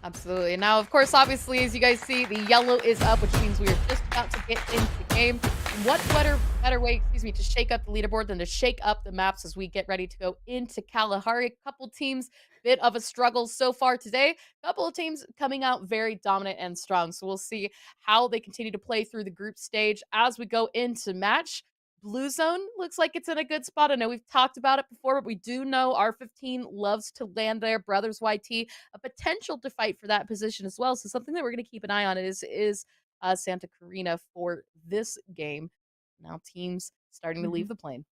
Absolutely. Now, of course, obviously, as you guys see, the yellow is up, which means we are just about to get into the game. And what better way, to shake up the leaderboard than to shake up the maps as we get ready to go into Kalahari. A couple teams, bit of a struggle so far today. A couple of teams coming out very dominant and strong. So we'll see how they continue to play through the group stage as we go into match. Blue Zone looks like it's in a good spot. I know we've talked about it before, but we do know R15 loves to land there. Brothers YT, a potential to fight for that position as well. So something that we're going to keep an eye on is Santa Clarita for this game. Now teams starting to leave the plane.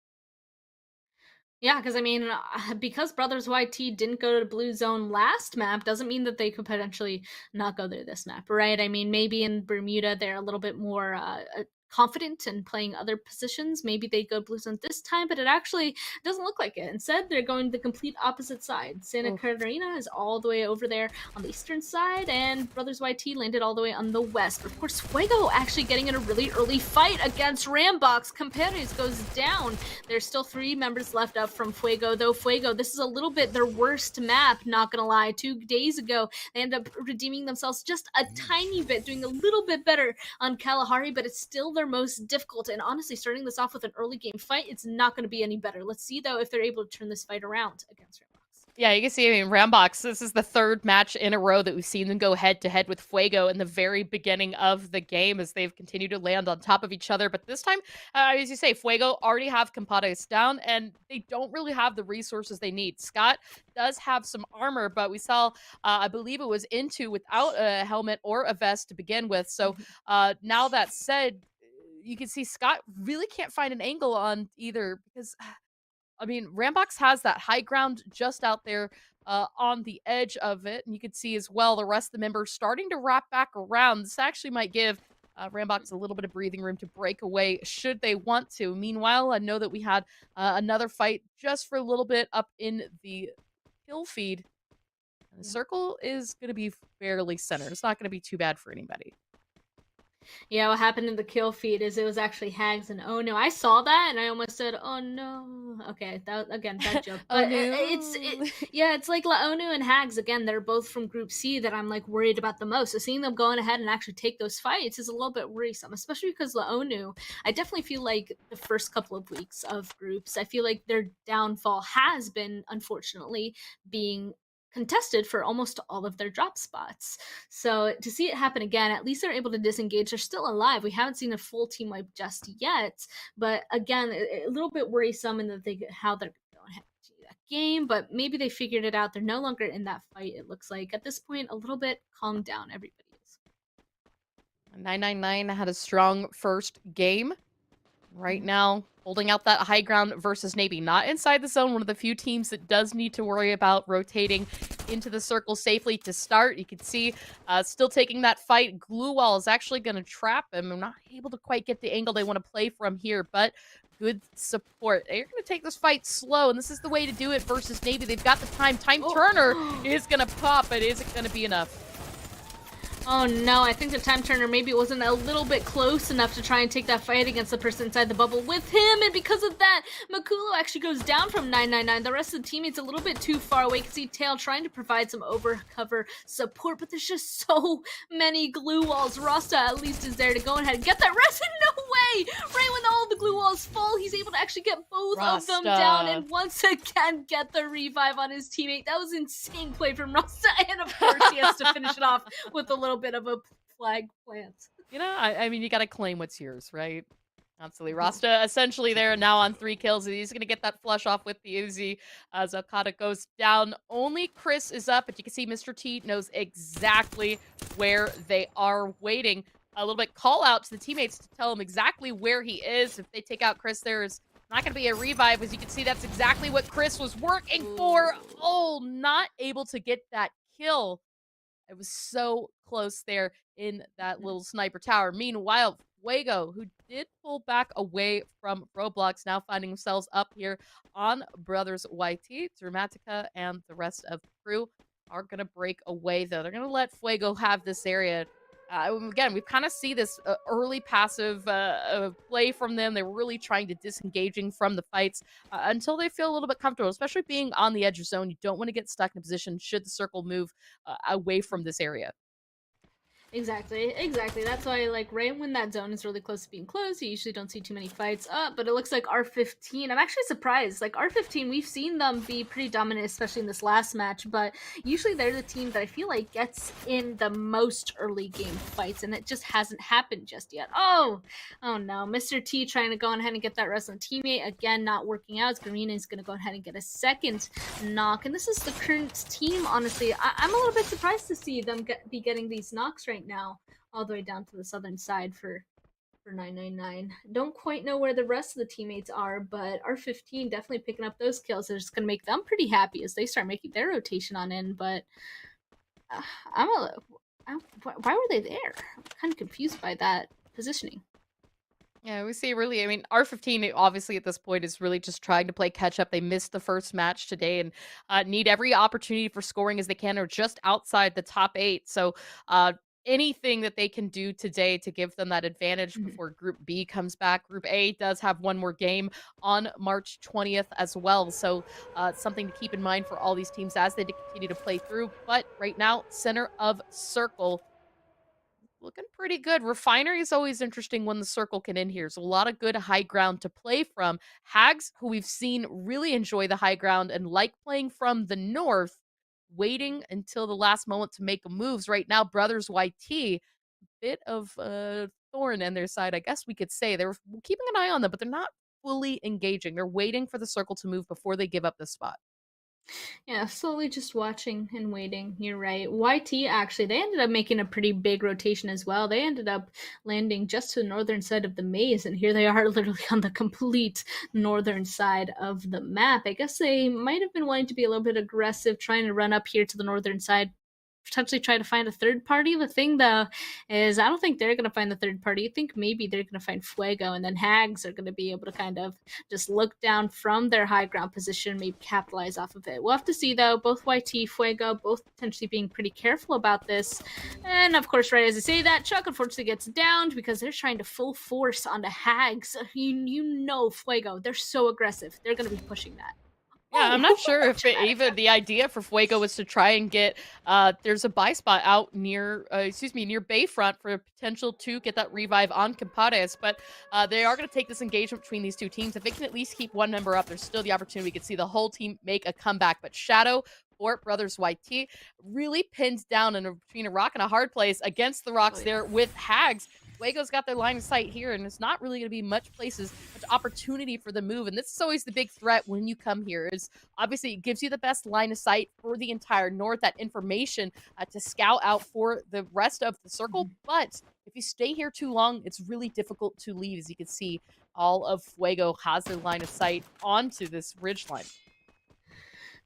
Yeah, because I mean, because Brothers YT didn't go to the Blue Zone last map doesn't mean that they could potentially not go to this map, right? I mean, maybe in Bermuda they're a little bit more confident in playing other positions. Maybe they go Blue Zone this time, but it actually doesn't look like it. Instead, they're going the complete opposite side. Santa Catarina is all the way over there on the eastern side, and Brothers YT landed all the way on the west. But of course, Fuego actually getting in a really early fight against Rambox. Camperes goes down. There's still 3 members left up from Fuego, though Fuego, this is a little bit their worst map, not gonna lie. 2 days ago, they ended up redeeming themselves just a tiny bit, doing a little bit better on Kalahari, but it's still their most difficult. And honestly, starting this off with an early game fight, it's not going to be any better. Let's see, though, if they're able to turn this fight around against Rambox. Yeah, you can see, I mean, Rambox, this is the 3rd match in a row that we've seen them go head-to-head with Fuego in the very beginning of the game as they've continued to land on top of each other. But this time, as you say, Fuego already have Compadres down, and they don't really have the resources they need. Scott does have some armor, but we saw, I believe it was Into without a helmet or a vest to begin with. So now that said, you can see Scott really can't find an angle on either because... I mean, Rambox has that high ground just out there on the edge of it. And you can see as well the rest of the members starting to wrap back around. This actually might give Rambox a little bit of breathing room to break away should they want to. Meanwhile, I know that we had another fight just for a little bit up in the kill feed. The circle is going to be fairly centered. It's not going to be too bad for anybody. Yeah, what happened in the kill feed is it was actually Hags and oh no. I saw that and I almost said, oh no. Okay, that again, bad joke. But it's like Laonu and Hags, again, they're both from Group C that I'm like worried about the most. So seeing them going ahead and actually take those fights is a little bit worrisome, especially because Laonu, I definitely feel like the first couple of weeks of groups, I feel like their downfall has been, unfortunately, being contested for almost all of their drop spots. So to see it happen again, at least they're able to disengage. They're still alive. We haven't seen a full team wipe just yet, but again, a little bit worrisome in that how they're going to game, but maybe they figured it out. They're no longer in that fight, it looks like. At this point, a little bit calmed down, everybody is. 999 had a strong first game. Right now, holding out that high ground versus Navy. Not inside the zone, one of the few teams that does need to worry about rotating into the circle safely to start. You can see still taking that fight. Glue Wall is actually going to trap him. I'm not able to quite get the angle they want to play from here, but good support. They're going to take this fight slow, and this is the way to do it versus Navy. They've got the time. Time Turner is going to pop, but is it going to be enough? Oh no, I think the time turner maybe wasn't a little bit close enough to try and take that fight against the person inside the bubble with him, and because of that, Makulo actually goes down from 999. The rest of the teammates a little bit too far away. You can see Tail trying to provide some overcover support, but there's just so many glue walls. Rasta at least is there to go ahead and get that rest. No way! Right when all the glue walls fall, he's able to actually get both of them down and once again get the revive on his teammate. That was insane play from Rasta, and of course he has to finish it off with a little bit of a flag plant. You know, I mean, you gotta claim what's yours, right? Absolutely. Rasta essentially there now on 3 kills. He's gonna get that flush off with the Uzi as Okada goes down. Only Chris is up, but you can see Mr. T knows exactly where they are waiting. A little bit call out to the teammates to tell him exactly where he is. If they take out Chris, there's not gonna be a revive. As you can see, that's exactly what Chris was working for. Oh, not able to get that kill. It was so close there in that little sniper tower. Meanwhile, Fuego, who did pull back away from Roblox, now finding themselves up here on Brothers YT. Dramatica and the rest of the crew are going to break away, though. They're going to let Fuego have this area. Again, we kind of see this early passive play from them. They were really trying to disengaging from the fights until they feel a little bit comfortable, especially being on the edge of zone. You don't want to get stuck in a position should the circle move away from this area. Exactly. That's why, like, right when that zone is really close to being closed, you usually don't see too many fights up, but it looks like R15, I'm actually surprised. Like, R15, we've seen them be pretty dominant, especially in this last match, but usually they're the team that I feel like gets in the most early game fights, and it just hasn't happened just yet. Oh no. Mr. T trying to go ahead and get that resident teammate, again, not working out. Garena is going to go ahead and get a second knock, and this is the current team, honestly. I'm a little bit surprised to see them be getting these knocks right now, all the way down to the southern side for 999. Don't quite know where the rest of the teammates are, but R15 definitely picking up those kills. It's going to make them pretty happy as they start making their rotation on in, but why were they there? I'm kind of confused by that positioning. Yeah, we see really, I mean, R15 obviously at this point is really just trying to play catch up. They missed the first match today and need every opportunity for scoring as they can, or just outside the top 8. So anything that they can do today to give them that advantage before Group B comes back. Group A does have one more game on March 20th as well. So something to keep in mind for all these teams as they continue to play through. But right now, center of circle, looking pretty good. Refinery is always interesting when the circle can in here. So a lot of good high ground to play from. Hags, who we've seen really enjoy the high ground and like playing from the north, waiting until the last moment to make moves. Right now, Brothers YT, bit of a thorn in their side, I guess we could say. They were keeping an eye on them, but they're not fully engaging. They're waiting for the circle to move before they give up this spot. Yeah, slowly just watching and waiting. You're right. YT, actually, they ended up making a pretty big rotation as well. They ended up landing just to the northern side of the maze, and here they are literally on the complete northern side of the map. I guess they might have been wanting to be a little bit aggressive, trying to run up here to the northern side, potentially try to find a third party. The thing, though, is I don't think they're going to find the third party. I think maybe they're going to find Fuego, and then Hags are going to be able to kind of just look down from their high ground position, maybe capitalize off of it. We'll have to see, though. Both YT, Fuego, both potentially being pretty careful about this. And, of course, right as I say that, Chuck unfortunately gets downed because they're trying to full force onto Hags. You know Fuego, they're so aggressive. They're going to be pushing that. Yeah, I'm not sure if even the idea for Fuego was to try and get, there's a buy spot out near, near Bayfront for potential to get that revive on Compadres, but they are going to take this engagement between these two teams. If they can at least keep one member up, there's still the opportunity we could see the whole team make a comeback, but Shadow for Brothers YT really pinned down in between a rock and a hard place against the rocks there with Hags. Fuego's got their line of sight here, and it's not really going to be much opportunity for the move. And this is always the big threat when you come here, is obviously it gives you the best line of sight for the entire north, that information to scout out for the rest of the circle. But if you stay here too long, it's really difficult to leave. As you can see, all of Fuego has their line of sight onto this ridge line.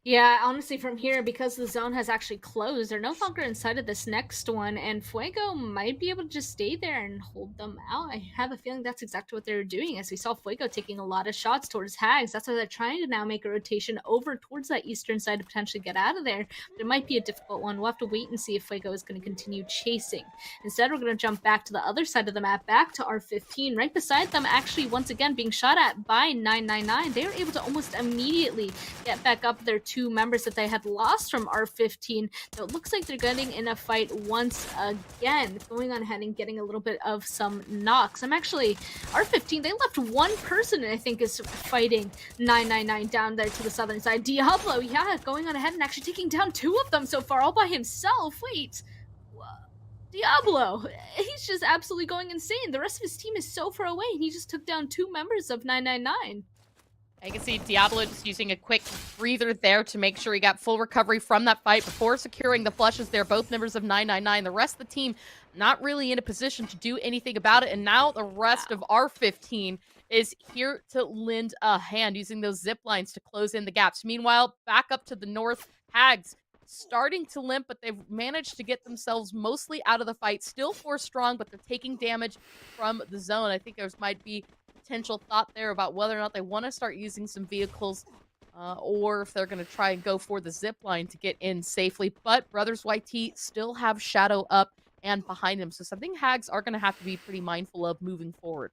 Yeah, honestly, from here, because the zone has actually closed, they're no longer inside of this next one, and Fuego might be able to just stay there and hold them out. I have a feeling that's exactly what they're doing, as we saw Fuego taking a lot of shots towards Hags. That's why they're trying to now make a rotation over towards that eastern side to potentially get out of there. But it might be a difficult one. We'll have to wait and see if Fuego is going to continue chasing. Instead, we're going to jump back to the other side of the map, back to R15. Right beside them, actually, once again, being shot at by 999. They were able to almost immediately get back up their two members that they had lost from R15. So it looks like they're getting in a fight once again, going on ahead and getting a little bit of some knocks. R15, they left one person, I think, is fighting 999 down there to the southern side. Diablo, yeah, going on ahead and actually taking down two of them so far, all by himself. Wait, Diablo, he's just absolutely going insane. The rest of his team is so far away, and he just took down two members of 999. I can see Diablo just using a quick breather there to make sure he got full recovery from that fight before securing the flushes there. Both members of 999. The rest of the team not really in a position to do anything about it. And now the rest of R15 is here to lend a hand, using those zip lines to close in the gaps. Meanwhile, back up to the north, Hags starting to limp, but they've managed to get themselves mostly out of the fight. Still 4 strong, but they're taking damage from the zone. I think there might be potential thought there about whether or not they want to start using some vehicles or if they're going to try and go for the zip line to get in safely. But Brothers YT still have Shadow up and behind him, so something Hags are going to have to be pretty mindful of moving forward.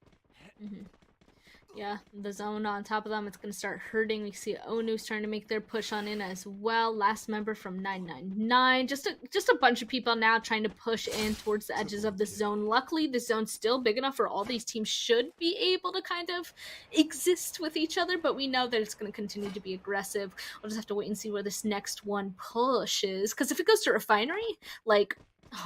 Yeah, the zone on top of them, it's going to start hurting. We see Onu's trying to make their push on in as well. Last member from 999. Just a bunch of people now trying to push in towards the edges of the zone. Luckily, the zone's still big enough for all these teams should be able to kind of exist with each other, but we know that it's going to continue to be aggressive. We'll just have to wait and see where this next one pushes, because if it goes to Refinery, like,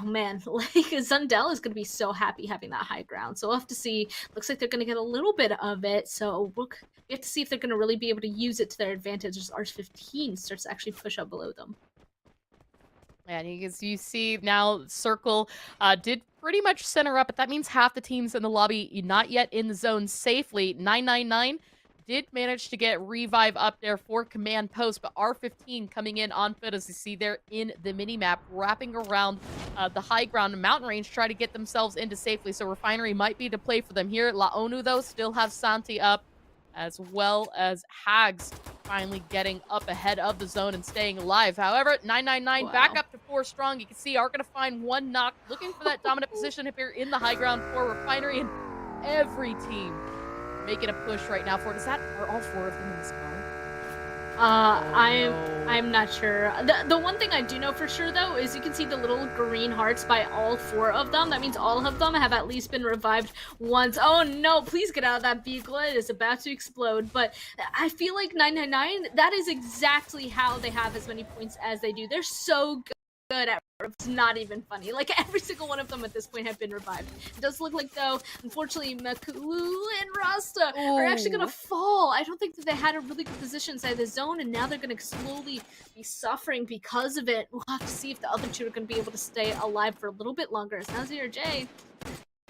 oh man, like Zundel is going to be so happy having that high ground. So we'll have to see. Looks like they're going to get a little bit of it. So we have to see if they're going to really be able to use it to their advantage as R15 starts to actually push up below them. And you see now Circle did pretty much center up, but that means half the teams in the lobby not yet in the zone safely. 999 did manage to get Revive up there for command post, but R15 coming in on foot, as you see there in the mini-map, wrapping around the high ground and mountain range, try to get themselves into safely. So Refinery might be to play for them here. La ONU, though, still have Santi up, as well as Hags finally getting up ahead of the zone and staying alive. However, 999 back up to 4 strong. You can see are going to find one knock, looking for that dominant position if you're in the high ground for Refinery, and every team making a push right now for it. Are all 4 of them in the spawn? I'm not sure. The one thing I do know for sure, though, is you can see the little green hearts by all 4 of them. That means all of them have at least been revived once. Oh no, please get out of that vehicle. It is about to explode. But I feel like 999, that is exactly how they have as many points as they do. They're so good at it's not even funny. Like, every single one of them at this point have been revived. It does look like, though, unfortunately, Makulu and Rasta are actually going to fall. I don't think that they had a really good position inside the zone, and now they're going to slowly be suffering because of it. We'll have to see if the other 2 are going to be able to stay alive for a little bit longer. As Nazir J,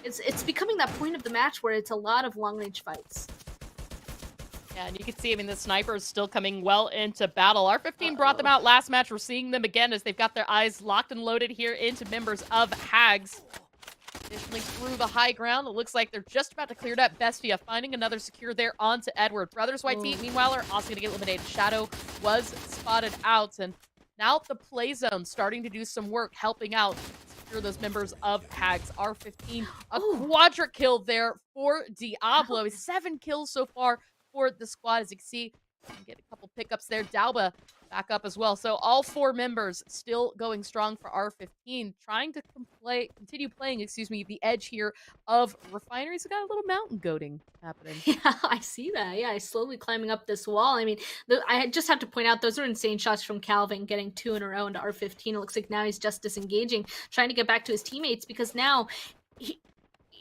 it's becoming that point of the match where it's a lot of long-range fights. Yeah, and you can see, the sniper is still coming well into battle. R15 brought them out last match. We're seeing them again as they've got their eyes locked and loaded here into members of Hags. Additionally, through the high ground, it looks like they're just about to clear that Bestia, finding another secure there onto Edward. Brothers YT, meanwhile, are also going to get eliminated. Shadow was spotted out, and now the play zone starting to do some work, helping out secure those members of Hags. R15, a quadra kill there for Diablo. 7 kills so far for the squad, as you can see. Get a couple pickups there. Dauba back up as well. So all 4 members still going strong for R15, trying to continue playing, the edge here of Refineries. We got a little mountain goating happening. Yeah, I see that. Yeah, he's slowly climbing up this wall. I just have to point out, those are insane shots from Calvin, getting 2 in a row into R15. It looks like now he's just disengaging, trying to get back to his teammates, because now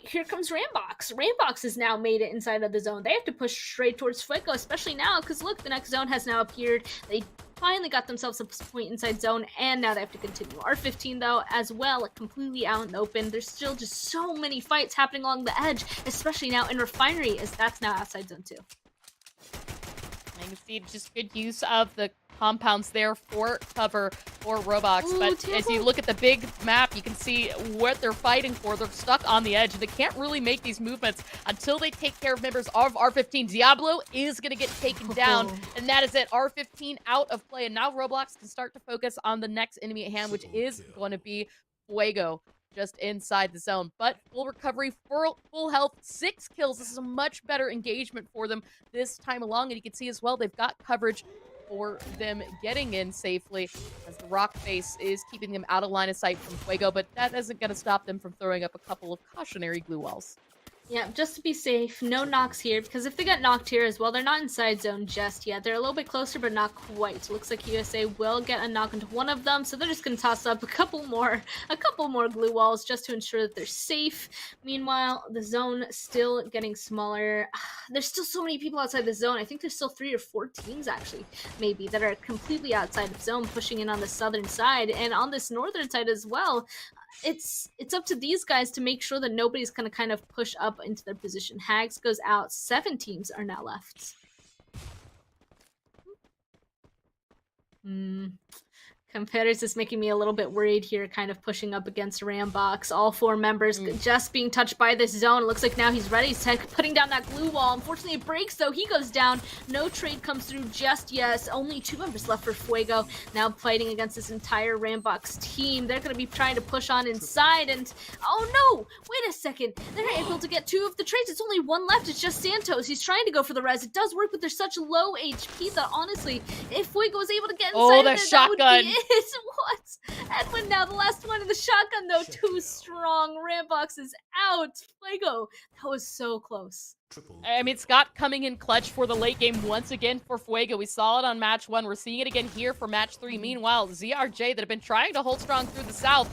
here comes Rambox. Rambox has now made it inside of the zone. They have to push straight towards Fuego, especially now, because look, the next zone has now appeared. They finally got themselves a point inside zone, and now they have to continue. R15, though, as well, completely out in the open. There's still just so many fights happening along the edge, especially now in Refinery, as that's now outside zone 2. You can see just good use of the compounds there for cover for Roblox. But as you look at the big map, you can see what they're fighting for. They're stuck on the edge. They can't really make these movements until they take care of members of R15. Diablo is going to get taken down, and that is it. R15 out of play, and now Roblox can start to focus on the next enemy at hand, which is going to be Fuego, just inside the zone. But full recovery, full health, 6 kills. This is a much better engagement for them this time along, and you can see as well they've got coverage for them getting in safely, as the rock face is keeping them out of line of sight from Fuego, but that isn't going to stop them from throwing up a couple of cautionary glue walls. Yeah, just to be safe, no knocks here, because if they get knocked here as well, they're not inside zone just yet. They're a little bit closer, but not quite. Looks like USA will get a knock into one of them, so they're just going to toss up a couple more glue walls just to ensure that they're safe. Meanwhile, the zone still getting smaller. There's still so many people outside the zone. I think there's still 3 or 4 teams, actually, maybe, that are completely outside of zone, pushing in on the southern side, and on this northern side as well. It's up to these guys to make sure that nobody's going to kind of push up into their position. Hags goes out. 7 teams are now left. Competitors is making me a little bit worried here, kind of pushing up against Rambox. All 4 members just being touched by this zone. It looks like now he's ready. He's putting down that glue wall. Unfortunately, it breaks, though. He goes down. No trade comes through just yet. Only 2 members left for Fuego. Now fighting against this entire Rambox team. They're going to be trying to push on inside, and oh no! Wait a second. They're able to get 2 of the trades. It's only 1 left. It's just Santos. He's trying to go for the res. It does work, but they're such low HP that honestly, if Fuego was able to get inside of it, shotgun. That would be it. What? Edwin now the last one in the shotgun, though. Too strong. Rambox is out. Fuego. That was so close. I mean, Scott coming in clutch for the late game once again for Fuego. We saw it on match 1. We're seeing it again here for match 3. Meanwhile, ZRJ that have been trying to hold strong through the south,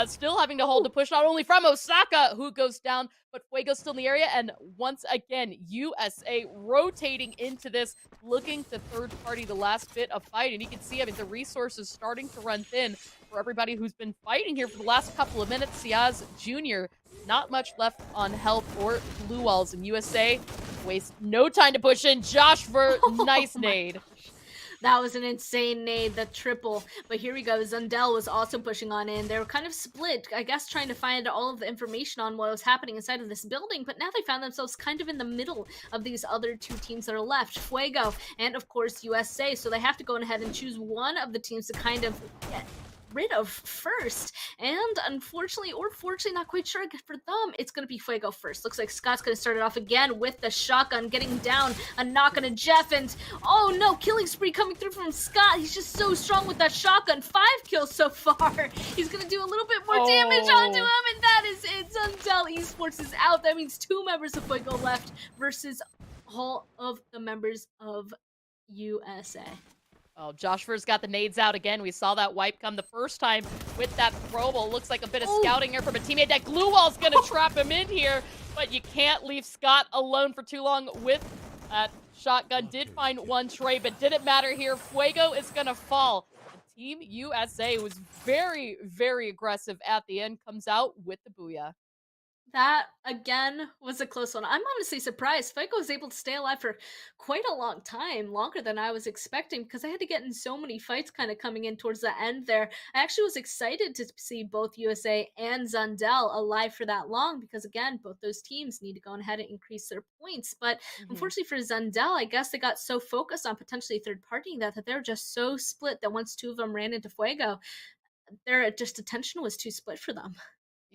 still having to hold the push not only from Osaka, who goes down, but Fuego's still in the area. And once again, USA rotating into this, looking to third party the last bit of fight. And you can see, I mean, the resources starting to run thin for everybody who's been fighting here for the last couple of minutes. Siaz Jr., not much left on health or blue walls, and USA waste no time to push in. Josh for nice nade. That was an insane nade, the triple. But here we go. Zundel was also pushing on in. They were kind of split, I guess, trying to find all of the information on what was happening inside of this building. But now they found themselves kind of in the middle of these other 2 teams that are left. Fuego and, of course, USA. So they have to go ahead and choose one of the teams to kind of get rid of first, and unfortunately, or fortunately, not quite sure for them, it's going to be Fuego first. Looks like Scott's going to start it off again with the shotgun, getting down a knock on a Jeff, and oh no, killing spree coming through from Scott. He's just so strong with that shotgun. 5 kills so far. He's going to do a little bit more damage onto him, and that is it. Zundel Esports is out. That means 2 members of Fuego left versus all of the members of USA. Oh, Joshver's got the nades out again. We saw that wipe come the first time with that throwable. Looks like a bit of scouting here from a teammate. That glue wall's gonna trap him in here, but you can't leave Scott alone for too long with that shotgun. Did find 1 trade, but didn't matter here. Fuego is gonna fall. Team USA was very, very aggressive at the end. Comes out with the booyah. That, again, was a close one. I'm honestly surprised. Fuego was able to stay alive for quite a long time, longer than I was expecting, because I had to get in so many fights kind of coming in towards the end there. I actually was excited to see both USA and Zundel alive for that long, because, again, both those teams need to go ahead and increase their points. But unfortunately for Zundel, I guess they got so focused on potentially third-partying that they're just so split that once 2 of them ran into Fuego, their just attention was too split for them.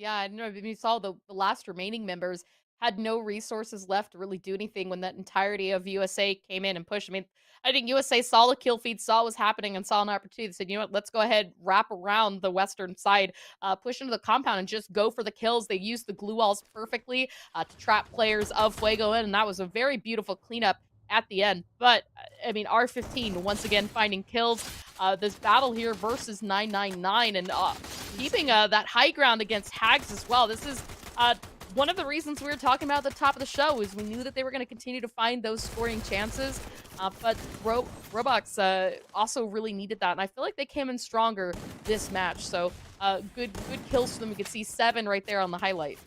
Yeah, I know. You saw the last remaining members had no resources left to really do anything when that entirety of USA came in and pushed. I mean, I think USA saw the kill feed, saw what was happening, and saw an opportunity. They said, you know what, let's go ahead, wrap around the western side, push into the compound, and just go for the kills. They used the glue walls perfectly to trap players of Fuego in, and that was a very beautiful cleanup at the end. But, I mean, R15, once again, finding kills. This battle here versus 999, and keeping that high ground against Hags as well. This is one of the reasons we were talking about at the top of the show is we knew that they were going to continue to find those scoring chances, but Roblox also really needed that, and I feel like they came in stronger this match. So good kills for them. You can see 7 right there on the highlight.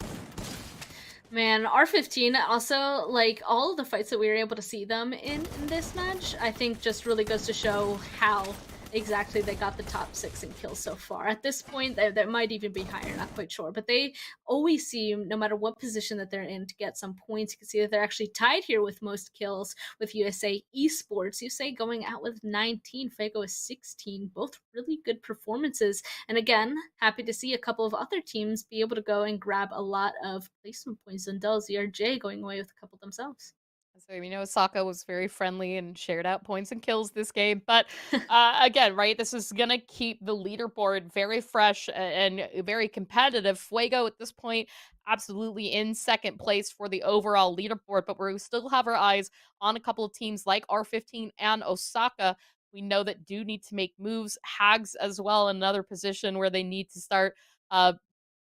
Man, R15 also, like, all of the fights that we were able to see them in this match, I think just really goes to show how exactly they got the top 6 in kills so far. At this point, there might even be higher, not quite sure, but they always seem, no matter what position that they're in, to get some points. You can see that they're actually tied here with most kills with USA Esports. USA going out with 19, Fuego with 16, both really good performances. And again, happy to see a couple of other teams be able to go and grab a lot of placement points. Zundel, ZRJ going away with a couple themselves. So, Osaka was very friendly and shared out points and kills this game. But again, right, this is going to keep the leaderboard very fresh and very competitive. Fuego at this point, absolutely in second place for the overall leaderboard. But we still have our eyes on a couple of teams like R15 and Osaka. We know that do need to make moves. Hags as well, another position where they need to start kind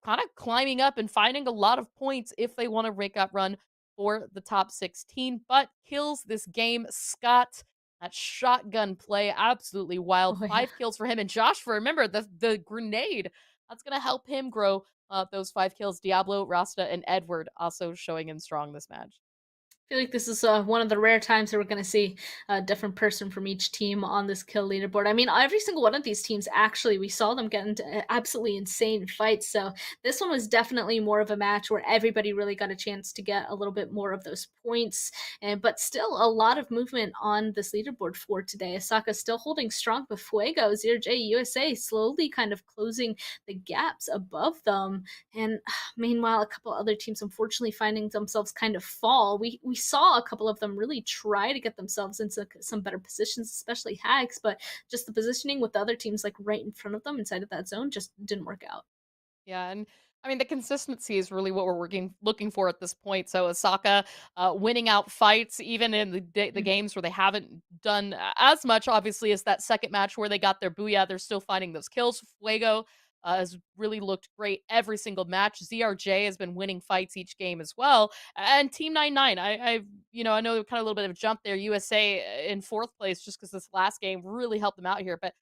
of climbing up and finding a lot of points if they want to make that run for the top 16, but kills this game. Scott, that shotgun play, absolutely wild. Oh, yeah. 5 kills for him. And Josh, remember, the grenade, that's going to help him grow those 5 kills. Diablo, Rasta, and Edward also showing in strong this match. I feel like this is one of the rare times that we're going to see a different person from each team on this kill leaderboard. I mean, every single one of these teams, actually, we saw them get into absolutely insane fights. So this one was definitely more of a match where everybody really got a chance to get a little bit more of those points. But still a lot of movement on this leaderboard for today. Osaka still holding strong, but Fuego, ZRJ, USA slowly kind of closing the gaps above them. And meanwhile, a couple other teams unfortunately finding themselves kind of fall. We saw a couple of them really try to get themselves into some better positions, especially Hags, but just the positioning with the other teams like right in front of them inside of that zone just didn't work out. Yeah, and I mean the consistency is really what we're looking for at this point. So Osaka winning out fights, even in the games where they haven't done as much, obviously, as that second match where they got their booyah. They're still finding those kills. Fuego has really looked great every single match. ZRJ has been winning fights each game as well. And Team 99, I know kind of a little bit of a jump there. USA in 4th place just because this last game really helped them out here. But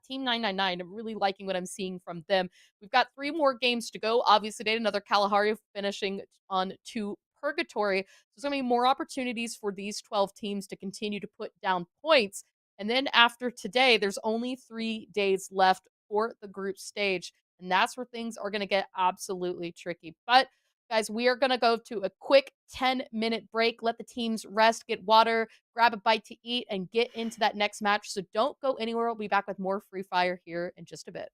Team 999, I'm really liking what I'm seeing from them. We've got 3 more games to go. Obviously, they had another Kalahari finishing on 2 Purgatory. So there's going to be more opportunities for these 12 teams to continue to put down points. And then after today, there's only 3 days left for the group stage. And that's where things are going to get absolutely tricky. But guys, we are going to go to a quick 10-minute break. Let the teams rest, get water, grab a bite to eat, and get into that next match. So don't go anywhere. We'll be back with more Free Fire here in just a bit.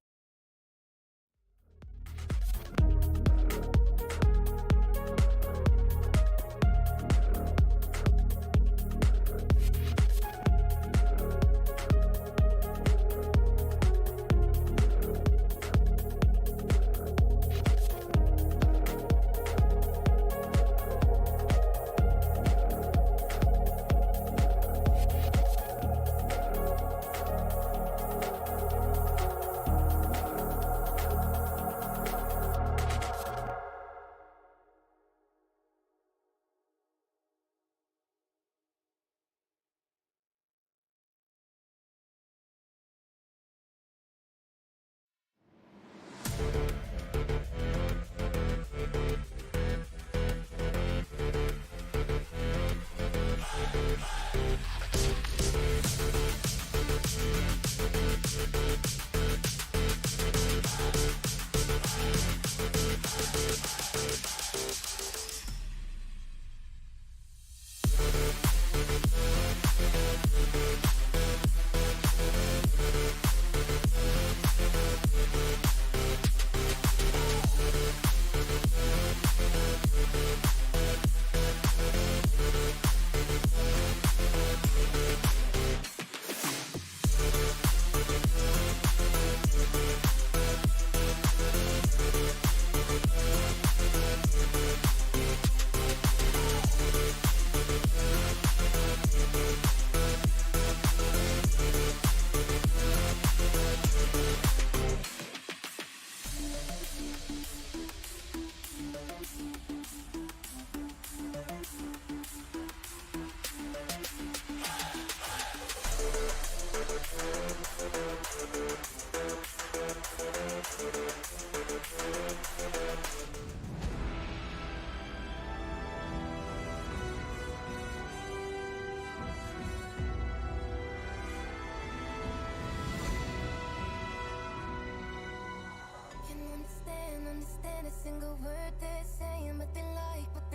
understand a single word they're saying, but they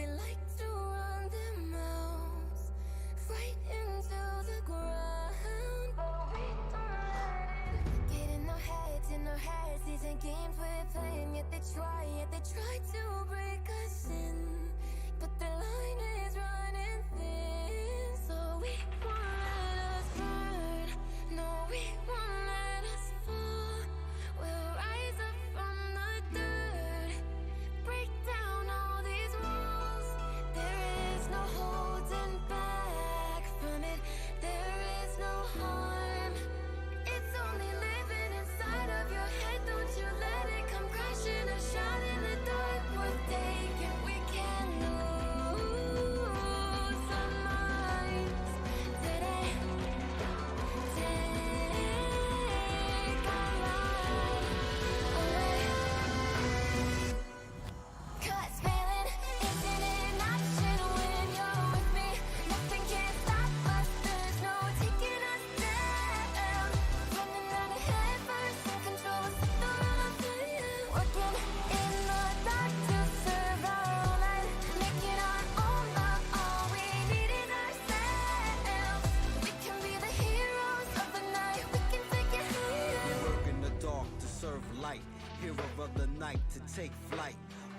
like to run their mouths right into the ground. But we don't let it get in our heads. These ain't games we're playing, yet they try to break us in. But the line is running thin, so we won't let us burn. No, we won't let us fall. We'll rise up from the dirt, break down all these walls. There is no holding back from it. There is no harm. It's only living inside of your head. Don't you let it come crashing. A shot in the dark worth taking. We can't lose our minds today. Take our life away. 'Cause failing isn't an option when you're with me. Nothing can stop us. There's no taking us down. Running out ahead first and control us with the fire. Working in the dark to serve our own light. Making our own love. All we need is ourselves. We can be the heroes of the night. We can take it higher. Work in the dark to serve light, hero of the night to take flight.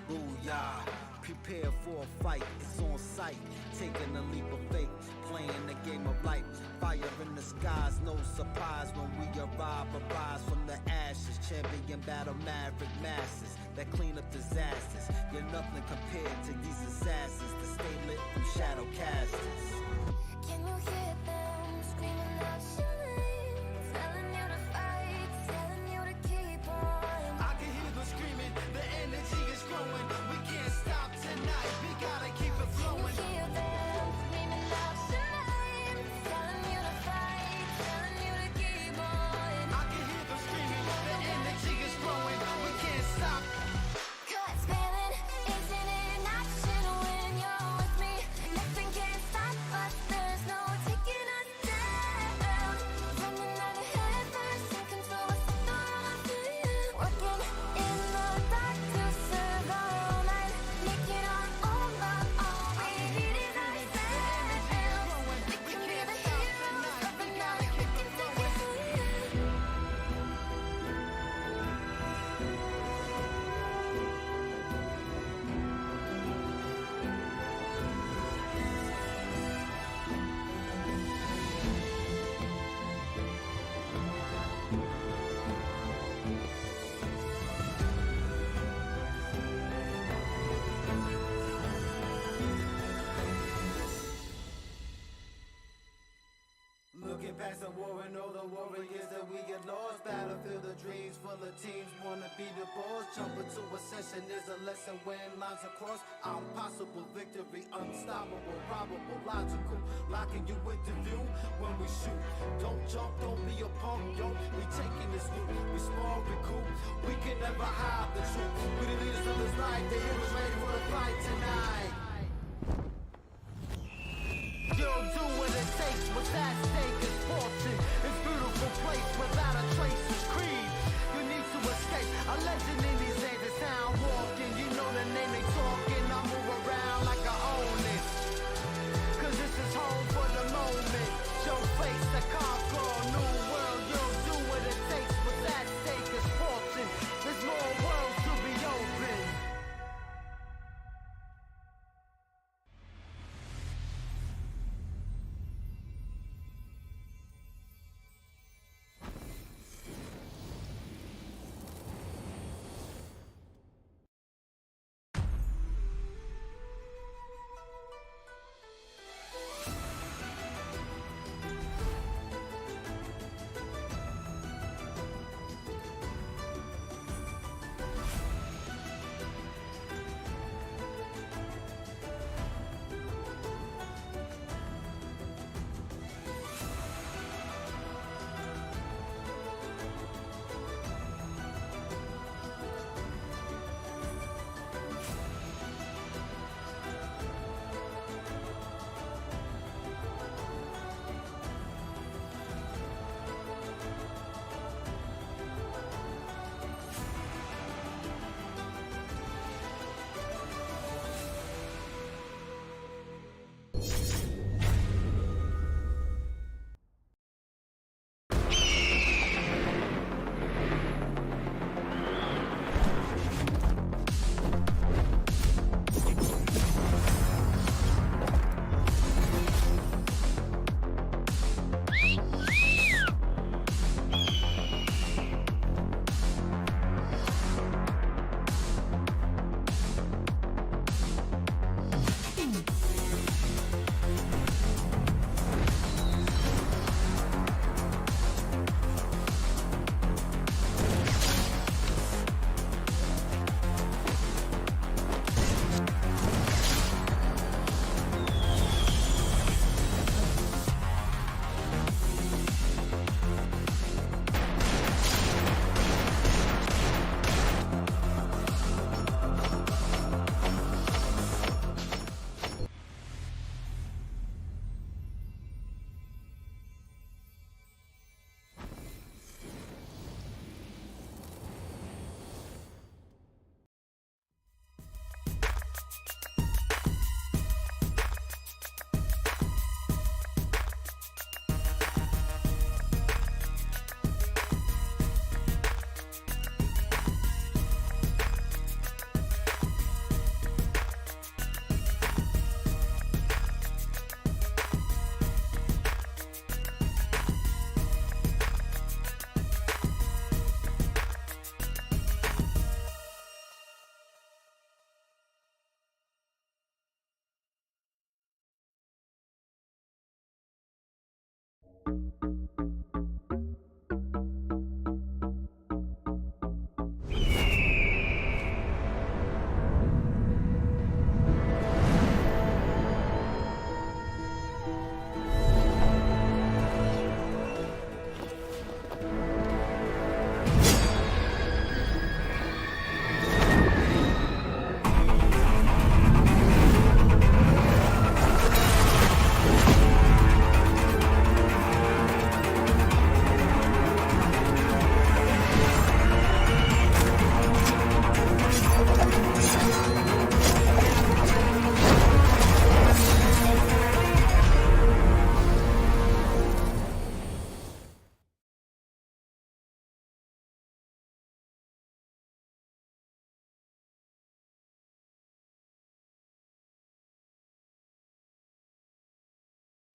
Booyah, prepare for a fight, it's on sight. Taking a leap of faith, playing the game of life. Fire in the skies, no surprise when we arrive. Arise from the ashes, champion battle maverick masses that clean up disasters. You're nothing compared to these assassins that stay lit from shadow casters. Can you hear them screaming out your name? Telling you to fight, telling you to keep on. I can hear them screaming, the energy is growing. We can't stop tonight, we gotta keep it Can you flowing. hear them screaming out your name? Telling you to fight, telling you to keep on. I can hear them screaming, the energy is growing. We can't stop. 'Cause failing isn't an option when you're with me. Nothing can stop us. There's no taking us down. Running out ahead first and control us with the fire. Working in the dark to serve our own light. Making our own love. All we need is ourselves. We can be the heroes of the night. We can take it higher. Looking past the war and all the warriors that we get lost. Battlefield of dreams full of teams wanna be the boss. Jump into a session is a lesson when lines across. Impossible victory, unstoppable, probable, logical. Locking you with the view when we shoot. Don't jump, don't be a punk, yo. We taking this loot, we small, we cool. We can never hide the truth. We the leaders of this life, the heroes ready for the fight tonight. You'll do what it takes, what's at stake is fortune. It's beautiful place without a trace of creed. You need to escape, a legend in these days is town walking. You know the name they talking, I move around like I own it. 'Cause this is home for the moment. Show face to conquer a new world. You'll do what it takes, what's at stake is fortune. There's more worlds to be open.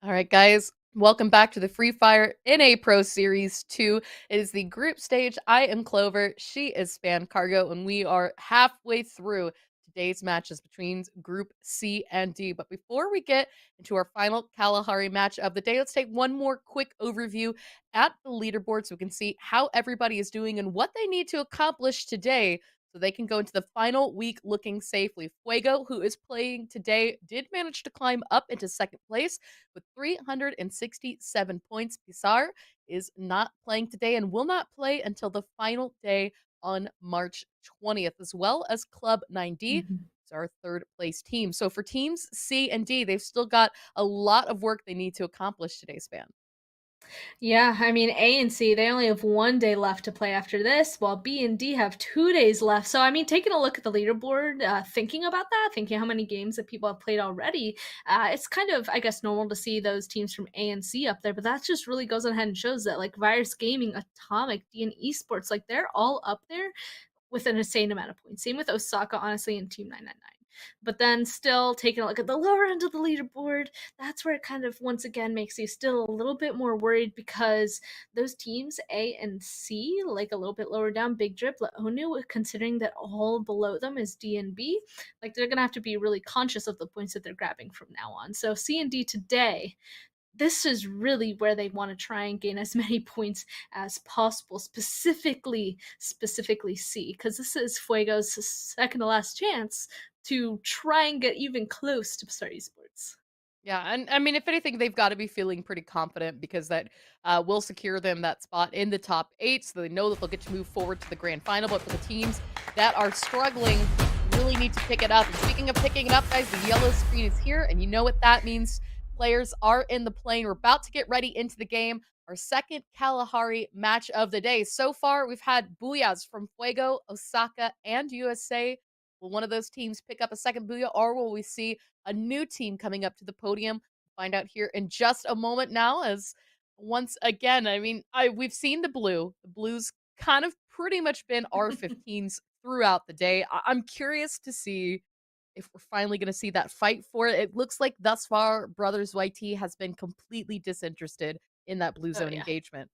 All right, guys, welcome back to the Free Fire NA Pro Series 2. It is the group stage. I am Clover, she is Span Cargo, and we are halfway through today's matches between Group C and D. But before we get into our final Kalahari match of the day, let's take one more quick overview at the leaderboard so we can see how everybody is doing and what they need to accomplish today so they can go into the final week looking safely. Fuego, who is playing today, did manage to climb up into second place with 367 points. Pizar is not playing today and will not play until the final day on March 20th, as well as Club 9D. It's our third place team. So for teams C and D, they've still got a lot of work they need to accomplish today, Span. Yeah, I mean, A and C, they only have 1 day left to play after this, while B and D have 2 days left. So, I mean, taking a look at the leaderboard, thinking about that, thinking how many games that people have played already, it's kind of, I guess, normal to see those teams from A and C up there, but that just really goes ahead and shows that, like, Virus Gaming, Atomic, D and Esports, like, they're all up there with an insane amount of points. Same with Osaka, honestly, and Team 999. But then still taking a look at the lower end of the leaderboard, that's where it kind of once again makes you still a little bit more worried because those teams A and C, like a little bit lower down, Big Drip, Laonu, considering that all below them is D and B, like they're gonna have to be really conscious of the points that they're grabbing from now on. So C and D today, this is really where they want to try and gain as many points as possible, specifically C, because this is Fuego's second to last chance to try and get even close to Star Esports. Yeah, and I mean, if anything, they've got to be feeling pretty confident because that will secure them that spot in the top 8, so they know that they'll get to move forward to the grand final. But for the teams that are struggling, really need to pick it up. And speaking of picking it up, guys, the yellow screen is here, and you know what that means. Players are in the plane. We're about to get ready into the game. Our second Kalahari match of the day. So far, we've had Booyahs from Fuego, Osaka, and USA. Will one of those teams pick up a second Booyah, or will we see a new team coming up to the podium? Find out here in just a moment now, as once again, I mean, we've seen the blue. The blues kind of pretty much been R15s throughout the day. I'm curious to see if we're finally going to see that fight for it. It looks like thus far, Brothers YT has been completely disinterested in that blue zone engagement.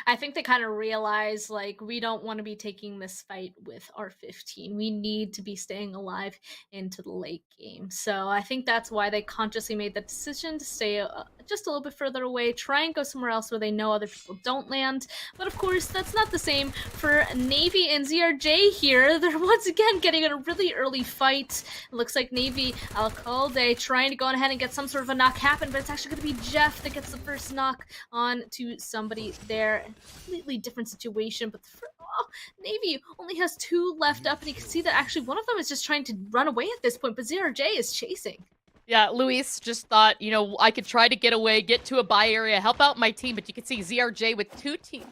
I think they kind of realize like we don't want to be taking this fight with R15. We need to be staying alive into the late game. So I think that's why they consciously made the decision to stay just a little bit further away, try and go somewhere else where they know other people don't land. But of course, that's not the same for Navy and ZRJ here. They're once again getting in a really early fight. It looks like Navy Alcalde trying to go on ahead and get some sort of a knock happen, but it's actually going to be Jeff that gets the first knock on to somebody there. Completely different situation, but Navy only has 2 left up, and you can see that actually one of them is just trying to run away at this point, but ZRJ is chasing. Yeah, Luis just thought, you know, I could try to get away, get to a buy area, help out my team, but you can see ZRJ with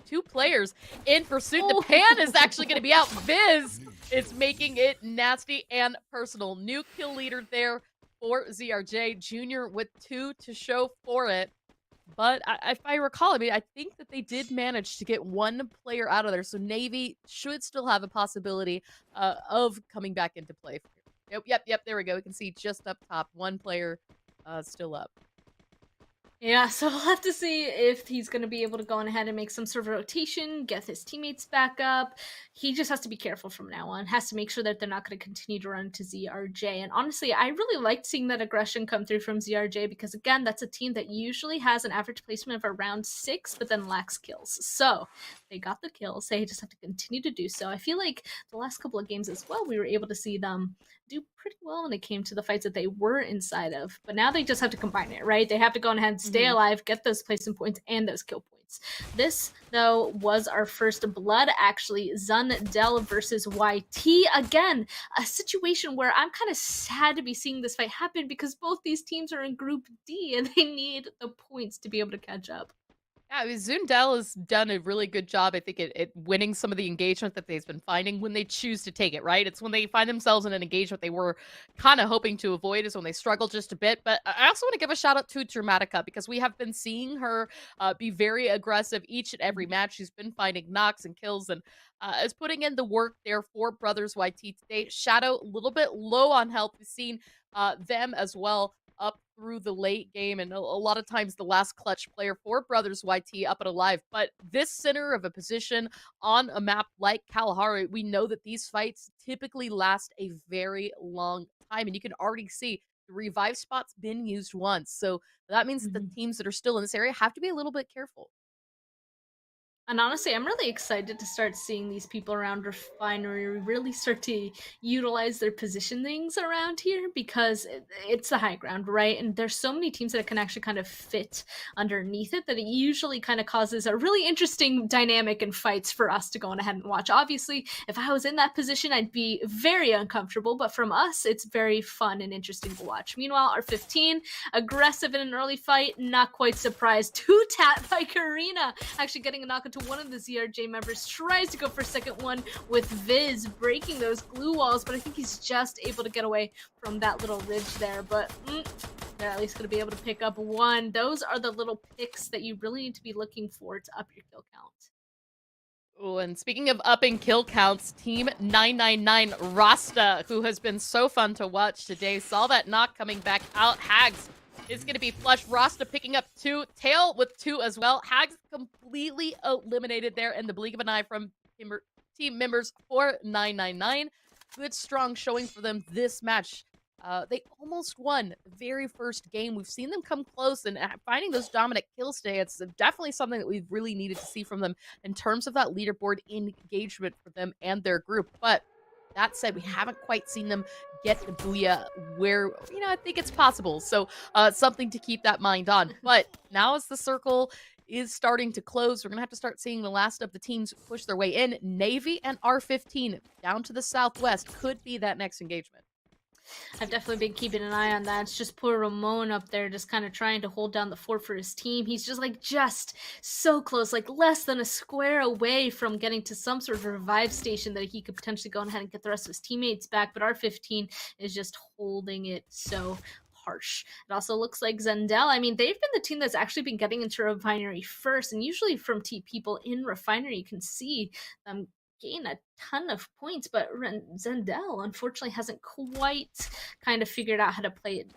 two players in pursuit. The pan is actually going to be out. Viz is making it nasty and personal. New kill leader there for ZRJ. Junior with 2 to show for it. But if I recall, I mean, I think that they did manage to get 1 player out of there. So Navy should still have a possibility of coming back into play. Yep, there we go. We can see just up top, 1 player still up. Yeah, so we'll have to see if he's going to be able to go on ahead and make some sort of rotation, get his teammates back up. He just has to be careful from now on, has to make sure that they're not going to continue to run to ZRJ. And honestly, I really liked seeing that aggression come through from ZRJ because, again, that's a team that usually has an average placement of around 6, but then lacks kills. So they got the kills. They just have to continue to do so. I feel like the last couple of games as well, we were able to see them do pretty well when it came to the fights that they were inside of. But now they just have to combine it, right? They have to go ahead and stay alive, get those placement points and those kill points. This, though, was our first blood, actually. Zundel versus YT. Again, a situation where I'm kind of sad to be seeing this fight happen because both these teams are in Group D and they need the points to be able to catch up. Yeah, I mean, Zundel has done a really good job, I think, at winning some of the engagement that they've been finding when they choose to take it, right? It's when they find themselves in an engagement they were kind of hoping to avoid is when they struggle just a bit. But I also want to give a shout out to Dramatica because we have been seeing her be very aggressive each and every match. She's been finding knocks and kills and is putting in the work there for Brothers YT today. Shadow, a little bit low on health. We've seen them as well up through the late game, and a lot of times the last clutch player for Brothers YT up and alive. But this center of a position on a map like Kalahari, we know that these fights typically last a very long time, and you can already see the revive spot's been used once. So that means that the teams that are still in this area have to be a little bit careful. And honestly, I'm really excited to start seeing these people around Refinery really start to utilize their positionings around here because it's the high ground, right? And there's so many teams that can actually kind of fit underneath it that it usually kind of causes a really interesting dynamic in fights for us to go on ahead and watch. Obviously, if I was in that position, I'd be very uncomfortable, but from us, it's very fun and interesting to watch. Meanwhile, our 15, aggressive in an early fight, not quite surprised. 2-tap by Karina, actually getting a knock into one of the ZRJ members, tries to go for a second one with Viz breaking those glue walls, but I think he's just able to get away from that little ridge there. But they're at least going to be able to pick up one. Those are the little picks that you really need to be looking for to up your kill count. Oh, and speaking of upping kill counts, Team 999 Rasta, who has been so fun to watch today, saw that knock coming back out. Hags is going to be flush. Rasta picking up 2. Tail with 2 as well. Hags completely eliminated there in the blink of an eye from team members for 999. Good, strong showing for them this match. They almost won the very first game. We've seen them come close and finding those dominant kills today. It's definitely something that we've really needed to see from them in terms of that leaderboard engagement for them and their group. But that said, we haven't quite seen them get the booyah where, I think it's possible. So something to keep that mind on. But now as the circle is starting to close, we're going to have to start seeing the last of the teams push their way in. Navy and R15 down to the southwest could be that next engagement. I've definitely been keeping an eye on that. It's just poor Ramon up there just kind of trying to hold down the fort for his team. He's just so close, like less than a square away from getting to some sort of revive station that he could potentially go ahead and get the rest of his teammates back. But R15 is just holding it so harsh. It also looks like Zundel, I mean, they've been the team that's actually been getting into Refinery first. And usually from people in Refinery, you can see them gain a ton of points, but Zundel unfortunately hasn't quite kind of figured out how to play it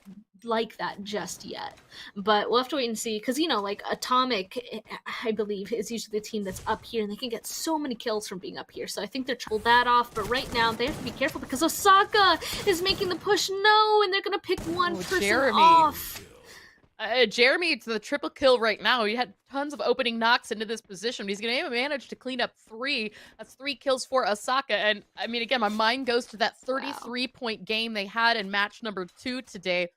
like that just yet. But we'll have to wait and see, because like Atomic, I believe, is usually the team that's up here, and they can get so many kills from being up here. So I think they're trying to pull that off, but right now they have to be careful because Osaka is making the push. No, and they're gonna pick one person off. Jeremy to the triple kill right now. He had tons of opening knocks into this position. He's going to manage to clean up 3. That's 3 kills for Osaka. And I mean, again, my mind goes to that 33-point game they had in match number 2 today.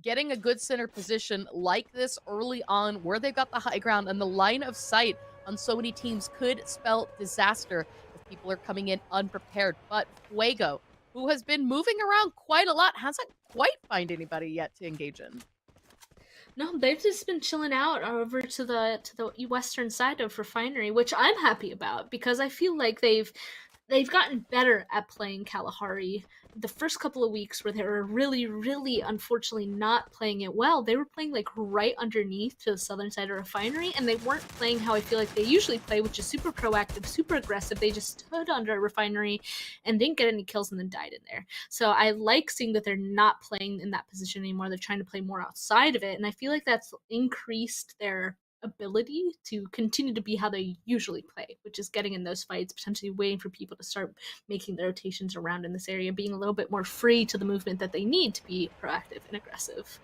Getting a good center position like this early on where they've got the high ground and the line of sight on so many teams could spell disaster if people are coming in unprepared. But Fuego, who has been moving around quite a lot, hasn't quite found anybody yet to engage in. No, they've just been chilling out over to the western side of Refinery, which I'm happy about because I feel like they've gotten better at playing Kalahari the first couple of weeks where they were really, really unfortunately not playing it well, they were playing like right underneath to the southern side of Refinery, and they weren't playing how I feel like they usually play, which is super proactive, super aggressive. They just stood under Refinery and didn't get any kills and then died in there. So I like seeing that they're not playing in that position anymore. They're trying to play more outside of it, and I feel like that's increased their ability to continue to be how they usually play, which is getting in those fights, potentially waiting for people to start making the rotations around in this area, being a little bit more free to the movement that they need to be proactive and aggressive.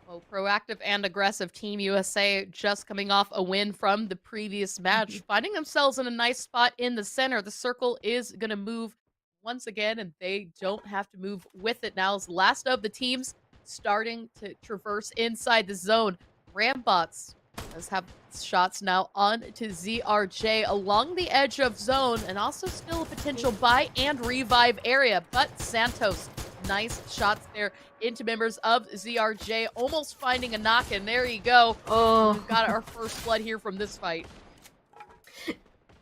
Well, proactive and aggressive Team USA just coming off a win from the previous match, finding themselves in a nice spot in the center. The circle is going to move once again, and they don't have to move with it now. As last of the teams starting to traverse inside the zone. Rambots does have shots now on to ZRJ along the edge of zone, and also still a potential buy and revive area. But Santos, nice shots there into members of ZRJ, almost finding a knock, and there you go. Oh, We've got our first blood here from this fight.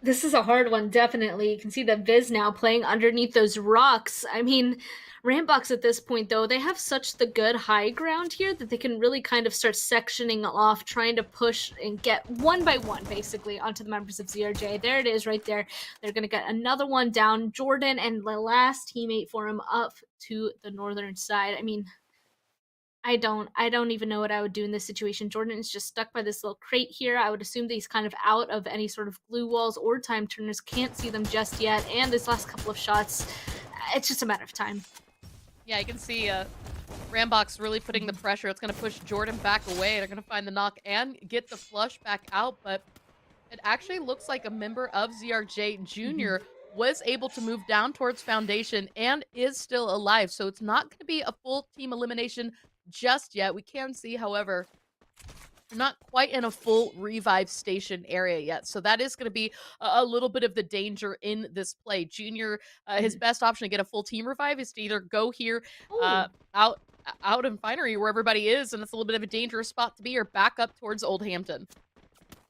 this is a hard one, definitely. You can see that Viz now playing underneath those rocks. I mean, Rambox at this point, though, they have such the good high ground here that they can really kind of start sectioning off, trying to push and get one by one, basically, onto the members of ZRJ. There it is right there. They're going to get another one down. Jordan and the last teammate for him up to the northern side. I mean, I don't even know what I would do in this situation. Jordan is just stuck by this little crate here. I would assume that he's kind of out of any sort of glue walls or time turners. Can't see them just yet. And this last couple of shots, it's just a matter of time. Yeah, you can see Rambox really putting the pressure. It's going to push Jordan back away. They're going to find the knock and get the flush back out, but it actually looks like a member of ZRJ Jr. was able to move down towards Foundation and is still alive, so it's not going to be a full team elimination just yet. We can see, however, they're not quite in a full revive station area yet, so that is going to be a little bit of the danger in this play. Junior, his best option to get a full team revive is to either go here out in Finery where everybody is, and it's a little bit of a dangerous spot to be, or back up towards Old Hampton.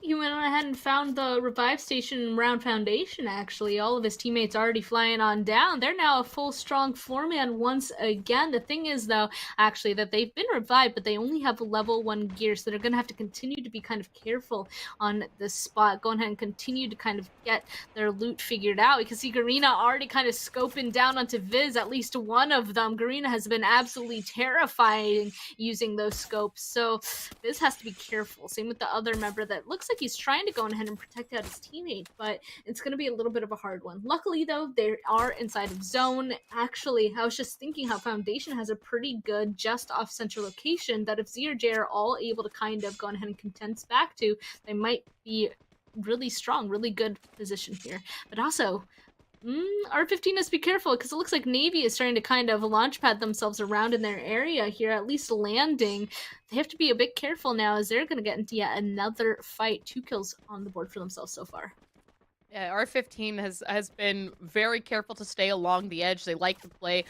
He went on ahead and found the revive station around Foundation, actually. All of his teammates already flying on down. They're now a full, strong four-man once again. The thing is, though, actually, that they've been revived, but they only have level 1 gear, so they're going to have to continue to be kind of careful on this spot. Go ahead and continue to kind of get their loot figured out. You can see Garena already kind of scoping down onto Viz, at least one of them. Garena has been absolutely terrifying using those scopes, so Viz has to be careful. Same with the other member that looks like he's trying to go ahead and protect out his teammate, but it's going to be a little bit of a hard one. Luckily, though, they are inside of zone. Actually, I was just thinking how Foundation has a pretty good just off center location that if ZRJ are all able to kind of go ahead and condense back to, they might be really strong, really good position here. But also, R15 has to be careful because it looks like Navy is starting to kind of launch pad themselves around in their area here, at least landing. They have to be a bit careful now as they're going to get into yet another fight. 2 kills on the board for themselves so far. Yeah, R15 has been very careful to stay along the edge. They like to play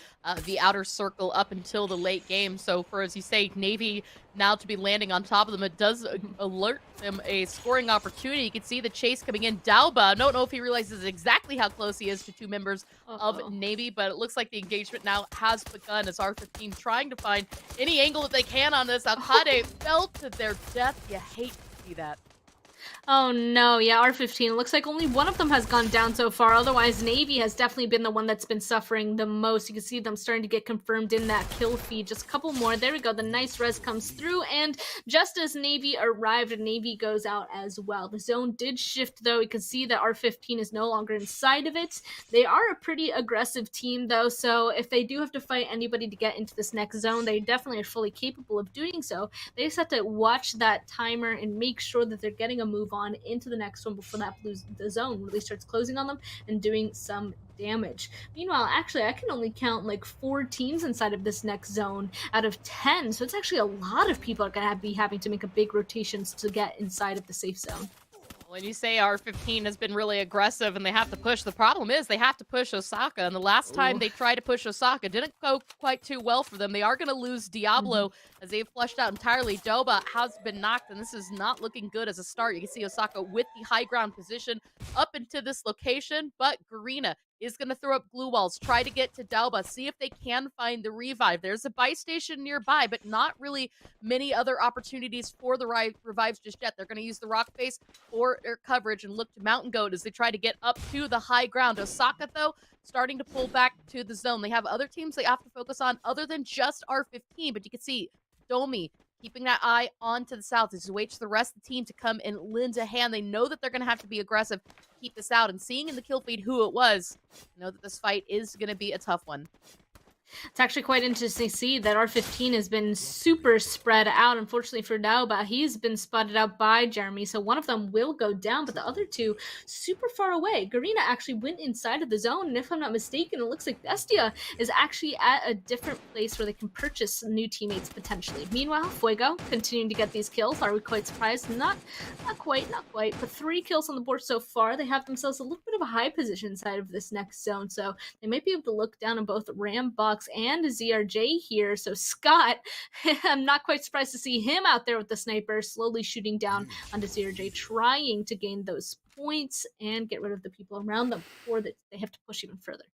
the outer circle up until the late game. So for, as you say, Navy now to be landing on top of them, it does alert them a scoring opportunity. You can see the chase coming in. Dauba, I don't know if he realizes exactly how close he is to 2 members of Navy, but it looks like the engagement now has begun as R15 trying to find any angle that they can on this. Alcade fell to their death. You hate to see that. Oh no, yeah, R15. It looks like only one of them has gone down so far. Otherwise, Navy has definitely been the one that's been suffering the most. You can see them starting to get confirmed in that kill feed. Just a couple more. There we go. The nice res comes through, and just as Navy arrived, Navy goes out as well. The zone did shift, though. You can see that R15 is no longer inside of it. They are a pretty aggressive team, though, so if they do have to fight anybody to get into this next zone, they definitely are fully capable of doing so. They just have to watch that timer and make sure that they're getting a move on into the next one before the zone really starts closing on them and doing some damage. Meanwhile, actually, I can only count like 4 teams inside of this next zone out of 10, so it's actually a lot of people are going to be having to make a big rotations to get inside of the safe zone. When you say R15 has been really aggressive and they have to push, the problem is they have to push Osaka. And the last time they tried to push Osaka, didn't go quite too well for them. They are going to lose Diablo as they've flushed out entirely. Doba has been knocked, and this is not looking good as a start. You can see Osaka with the high ground position up into this location, but Garena is going to throw up glue walls, try to get to Dalba, see if they can find the revive. There's a buy station nearby, but not really many other opportunities for the revives just yet. They're going to use the rock face for their coverage and look to Mountain Goat as they try to get up to the high ground. Osaka, though, starting to pull back to the zone. They have other teams they have to focus on other than just R15, but you can see Domi keeping that eye on to the south as he waits for the rest of the team to come and lend a hand. They know that they're going to have to be aggressive, keep this out, and seeing in the kill feed who it was, know that this fight is going to be a tough one. It's actually quite interesting to see that R15 has been super spread out. Unfortunately for Nauba, he's been spotted out by Jeremy, so one of them will go down, but the other two super far away. Garena actually went inside of the zone, and if I'm not mistaken, it looks like Bestia is actually at a different place where they can purchase new teammates potentially. Meanwhile, Fuego continuing to get these kills. Are we quite surprised? Not quite, but 3 kills on the board so far. They have themselves a little bit of a high position inside of this next zone, so they might be able to look down on both Rambox and ZRJ here. So Scott, I'm not quite surprised to see him out there with the sniper, slowly shooting down onto ZRJ, trying to gain those points and get rid of the people around them before they have to push even further.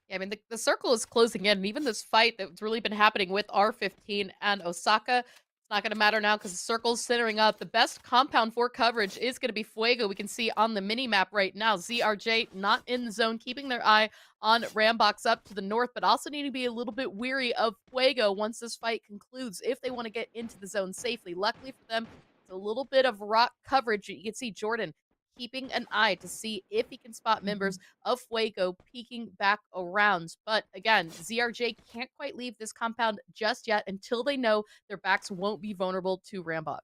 Yeah, I mean, the circle is closing in, and even this fight that's really been happening with R15 and Osaka, not going to matter now because the circle's centering up. The best compound for coverage is going to be Fuego. We can see on the mini-map right now, ZRJ not in the zone, keeping their eye on Rambox up to the north, but also need to be a little bit weary of Fuego once this fight concludes if they want to get into the zone safely. Luckily for them, it's a little bit of rock coverage. You can see Jordan keeping an eye to see if he can spot members of Fuego peeking back around. But again, ZRJ can't quite leave this compound just yet until they know their backs won't be vulnerable to Rambox.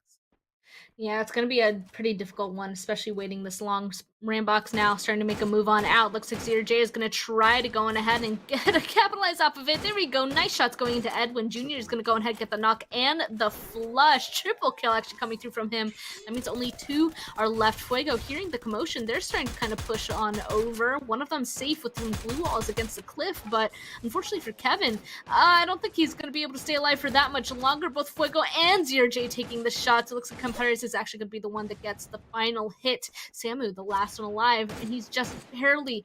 Yeah, it's going to be a pretty difficult one, especially waiting this long. Rambox now starting to make a move on out. Looks like ZRJ is going to try to go on ahead and capitalize off of it. There we go. Nice shots going into Edwin. Jr. is going to go ahead and get the knock and the flush. Triple kill actually coming through from him. That means only 2 are left. Fuego hearing the commotion. They're starting to kind of push on over. One of them safe with some blue walls against the cliff, but unfortunately for Kevin, I don't think he's going to be able to stay alive for that much longer. Both Fuego and ZRJ taking the shots. It looks like Campares is actually going to be the one that gets the final hit. Samu, the last one alive, and he's just barely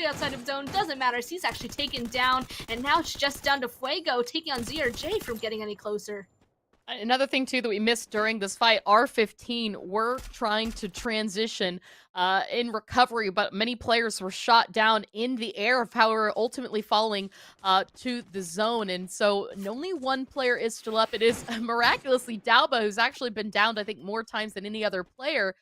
outside of zone. Doesn't matter. He's actually taken down, and now it's just down to Fuego taking on ZRJ from getting any closer. Another thing, too, that we missed during this fight, R15 were trying to transition in recovery, but many players were shot down in the air, however, ultimately falling to the zone. And so only one player is still up. It is miraculously Dalba, who's actually been downed, I think, more times than any other player,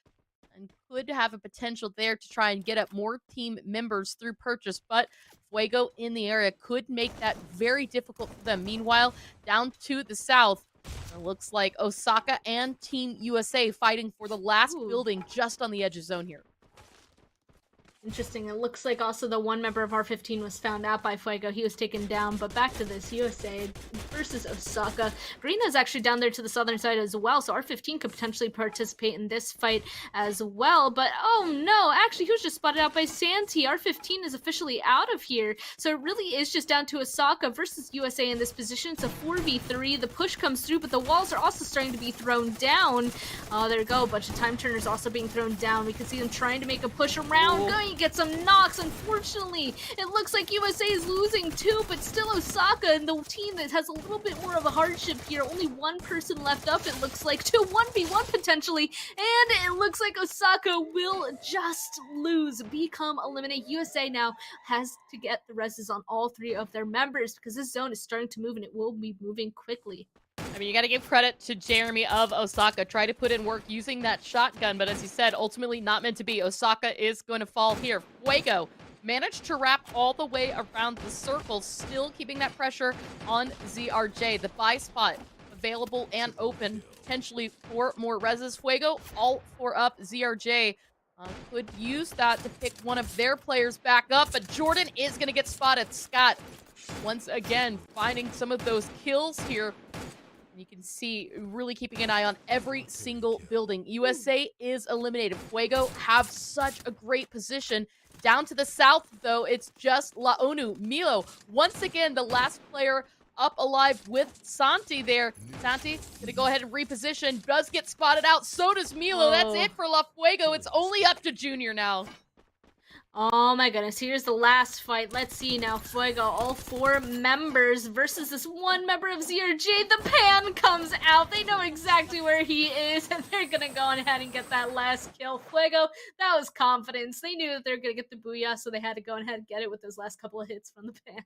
and could have a potential there to try and get up more team members through purchase. But Fuego in the area could make that very difficult for them. Meanwhile, down to the south, it looks like Osaka and Team USA fighting for the last building just on the edge of zone here. Interesting. It looks like also the one member of R15 was found out by Fuego. He was taken down, but back to this USA versus Osaka. Green is actually down there to the southern side as well, so R15 could potentially participate in this fight as well. But oh no, actually he was just spotted out by Santi. R15 is officially out of here, so it really is just down to Osaka versus USA in this position. It's a 4v3. The push comes through, but the walls are also starting to be thrown down. Oh, there we go. A bunch of time turners also being thrown down. We can see them trying to make a push around. Going to get some knocks. Unfortunately, it looks like USA is losing too, but still Osaka and the team that has a little bit more of a hardship here. Only one person left up, it looks like, to 1v1 potentially, and it looks like Osaka will just lose, become eliminated. USA now has to get the reses on all 3 of their members because this zone is starting to move and it will be moving quickly. I mean, you got to give credit to Jeremy of Osaka. Try to put in work using that shotgun, but as you said, ultimately not meant to be. Osaka is going to fall here. Fuego managed to wrap all the way around the circle, still keeping that pressure on ZRJ. The buy spot available and open, potentially for more reses. Fuego all 4 up. ZRJ could use that to pick one of their players back up, but Jordan is going to get spotted. Scott, once again, finding some of those kills here. You can see really keeping an eye on every single building. USA is eliminated. Fuego have such a great position. Down to the south, though, it's just Laonu. Milo, once again, the last player up alive with Santi there. Santi gonna go ahead and reposition. Does get spotted out. So does Milo. That's it for La Fuego. It's only up to Junior now. Oh my goodness, here's the last fight. Let's see now. Fuego, all 4 members versus this one member of ZRJ. The pan comes out. They know exactly where he is, and they're gonna go ahead and get that last kill. Fuego, that was confidence. They knew that they were gonna get the booyah, so they had to go ahead and get it with those last couple of hits from the pan.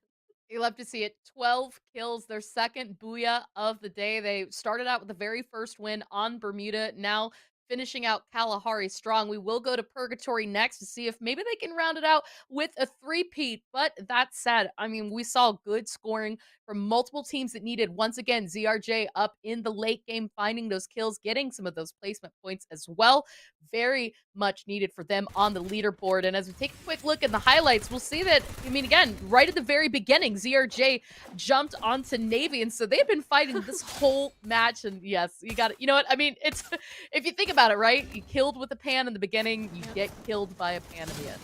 You love to see it. 12 kills, their second booyah of the day. They started out with the very first win on Bermuda, now finishing out Kalahari strong. We will go to Purgatory next to see if maybe they can round it out with a three-peat. But that said, I mean, we saw good scoring from multiple teams that needed, once again, ZRJ up in the late game, finding those kills, getting some of those placement points as well. Very much needed for them on the leaderboard. And as we take a quick look at the highlights, we'll see that, I mean, again, right at the very beginning, ZRJ jumped onto Navy. And so they've been fighting this whole match. And yes, you got it. You know what? I mean, it's, if you think about it, right? You killed with a pan in the beginning, you get killed by a pan in the end.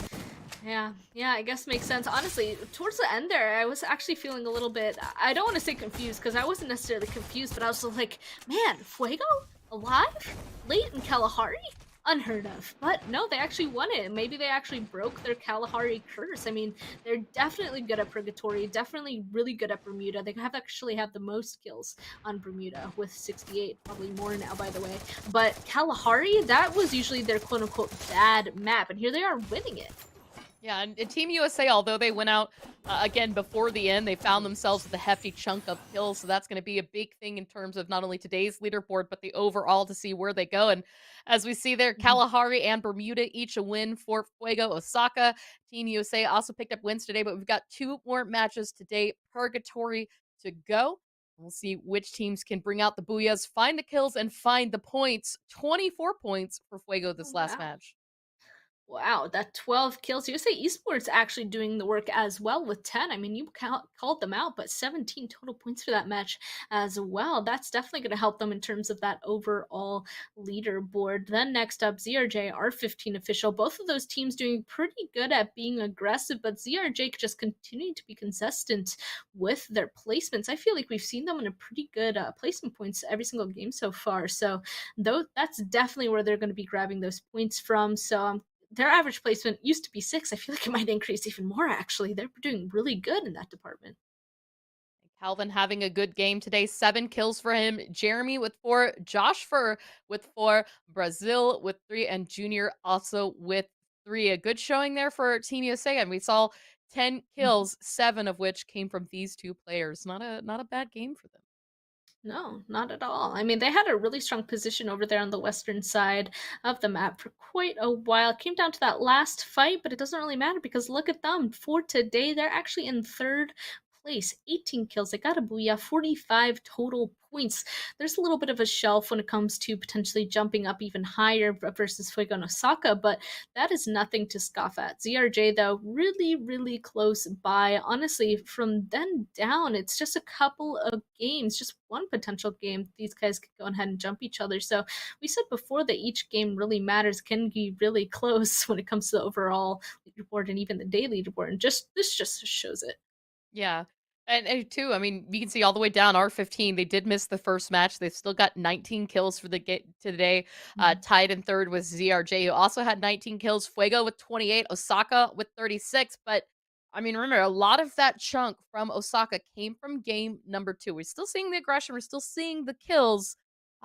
Yeah, I guess makes sense. Honestly, towards the end there, I was actually feeling a little bit, I don't want to say confused, because I wasn't necessarily confused, but I was like, man, Fuego? Alive? Late in Kalahari? Unheard of. But no, they actually won it. Maybe they actually broke their Kalahari curse. I mean, they're definitely good at Purgatory, definitely really good at Bermuda. They have actually have the most kills on Bermuda with 68, probably more now, by the way. But Kalahari, that was usually their quote-unquote bad map, and here they are winning it. Yeah, and Team USA, although they went out again before the end, they found themselves with a hefty chunk of kills. So that's going to be a big thing in terms of not only today's leaderboard, but the overall to see where they go. And as we see there, Kalahari and Bermuda each a win for Fuego Osaka. Team USA also picked up wins today, but we've got 2 more matches today. Purgatory to go. We'll see which teams can bring out the booyahs, find the kills, and find the points. 24 points for Fuego this last match. Wow, that 12 kills. USA Esports actually doing the work as well with 10. I mean, you called them out, but 17 total points for that match as well. That's definitely going to help them in terms of that overall leaderboard. Then next up, ZRJ, R15 official. Both of those teams doing pretty good at being aggressive, but ZRJ just continuing to be consistent with their placements. I feel like we've seen them in a pretty good placement points every single game so far. So though that's definitely where they're going to be grabbing those points from. So their average placement used to be 6. I feel like it might increase even more, actually. They're doing really good in that department. Calvin having a good game today. 7 kills for him. Jeremy with 4. Josh Fur with 4. Brazil with 3. And Junior also with 3. A good showing there for Team USA. And we saw 10 kills, 7 of which came from these 2 players. Not a bad game for them. No, not at all. I mean, they had a really strong position over there on the western side of the map for quite a while. It came down to that last fight, but it doesn't really matter because look at them. For today, they're actually in 3rd place. 18 kills. They got a booyah. 45 total points. There's a little bit of a shelf when it comes to potentially jumping up even higher versus Fuego and Osaka, but that is nothing to scoff at. ZRJ, though, really, really close by. Honestly, from then down, it's just a couple of games, just one potential game. These guys could go ahead and jump each other. So we said before that each game really matters, can be really close when it comes to the overall leaderboard and even the daily leaderboard. And this just shows it. Yeah. And too, I mean, you can see all the way down R15. They did miss the first match. They've still got 19 kills for the today. Tied in 3rd with ZRJ, who also had 19 kills. Fuego with 28. Osaka with 36. But I mean, remember, a lot of that chunk from Osaka came from game number 2. We're still seeing the aggression. We're still seeing the kills.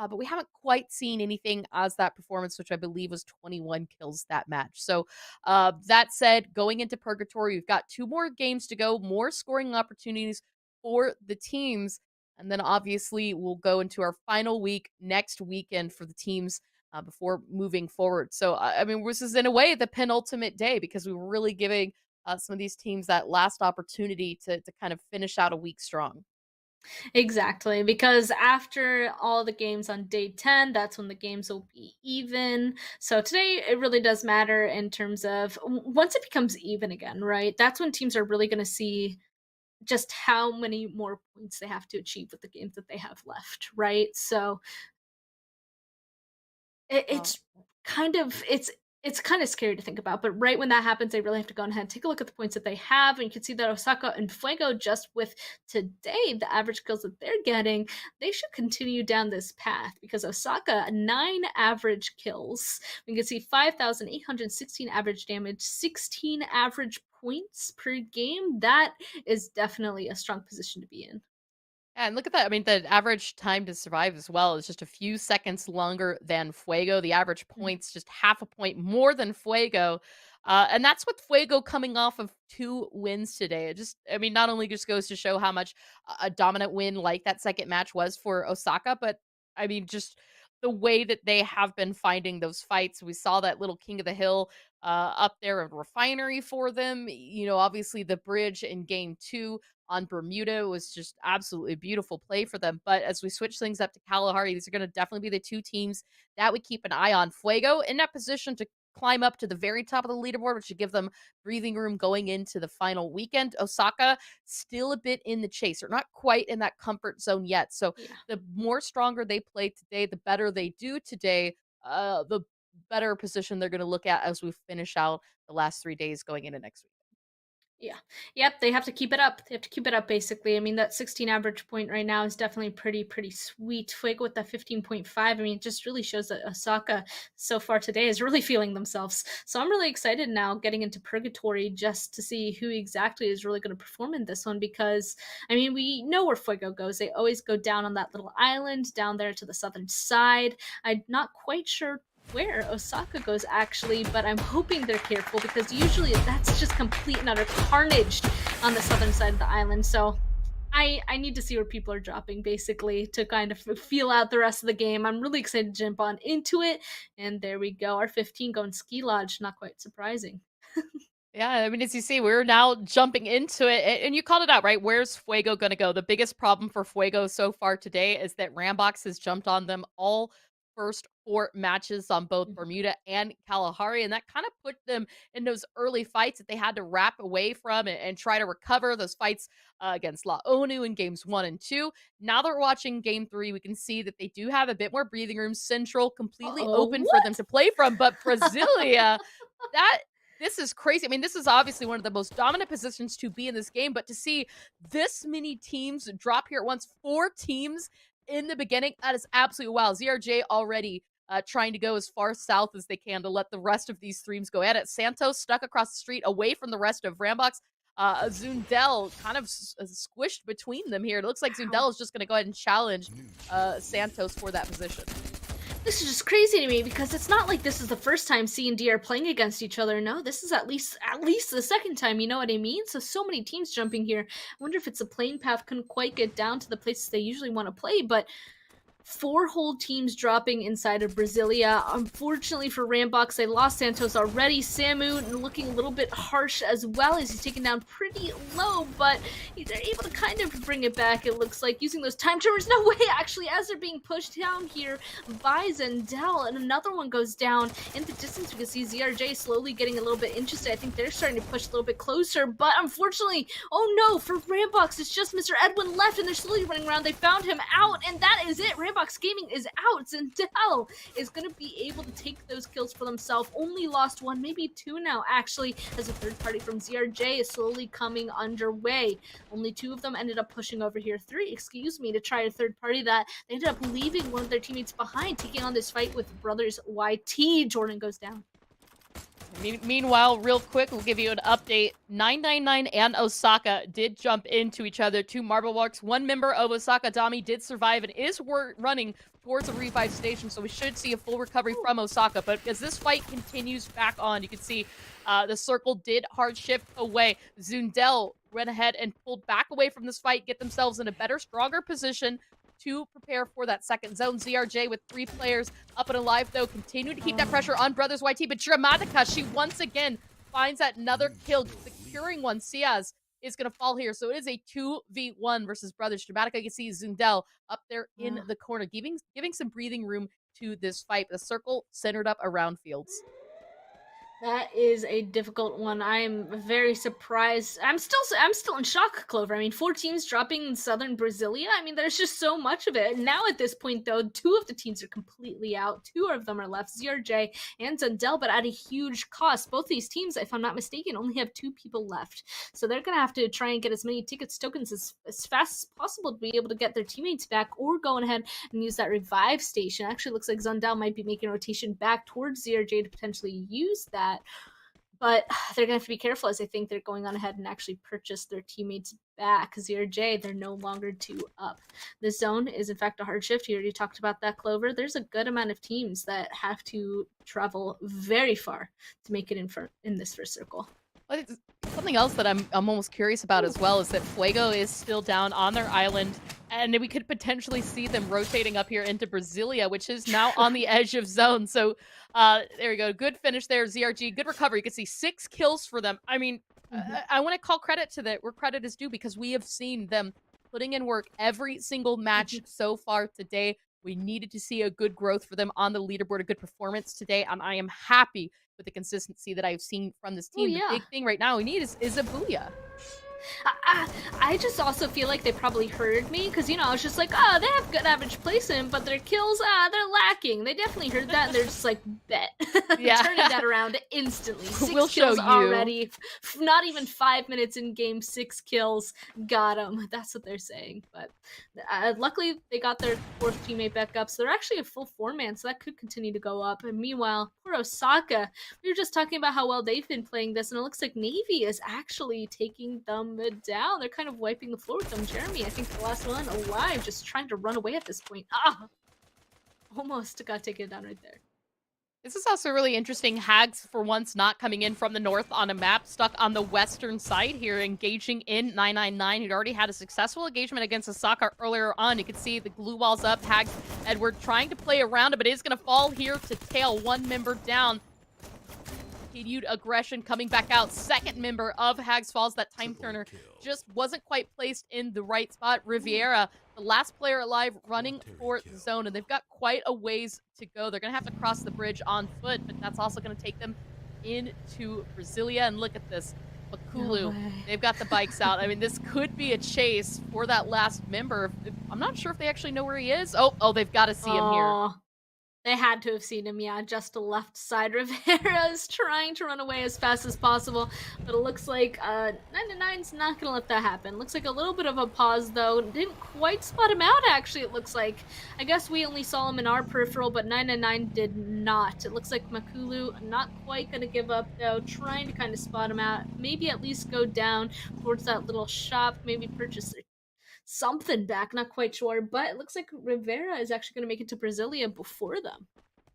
But we haven't quite seen anything as that performance, which I believe was 21 kills that match. So that said, going into Purgatory, we've got 2 more games to go, more scoring opportunities for the teams. And then obviously we'll go into our final week next weekend for the teams before moving forward. So, I mean, this is in a way the penultimate day because we were really giving some of these teams that last opportunity to kind of finish out a week strong. Exactly, because after all the games on day 10, that's when the games will be even. So today, it really does matter in terms of once it becomes even again, right? That's when teams are really going to see just how many more points they have to achieve with the games that they have left, right? So it's kind of, It's kind of scary to think about, but right when that happens, they really have to go ahead and take a look at the points that they have. And you can see that Osaka and Fuego, just with today, the average kills that they're getting, they should continue down this path because Osaka, 9 average kills. We can see 5,816 average damage, 16 average points per game. That is definitely a strong position to be in. Yeah, and look at that. I mean, the average time to survive as well is just a few seconds longer than Fuego. The average Mhm. points just half a point more than Fuego. And that's with Fuego coming off of 2 wins today. It just, I mean, not only just goes to show how much a dominant win like that second match was for Osaka, but I mean, just the way that they have been finding those fights. We saw that little King of the Hill up there of Refinery for them. You know, obviously the bridge in game 2 on Bermuda was just absolutely beautiful play for them. But as we switch things up to Kalahari, these are going to definitely be the 2 teams that we keep an eye on. Fuego in that position to climb up to the very top of the leaderboard, which should give them breathing room going into the final weekend. Osaka still a bit in the chase. They're not quite in that comfort zone yet. So Yeah. the more stronger they play today, the better they do today, the better position they're going to look at as we finish out the last 3 days going into next week. Yeah. Yep, they have to keep it up. They have to keep it up basically. I mean, that 16 average point right now is definitely pretty sweet. Fuego with that 15.5. I mean, it just really shows that Osaka so far today is really feeling themselves. So I'm really excited now getting into Purgatory just to see who exactly is really going to perform in this one because I mean, we know where Fuego goes. They always go down on that little island down there to the southern side. I'm not quite sure where Osaka goes actually, but I'm hoping they're careful because usually that's just complete and utter carnage on the southern side of the island. So I need to see where people are dropping basically to kind of feel out the rest of the game. I'm really excited to jump on into it. And there we go. Our 15 going Ski Lodge, not quite surprising. Yeah, I mean, as you see, we're now jumping into it, and you called it out, right? Where's Fuego going to go? The biggest problem for Fuego so far today is that Rambox has jumped on them all first 4 matches on both Mhm. Bermuda and Kalahari, and that kind of put them in those early fights that they had to wrap away from and try to recover those fights against La Onu in games 1 and 2. Now that we're watching game 3, we can see that they do have a bit more breathing room, central, completely Uh-oh, open for them what? to play from, but Brasilia. That this is crazy. I mean, this is obviously one of the most dominant positions to be in this game, but to see this many teams drop here at once, 4 teams in the beginning, that is absolutely wild. ZRJ already trying to go as far south as they can to let the rest of these streams go at it. Santos stuck across the street away from the rest of Rambox. Zundel kind of squished between them here. It looks like Wow. Zundel is just going to go ahead and challenge Santos for that position. This is just crazy to me because it's not like this is the first time C and D are playing against each other. No, this is at least the second time. You know what I mean? So many teams jumping here. I wonder if it's a playing path couldn't quite get down to the places they usually want to play, but 4 whole teams dropping inside of Brasilia. Unfortunately for Rambox, they lost Santos already. Samu looking a little bit harsh as well as he's taken down pretty low, but they're able to kind of bring it back, it looks like, using those time tremors. No way, actually, as they're being pushed down here by Zendel, and another one goes down. In the distance, we can see ZRJ slowly getting a little bit interested. I think they're starting to push a little bit closer, but unfortunately, oh no, for Rambox, it's just Mr. Edwin left, and they're slowly running around. They found him out, and that is it. Rambox Gaming is out. Zendel is going to be able to take those kills for themselves. Only lost 1, maybe 2 now, actually, as a third party from ZRJ is slowly coming underway. Only 2 of them ended up pushing over here. 3, excuse me, to try a third party that they ended up leaving one of their teammates behind, taking on this fight with brothers YT. Jordan goes down. Meanwhile, real quick, we'll give you an update. 999 and Osaka did jump into each other. 2 Marble Walks. 1 member of Osaka, Dami, did survive and is running towards a revive station, so we should see a full recovery from Osaka. But as this fight continues back on, you can see the circle did hard shift away. Zundel went ahead and pulled back away from this fight, get themselves in a better, stronger position to prepare for that second zone. ZRJ with 3 players up and alive, though, continue to keep that pressure on Brothers YT. But Dramatica, she once again finds that another kill, securing one. Ciaz is going to fall here. So it is a 2v1 versus Brothers. Dramatica, you can see Zundel up there in the corner, giving some breathing room to this fight. The circle centered up around Fields. That is a difficult one. I am very surprised. I'm still in shock, Clover. I mean, 4 teams dropping in Southern Brasilia. I mean, there's just so much of it. Now at this point, though, 2 of the teams are completely out. 2 of them are left, ZRJ and Zundel, but at a huge cost. Both these teams, if I'm not mistaken, only have 2 people left. So they're gonna have to try and get as many tickets tokens as fast as possible to be able to get their teammates back, or go ahead and use that revive station. Actually, looks like Zundel might be making a rotation back towards ZRJ to potentially use that. But they're going to have to be careful, as I think they're going on ahead and actually purchase their teammates back. ZRJ, they're no longer 2 up. The zone is, in fact, a hard shift. You already talked about that, Clover. There's a good amount of teams that have to travel very far to make it in this first circle. But something else that I'm almost curious about as well is that Fuego is still down on their island, and we could potentially see them rotating up here into Brasilia, which is now on the edge of zone. So there we go. Good finish there, ZRG. Good recovery. You can see 6 kills for them. I mean, I want to call credit to that where credit is due, because we have seen them putting in work every single match so far today. We needed to see a good growth for them on the leaderboard, a good performance today, and I am happy with the consistency that I've seen from this team. The big thing right now we need is a booyah. I just also feel like they probably heard me, because, you know, I was just like, oh, they have good average placement, but their kills, they're lacking. They definitely heard that, and they're just like, bet. Yeah. Turning that around instantly. 6 We'll show kills you. already. Not even 5 minutes in game, 6 kills. Got them. That's what they're saying. But luckily, they got their 4th teammate back up, so they're actually a full 4-man, so that could continue to go up. And meanwhile, poor Osaka, we were just talking about how well they've been playing this, and it looks like Navy is actually taking them down. They're kind of wiping the floor with them. Jeremy, I think the last one alive, just trying to run away at this point. Almost got taken down right there. This is also really interesting. Hags, for once, not coming in from the north on a map, stuck on the western side here, engaging in 999. He'd already had a successful engagement against Osaka earlier on. You can see the glue walls up. Hags, Edward trying to play around it, but is going to fall here to tail 1 member down. Continued aggression coming back out. 2nd member of Hags Falls. That time turner just wasn't quite placed in the right spot. Riviera, the last player alive, running for the zone, and they've got quite a ways to go. They're going to have to cross the bridge on foot, but that's also going to take them into Brasilia. And look at this. Makulu, they've got the bikes out. I mean, this could be a chase for that last member. I'm not sure if they actually know where he is. Oh, they've got to see him here. They had to have seen him, yeah, just to left side. Rivera is trying to run away as fast as possible, but it looks like 999's not going to let that happen. Looks like a little bit of a pause, though. Didn't quite spot him out, actually, it looks like. I guess we only saw him in our peripheral, but 999 did not. It looks like Makulu not quite going to give up, though, trying to kind of spot him out. Maybe at least go down towards that little shop, maybe purchase something back, not quite sure, but it looks like Rivera is actually going to make it to Brasilia before them.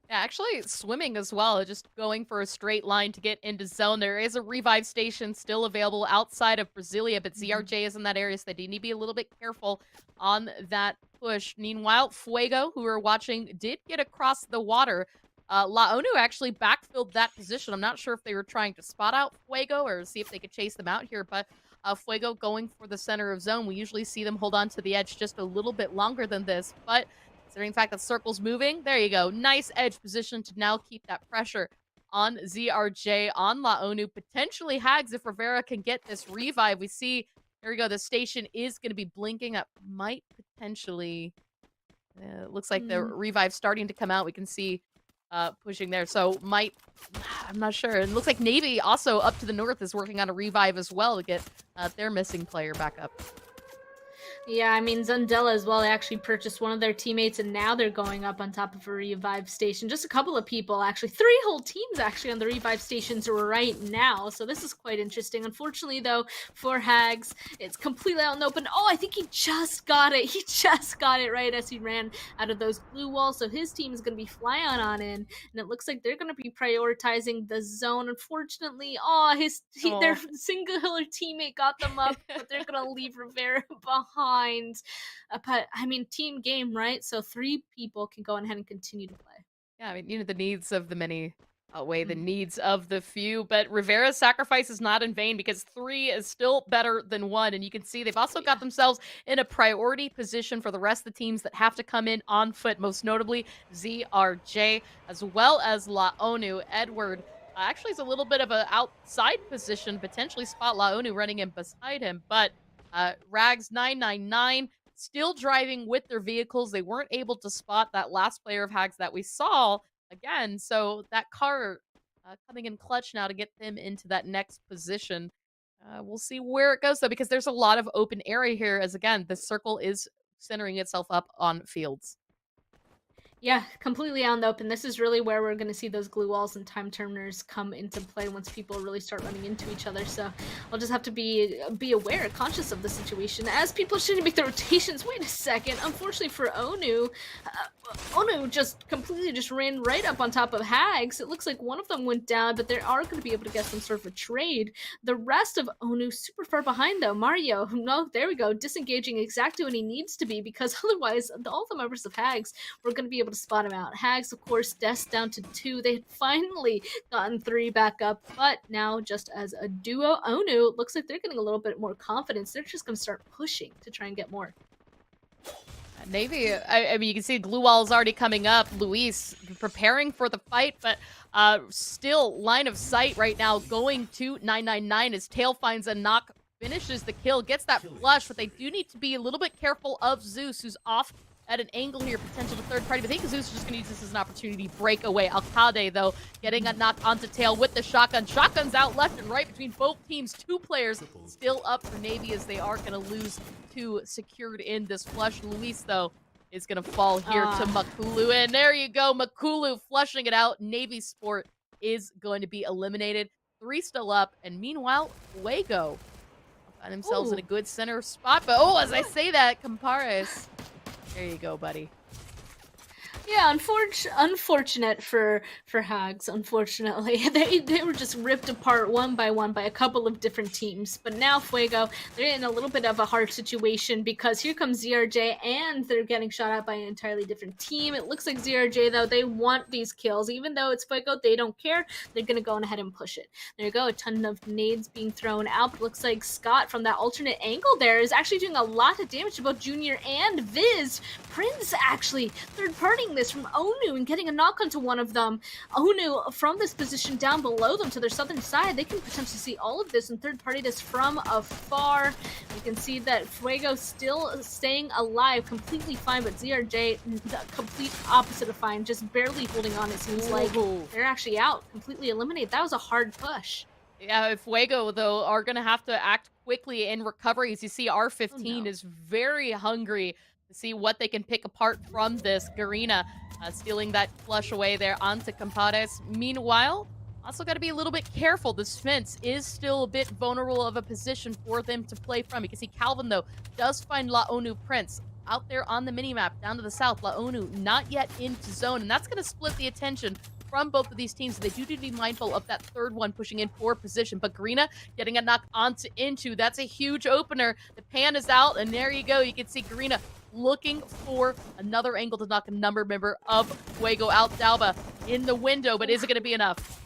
Yeah, actually swimming as well, just going for a straight line to get into zone. There is a revive station still available outside of Brasilia, but ZRJ is in that area, so they need to be a little bit careful on that push. Meanwhile, Fuego, who we're watching, did get across the water. Laonu actually backfilled that position. I'm not sure if they were trying to spot out Fuego or see if they could chase them out here, but Fuego going for the center of zone. We usually see them hold on to the edge just a little bit longer than this, but considering the fact that circle's moving, there you go. Nice edge position to now keep that pressure on ZRJ, on Laonu, potentially Hags if Rivera can get this revive. We see, there we go, the station is going to be blinking. That might potentially, looks like the revive starting to come out. We can see pushing there, so I'm not sure. It looks like Navy also up to the north is working on a revive as well to get their missing player back up. Yeah, I mean, Zundela as well, they actually purchased one of their teammates, and now they're going up on top of a revive station. Just a couple of people, actually. 3 whole teams, actually, on the revive stations right now, so this is quite interesting. Unfortunately, though, for Hags, it's completely out in the open. Oh, I think he just got it. He just got it right as he ran out of those glue walls, so his team is going to be flying on in, and it looks like they're going to be prioritizing the zone. Unfortunately, their singular teammate got them up, but they're going to leave Rivera behind. But I mean, team game, right? So 3 people can go ahead and continue to play. Yeah, I mean, the needs of the many outweigh the needs of the few, but Rivera's sacrifice is not in vain because 3 is still better than 1, and you can see they've also got themselves in a priority position for the rest of the teams that have to come in on foot, most notably ZRJ, as well as Laonu. Edward Actually, it's a little bit of an outside position, potentially spot Laonu running in beside him. But Rags 999 still driving with their vehicles. They weren't able to spot that last player of Hags that we saw again. So that car coming in clutch now to get them into that next position. We'll see where it goes, though, because there's a lot of open area here as, again, the circle is centering itself up on fields. Yeah, completely out in the open. This is really where we're going to see those glue walls and time turners come into play once people really start running into each other. So I'll just have to be aware, conscious of the situation as people shouldn't make the rotations. Wait a second. Unfortunately for Onu, Onu just completely just ran right up on top of Hags. It looks like one of them went down, but they are going to be able to get some sort of a trade. The rest of Onu super far behind, though. Mario, no, there we go, disengaging exactly when he needs to be, because otherwise all the members of Hags were going to be able to spot him out. Hags, of course, Death down to 2. They had finally gotten 3 back up, but now just as a duo, Onu looks like they're getting a little bit more confidence. They're just going to start pushing to try and get more. Navy, I mean, you can see glue wall is already coming up. Luis preparing for the fight, but still line of sight right now going to 999 as Tail finds a knock, finishes the kill, gets that flush, but they do need to be a little bit careful of Zeus, who's off at an angle here, potential to third party, but I think Zeus is just going to use this as an opportunity to break away. Alcade, though, getting a knock onto Tail with the shotgun. Shotguns out left and right between both teams. 2 players still up for Navy as they are going to lose 2 secured in this flush. Luis, though, is going to fall here to Makulu. And there you go, Makulu flushing it out. Navy Sport is going to be eliminated. 3 still up, and meanwhile, Fuego found themselves in a good center spot. But, as I say that, Compares, there you go, buddy. Yeah, unfortunate for Hags, unfortunately. They were just ripped apart one by one by a couple of different teams. But now Fuego, they're in a little bit of a hard situation because here comes ZRJ and they're getting shot at by an entirely different team. It looks like ZRJ, though, they want these kills. Even though it's Fuego, they don't care. They're going to go ahead and push it. There you go, a ton of nades being thrown out. But looks like Scott from that alternate angle there is actually doing a lot of damage to both Junior and Viz. Prince actually third-partying this from Onu and getting a knock onto one of them. Onu from this position down below them to their southern side, they can potentially see all of this and third party this from afar. You can see that Fuego still staying alive, completely fine, but ZRJ, the complete opposite of fine, just barely holding on. It seems like they're actually out, completely eliminated. That was a hard push. Yeah, Fuego, though, are going to have to act quickly in recovery. As you see, R15 is very hungry to see what they can pick apart from this. Garena stealing that flush away there onto Compares. Meanwhile, also got to be a little bit careful. This fence is still a bit vulnerable of a position for them to play from. You can see Calvin, though, does find Laonu Prince out there on the minimap down to the south. Laonu not yet into zone, and that's going to split the attention from both of these teams. They do need to be mindful of that third one pushing in for position. But Garena getting a knock onto Into. That's a huge opener. The pan is out, and there you go. You can see Garena looking for another angle to knock a number member of Fuego out. Dalba in the window, but is it going to be enough?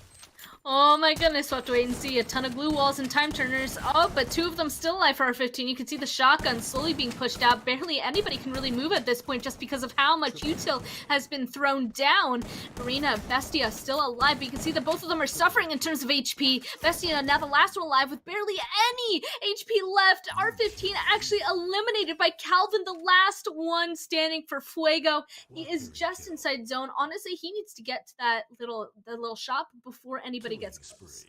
Oh my goodness, we'll have to wait and see. A ton of glue walls and time turners. Oh, but 2 of them still alive for R15. You can see the shotgun slowly being pushed out. Barely anybody can really move at this point just because of how much util has been thrown down. Garena, Bestia still alive, but you can see that both of them are suffering in terms of HP. Bestia now the last one alive with barely any HP left. R15 actually eliminated by Calvin, the last one standing for Fuego. He is just inside zone. Honestly, he needs to get to that little shop before anybody gets close.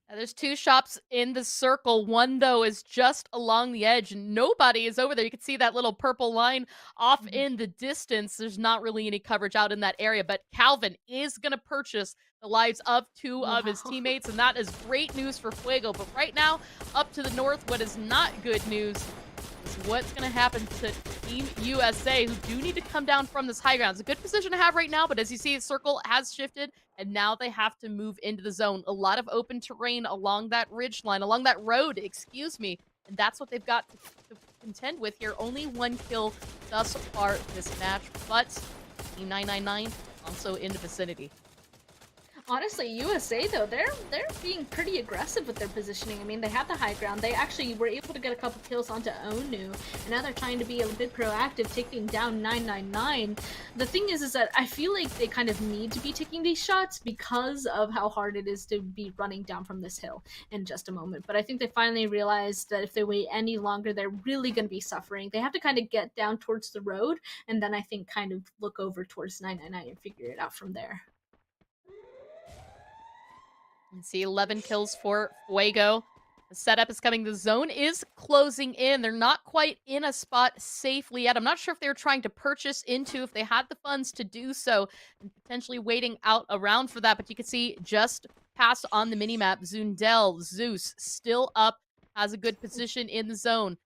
There's 2 shops in the circle. One, though, is just along the edge. Nobody is over there. You can see that little purple line off in the distance. There's not really any coverage out in that area, but Calvin is going to purchase the lives of 2 of his teammates, and that is great news for Fuego. But right now, up to the north, what is not good news is what's going to happen to Team USA, who do need to come down from this high ground. It's a good position to have right now, but as you see, the circle has shifted, and now they have to move into the zone. A lot of open terrain along that ridge line, along that road, excuse me, and that's what they've got to contend with here. Only 1 kill thus far this match, but Team 999 also in the vicinity. Honestly, USA though, they're being pretty aggressive with their positioning. I mean, they have the high ground. They actually were able to get a couple kills onto Onu, and now they're trying to be a bit proactive, taking down 999. The thing is that I feel like they kind of need to be taking these shots because of how hard it is to be running down from this hill in just a moment. But I think they finally realized that if they wait any longer, they're really going to be suffering. They have to kind of get down towards the road, and then I think kind of look over towards 999 and figure it out from there. You see 11 kills for Fuego. The setup is coming. The zone is closing in. They're not quite in a spot safely yet. I'm not sure if they were trying to purchase into, if they had the funds to do so, and potentially waiting out around for that. But you can see just past on the minimap, Zundel, Zeus, still up, has a good position in the zone.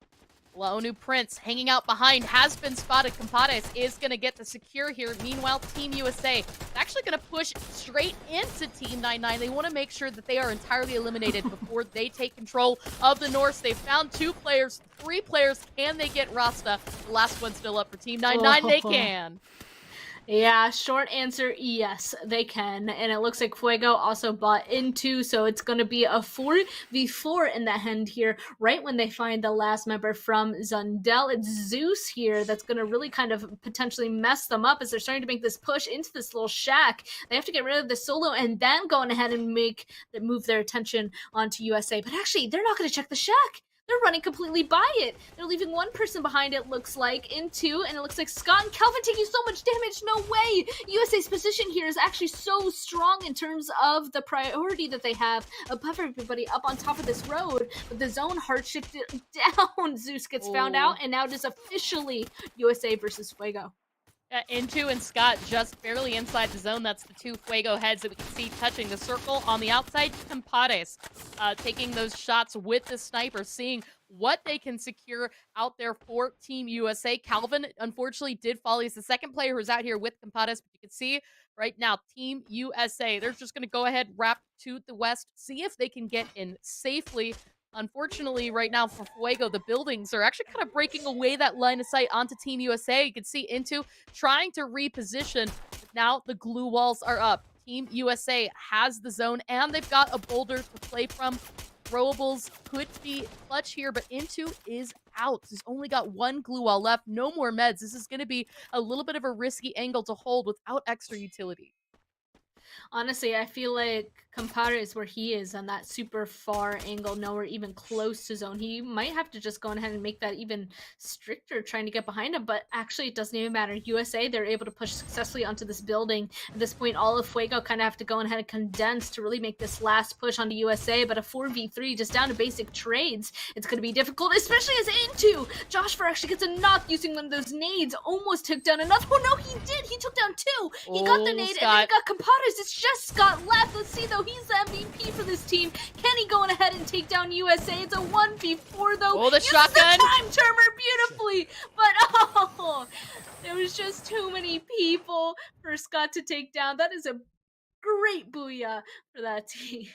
Laonu Prince hanging out behind, has been spotted. Compadres is going to get the secure here. Meanwhile, Team USA is actually going to push straight into Team 99. They want to make sure that they are entirely eliminated before they take control of the North. They've found 2 players, 3 players. Can they get Rasta? The last one's still up for Team 99. They can. Yeah, short answer, yes, they can. And it looks like Fuego also bought into, so it's going to be a 4v4 in the end here, right when they find the last member from Zundel. It's Zeus here that's going to really kind of potentially mess them up as they're starting to make this push into this little shack. They have to get rid of the solo and then go on ahead and move their attention onto USA. But actually, they're not going to check the shack. They're running completely by it. They're leaving one person behind, it looks like, into, and it looks like Scott and Kelvin taking so much damage. No way! USA's position here is actually so strong in terms of the priority that they have above everybody up on top of this road. But the zone hard shifted down. Zeus gets found out, and now it is officially USA versus Fuego. Into and Scott just barely inside the zone. That's the 2 Fuego heads that we can see touching the circle on the outside. Compadres taking those shots with the sniper, seeing what they can secure out there for Team USA. Calvin, unfortunately, did fall. He's the second player who's out here with Compadres, but you can see right now, Team USA, they're just going to go ahead, wrap to the west, see if they can get in safely. Unfortunately, right now for Fuego, the buildings are actually kind of breaking away that line of sight onto Team USA. You can see Into trying to reposition. Now the glue walls are up. Team USA has the zone, and they've got a boulder to play from. Throwables could be clutch here, but Into is out. He's only got 1 glue wall left. No more meds. This is going to be a little bit of a risky angle to hold without extra utility. Honestly, I feel like Compadres, where he is on that super far angle, nowhere even close to zone, he might have to just go ahead and make that even stricter, trying to get behind him. But actually, it doesn't even matter. USA, they're able to push successfully onto this building. At this point, all of Fuego kind of have to go ahead and condense to really make this last push onto USA. But a 4v3 just down to basic trades, it's going to be difficult, especially as Into Joshua actually gets a knock using one of those nades. Almost took down another. Oh no, he did. He took down 2. He got the nade, Scott. and then he got Compadres. It's just Scott left. Let's see, though. He's the MVP for this team. Can he go on ahead and take down USA? It's a 1v4, though. Oh, the Uses shotgun. the time turner beautifully. But, there was just too many people for Scott to take down. That is a great booyah for that team.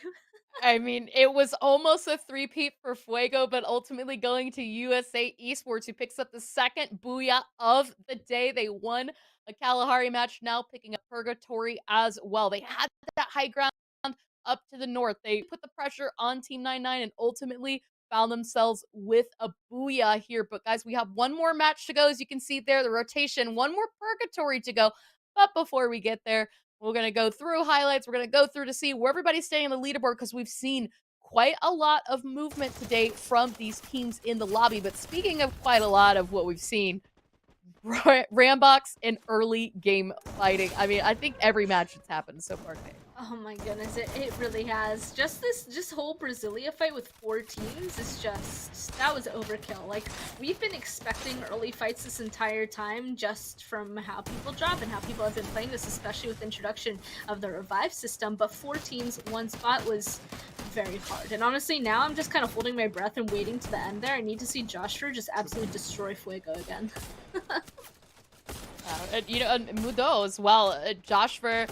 I mean, it was almost a 3-peat for Fuego, but ultimately going to USA Esports, who picks up the 2nd booyah of the day. They won a Kalahari match, now picking up Purgatory as well. They had that high ground up to the north. They put the pressure on Team 99 and ultimately found themselves with a booyah here. But guys, we have one more match to go. As you can see there, the rotation, one more Purgatory to go. But before we get there, we're going to go through highlights. We're going to go through to see where everybody's staying on the leaderboard, because we've seen quite a lot of movement today from these teams in the lobby. But speaking of quite a lot of what we've seen, Rambox and early game fighting. I mean, I think every match that's happened so far today. Oh my goodness, it really has. Just this whole Brasilia fight with 4 teams is just, that was overkill. Like, we've been expecting early fights this entire time just from how people drop and how people have been playing this, especially with the introduction of the revive system. But 4 teams, 1 spot was very hard. And honestly, now I'm just kind of holding my breath and waiting to the end there. I need to see Joshua just absolutely destroy Fuego again. And Mudo as well. Joshua,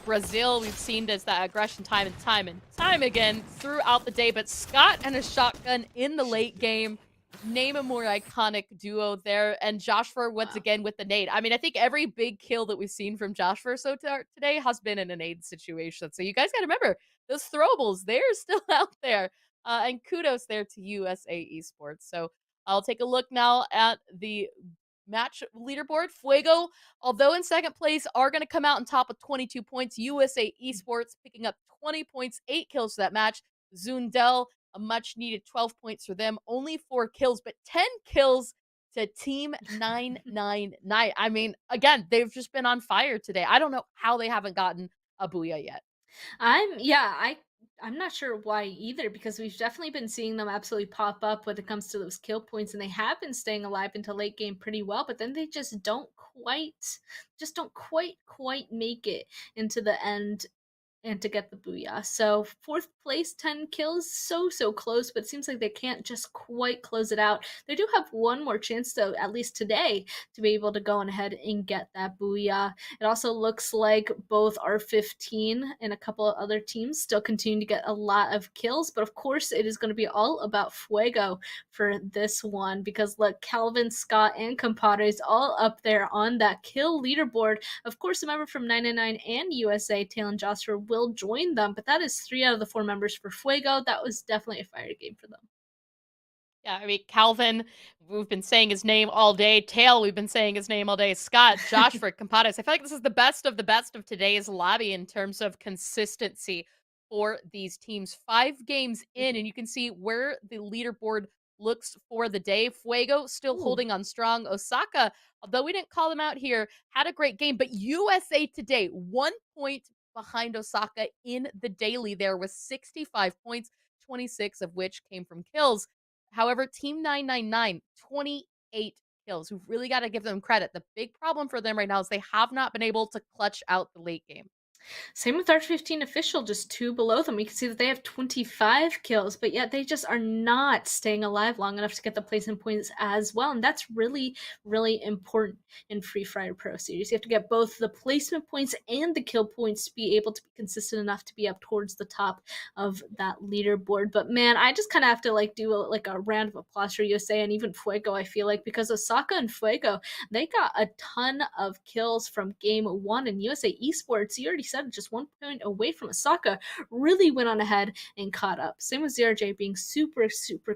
Brazil, we've seen this, that aggression time and time again throughout the day. But Scott and a shotgun in the late game. Name a more iconic duo there, and Joshua once Wow. again with the nade. I mean, I think every big kill that we've seen from Joshua so far today has been in a nade situation. So you guys got to remember those throwables; they're still out there. And kudos there to USA Esports. So I'll take a look now at the match leaderboard. Fuego, although in second place, are going to come out on top with 22 points. USA Esports picking up 20 points, 8 kills for that match. Zundel, a much needed 12 points for them, only 4 kills, but 10 kills to Team 999. I mean, again, they've just been on fire today. I don't know how they haven't gotten a booyah yet. I'm not sure why either, because we've definitely been seeing them absolutely pop up when it comes to those kill points, and they have been staying alive until late game pretty well, but then they just don't quite make it into the end and to get the booyah. So fourth place, 10 kills, so close, but it seems like they can't just quite close it out. They do have one more chance, though, at least today, to be able to go on ahead and get that booyah. It also looks like both R15 and a couple of other teams still continue to get a lot of kills, but of course it is going to be all about Fuego for this one, because look, Calvin, Scott, and Compadres all up there on that kill leaderboard. Of course, a member from 999 and USA, Talon Joshua, will join them, but that is 3 out of the 4 members for Fuego. That was definitely a fire game for them. Yeah, I mean, Calvin, we've been saying his name all day. Tail, we've been saying his name all day. Scott, Joshua, Compadres. I feel like this is the best of today's lobby in terms of consistency for these teams. 5 games in, and you can see where the leaderboard looks for the day. Fuego still Ooh. holding on strong. Osaka, although we didn't call them out here, had a great game, but USA today, 1 point behind Osaka in the daily there with 65 points, 26 of which came from kills. However, Team 999, 28 kills. We've really got to give them credit. The big problem for them right now is they have not been able to clutch out the late game. Same with R15 official, just 2 below them. We can see that they have 25 kills, but yet they just are not staying alive long enough to get the placement points as well. And that's really, really important in Free Fire Pro Series. You have to get both the placement points and the kill points to be able to be consistent enough to be up towards the top of that leaderboard. But man, I just kind of have to do a round of applause for USA and even Fuego, I feel like, because Osaka and Fuego, they got a ton of kills from game 1, and USA Esports, you already said, just 1 point away from Osaka, really went on ahead and caught up. Same with ZRJ being super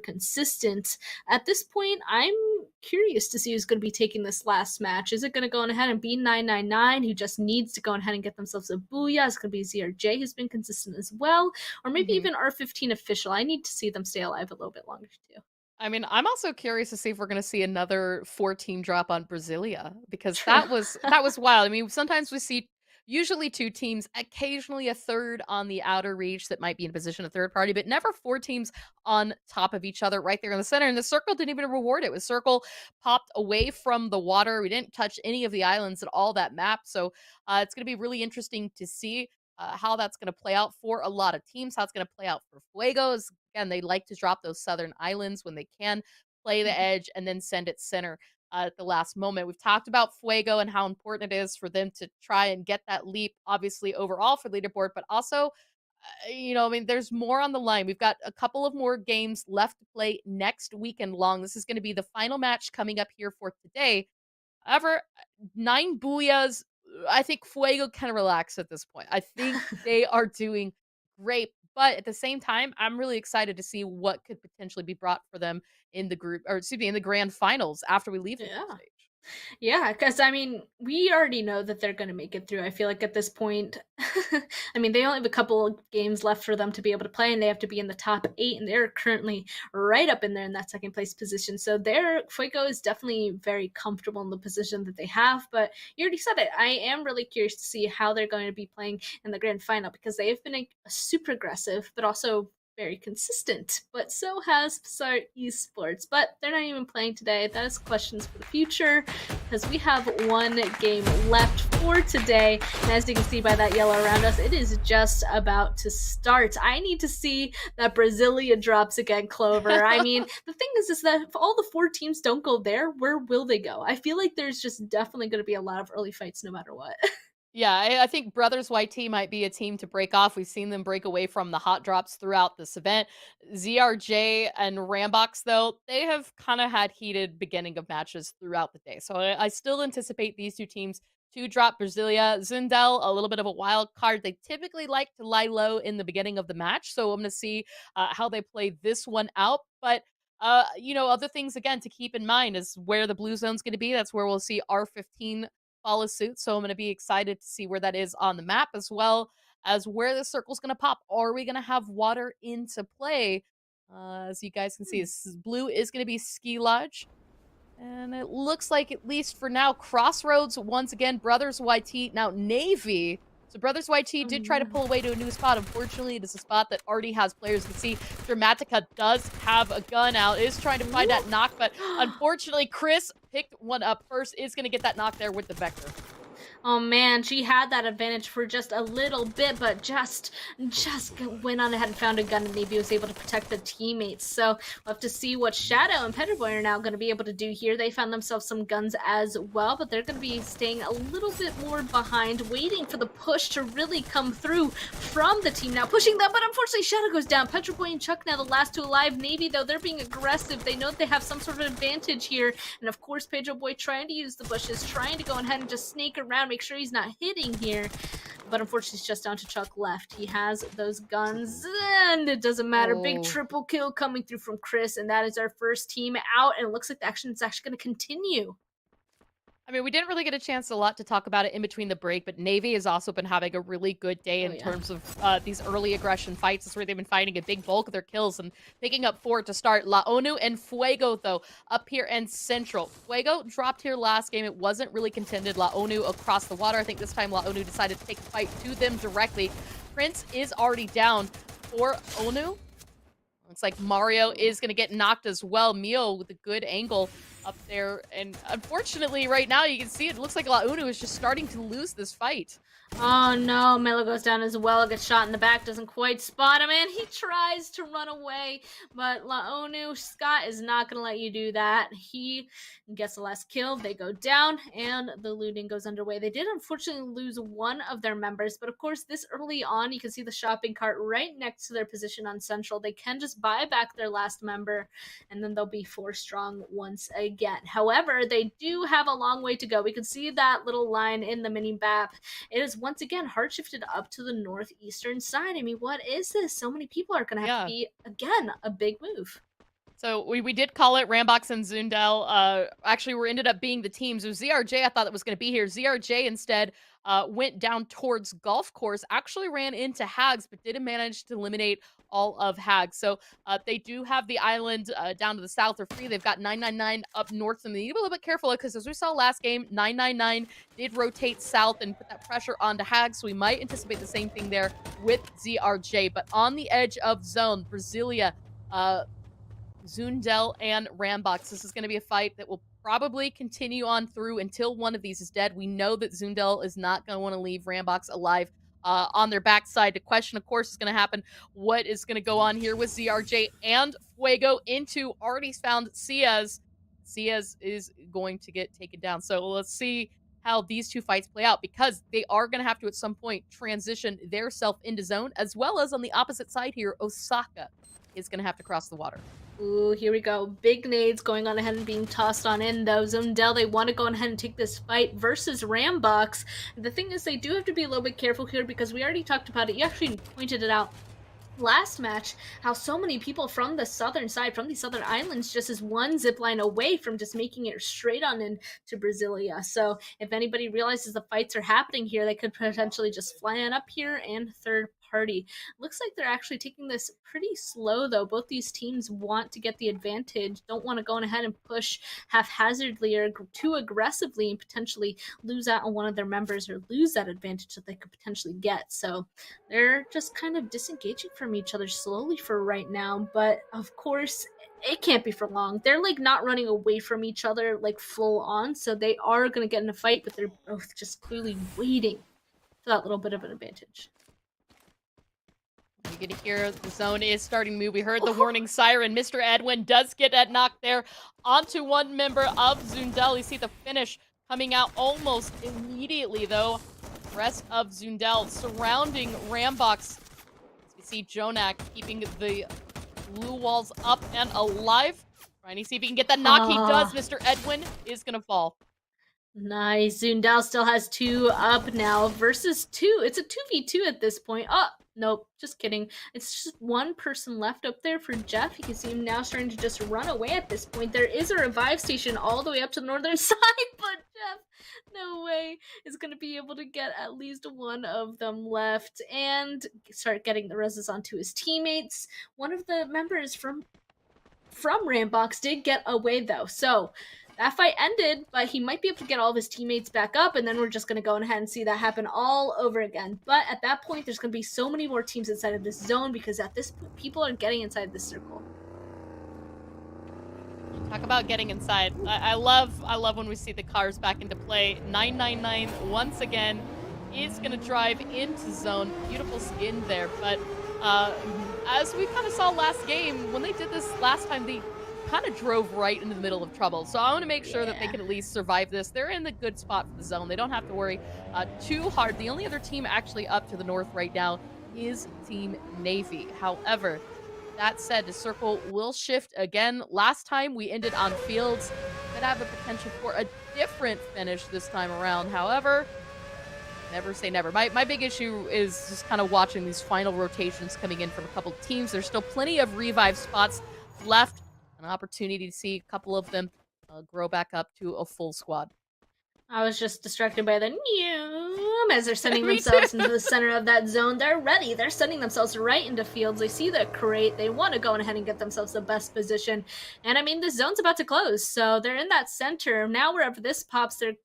consistent. At this point, I'm curious to see who's going to be taking this last match. Is it going to go on ahead and be 999, who just needs to go on ahead and get themselves a booyah? Is it going to be ZRJ, who's been consistent as well? Or maybe even R15 official? I need to see them stay alive a little bit longer too. I mean, I'm also curious to see if we're going to see another 4-team drop on Brasilia, because True. that was wild. I mean, sometimes we see usually 2 teams, occasionally a third on the outer reach that might be in a position of third party, but never 4 teams on top of each other right there in the center. And the circle didn't even reward it. The circle popped away from the water. We didn't touch any of the islands at all that map. So it's going to be really interesting to see how that's going to play out for a lot of teams, how it's going to play out for Fuegos. Again, they like to drop those southern islands when they can, play the edge, and then send it center at the last moment. We've talked about Fuego and how important it is for them to try and get that leap, obviously, overall for leaderboard, but also, I mean, there's more on the line. We've got a couple of more games left to play next weekend long. This is going to be the final match coming up here for today. However, 9 booyahs, I think Fuego can relax at this point. I think they are doing great. But at the same time, I'm really excited to see what could potentially be brought for them in the group, or excuse me, in the grand finals after we leave the group Yeah. stage. Yeah, because I mean, we already know that they're going to make it through. I feel like at this point, I mean, they only have a couple of games left for them to be able to play, and they have to be in the top 8, and they're currently right up in there in that second place position. So their Fuego is definitely very comfortable in the position that they have. But you already said it. I am really curious to see how they're going to be playing in the grand final, because they have been a super aggressive, but also very consistent, but so has Psy Esports. But they're not even playing today. That is questions for the future, because we have 1 game left for today. And as you can see by that yellow around us, it is just about to start. I need to see that Brasilia drops again, Clover. I mean, the thing is that if all the 4 teams don't go there, where will they go? I feel like there's just definitely going to be a lot of early fights no matter what. Yeah, I think Brothers YT might be a team to break off. We've seen them break away from the hot drops throughout this event. ZRJ and Rambox, though, they have kind of had heated beginning of matches throughout the day. So I still anticipate these two teams to drop Brasilia. Zundel, a little bit of a wild card. They typically like to lie low in the beginning of the match. So I'm going to see how they play this one out. But other things again to keep in mind is where the blue zone's going to be. That's where we'll see R15 follow suit. So I'm going to be excited to see where that is on the map, as well as where the circle's going to pop. Are we going to have water into play? As you guys can see, blue is going to be Ski Lodge. And it looks like, at least for now, Crossroads, once again, Brothers YT, now Navy. So Brothers YT did try to pull away to a new spot. Unfortunately, it is a spot that already has players. You can see Dramatica does have a gun out, is trying to find that knock, but unfortunately, Chris picked one up first, is going to get that knock there with the Vector. Oh man, she had that advantage for just a little bit, but just went on ahead and found a gun, and Navy was able to protect the teammates. So we'll have to see what Shadow and Petterboy are now going to be able to do here. They found themselves some guns as well, but they're going to be staying a little bit more behind, waiting for the push to really come through from the team now. Pushing them, but unfortunately Shadow goes down. Petterboy and Chuck now the last two alive. Navy, though, they're being aggressive. They know they have some sort of advantage here, and of course Pedro Boy trying to use the bushes, trying to go ahead and just snake around, make sure he's not hitting here, but unfortunately it's just down to Chuck left. He has those guns, and it doesn't matter. Big triple kill coming through from Chris, and that is our first team out, and it looks like the action is actually going to continue. I mean, we didn't really get a chance a lot to talk about it in between the break, but Navy has also been having a really good day in terms of these early aggression fights. That's where they've been finding a big bulk of their kills and picking up 4 to start. La ONU and Fuego, though, up here in Central. Fuego dropped here last game. It wasn't really contended. La ONU across the water. I think this time La ONU decided to take the fight to them directly. Prince is already down for ONU. Looks like Mario is going to get knocked as well. Mio with a good angle up there. And unfortunately, right now, you can see it looks like La Uno is just starting to lose this fight. Oh no, Melo goes down as well, gets shot in the back, doesn't quite spot him, and he tries to run away, but La ONU, Scott is not going to let you do that. He gets the last kill, they go down, and the looting goes underway. They did unfortunately lose one of their members, but of course this early on, you can see the shopping cart right next to their position on Central. They can just buy back their last member, and then they'll be 4 strong once again. However, they do have a long way to go. We can see that little line in the mini map. It is once again hard shifted up to the northeastern side. I mean, what is this? So many people are going to have to be, again, a big move. So we did call it Rambox and Zundel. Actually, we ended up being the teams. It was ZRJ I thought that was going to be here. ZRJ instead went down towards Golf Course, actually ran into Hags, but didn't manage to eliminate all of Hags. So they do have the island down to the south or free. They've got 999 up north, and they need to be a little bit careful because as we saw last game, 999 did rotate south and put that pressure onto Hags. So we might anticipate the same thing there with ZRJ. But on the edge of zone, Brasilia, Zundel, and Rambox. This is going to be a fight that will probably continue on through until one of these is dead. We know that Zundel is not going to want to leave Rambox alive on their backside. The question, of course, is going to happen. What is going to go on here with ZRJ and Fuego into already found Ciaz? Ciaz is going to get taken down. So let's see how these two fights play out, because they are going to have to at some point transition their self into zone, as well as on the opposite side here, Osaka is going to have to cross the water. Ooh, here we go. Big nades going on ahead and being tossed on in, though. Zundel, they want to go ahead and take this fight versus Rambox. The thing is, they do have to be a little bit careful here because we already talked about it. You actually pointed it out last match, how so many people from the southern side, from the southern islands, just is one zip line away from just making it straight on into Brasilia. So if anybody realizes the fights are happening here, they could potentially just fly on up here and third party. Looks like they're actually taking this pretty slow, though. Both these teams want to get the advantage, don't want to go on ahead and push haphazardly or too aggressively and potentially lose out on one of their members or lose that advantage that they could potentially get. So they're just kind of disengaging from each other slowly for right now, but of course it can't be for long. They're like not running away from each other like full on, so they are going to get in a fight, but they're both just clearly waiting for that little bit of an advantage. You get to hear the zone is starting to move. We heard the warning siren. Mr. Edwin does get that knock there onto one member of Zundel. You see the finish coming out almost immediately, though. Rest of Zundel surrounding Rambox. We see Jonak keeping the blue walls up and alive. Trying to see if he can get that knock. He does. Mr. Edwin is going to fall. Nice. Zundel still has 2 up now versus 2. It's a 2v2 at this point. Oh, nope. Just kidding. It's just 1 person left up there for Jeff. You can see him now starting to just run away at this point. There is a revive station all the way up to the northern side, but Jeff, no way, is going to be able to get at least 1 of them left and start getting the reses onto his teammates. One of the members from Rambox did get away, though. So that fight ended, but he might be able to get all of his teammates back up, and then we're just going to go ahead and see that happen all over again. But at that point, there's going to be so many more teams inside of this zone, because at this point, people are getting inside this circle. Talk about getting inside. I love when we see the cars back into play. 999 once again is going to drive into zone. Beautiful skin there, but as we kind of saw last game, when they did this last time, they kind of drove right into the middle of trouble. So I want to make sure that they can at least survive this. They're in the good spot for the zone. They don't have to worry too hard. The only other team actually up to the north right now is Team Navy. However, that said, the circle will shift again. Last time we ended on fields. Could have a potential for a different finish this time around. However, never say never. My big issue is just kind of watching these final rotations coming in from a couple teams. There's still plenty of revive spots left. An opportunity to see a couple of them grow back up to a full squad. I was just distracted by the noom as they're sending themselves into the center of that zone. They're ready. They're sending themselves right into fields. They see the crate. They want to go ahead and get themselves the best position. And I mean, the zone's about to close, so they're in that center. Now, wherever this pops, they're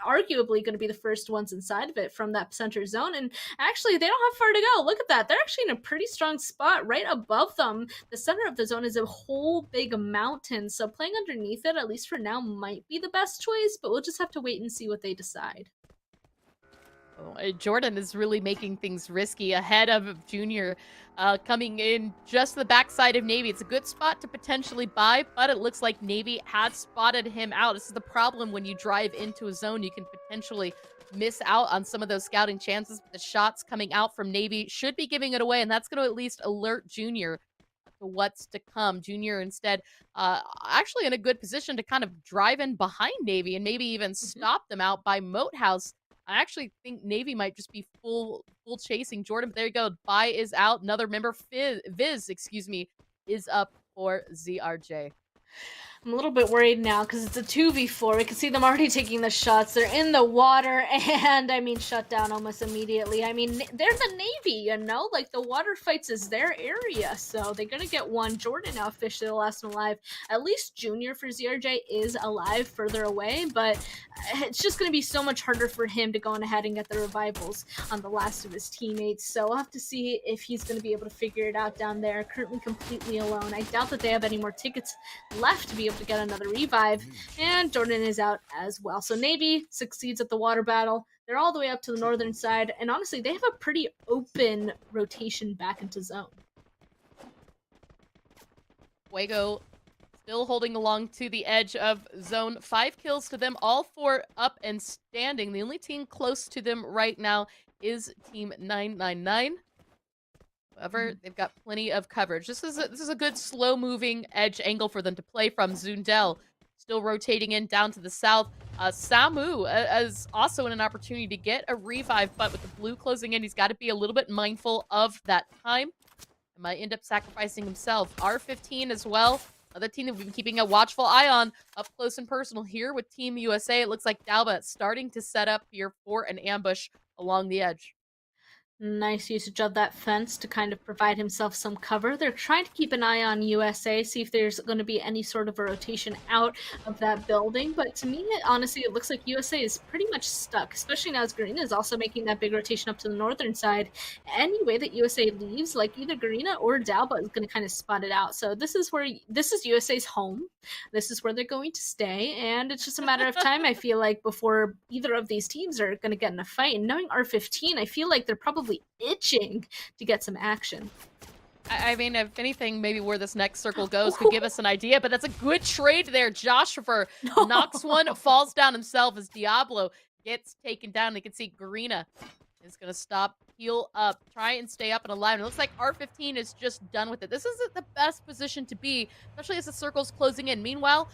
arguably going to be the first ones inside of it from that center zone, and actually they don't have far to go. Look at that. They're actually in a pretty strong spot right above them. The center of the zone is a whole big mountain, so playing underneath it, at least for now, might be the best choice, but we'll just have to wait and see what they decide. Jordan is really making things risky ahead of Junior coming in just the backside of Navy. It's a good spot to potentially buy, but it looks like Navy has spotted him out. This is the problem when you drive into a zone. You can potentially miss out on some of those scouting chances. But the shots coming out from Navy should be giving it away, and that's going to at least alert Junior to what's to come. Junior instead actually in a good position to kind of drive in behind Navy and maybe even stop them out by Moat House. I actually think Navy might just be full chasing Jordan. But there you go. Buy is out. Another member, Viz, is up for ZRJ. I'm a little bit worried now because it's a 2v4. We can see them already taking the shots. They're in the water and, I mean, shut down almost immediately. I mean, they're the Navy, you know? Like, the water fights is their area, so they're going to get one. Jordan now officially the last one alive. At least Junior for ZRJ is alive further away, but it's just going to be so much harder for him to go on ahead and get the revivals on the last of his teammates. So we'll have to see if he's going to be able to figure it out down there. Currently completely alone. I doubt that they have any more tickets left to be able to get another revive, and Jordan is out as well. So Navy succeeds at the water battle. They're all the way up to the northern side, and honestly, they have a pretty open rotation back into zone. Fuego still holding along to the edge of zone. 5 kills to them, all 4 up and standing. The only team close to them right now is Team 999. However, they've got plenty of coverage. This is a good slow-moving edge angle for them to play from. Zundel still rotating in down to the south. Samu is also in an opportunity to get a revive, but with the blue closing in, he's got to be a little bit mindful of that time. He might end up sacrificing himself. R15 as well. Another team that we've been keeping a watchful eye on up close and personal here with Team USA. It looks like Dalba starting to set up here for an ambush along the edge. Nice usage of that fence to kind of provide himself some cover. They're trying to keep an eye on USA, see if there's going to be any sort of a rotation out of that building. But to me, honestly, it looks like USA is pretty much stuck, especially now as Garena is also making that big rotation up to the northern side. Any way that USA leaves, like either Garena or Dalba is going to kind of spot it out. So this is USA's home. This is where they're going to stay. And it's just a matter of time, I feel like, before either of these teams are going to get in a fight. And knowing R15, I feel like they're probably itching to get some action. I mean, if anything, maybe where this next circle goes could give us an idea, but that's a good trade there. Joshua knocks one, falls down himself as Diablo gets taken down. You can see Garena is going to stop, heal up, try and stay up and alive. And it looks like R15 is just done with it. This isn't the best position to be, especially as the circle's closing in. Meanwhile,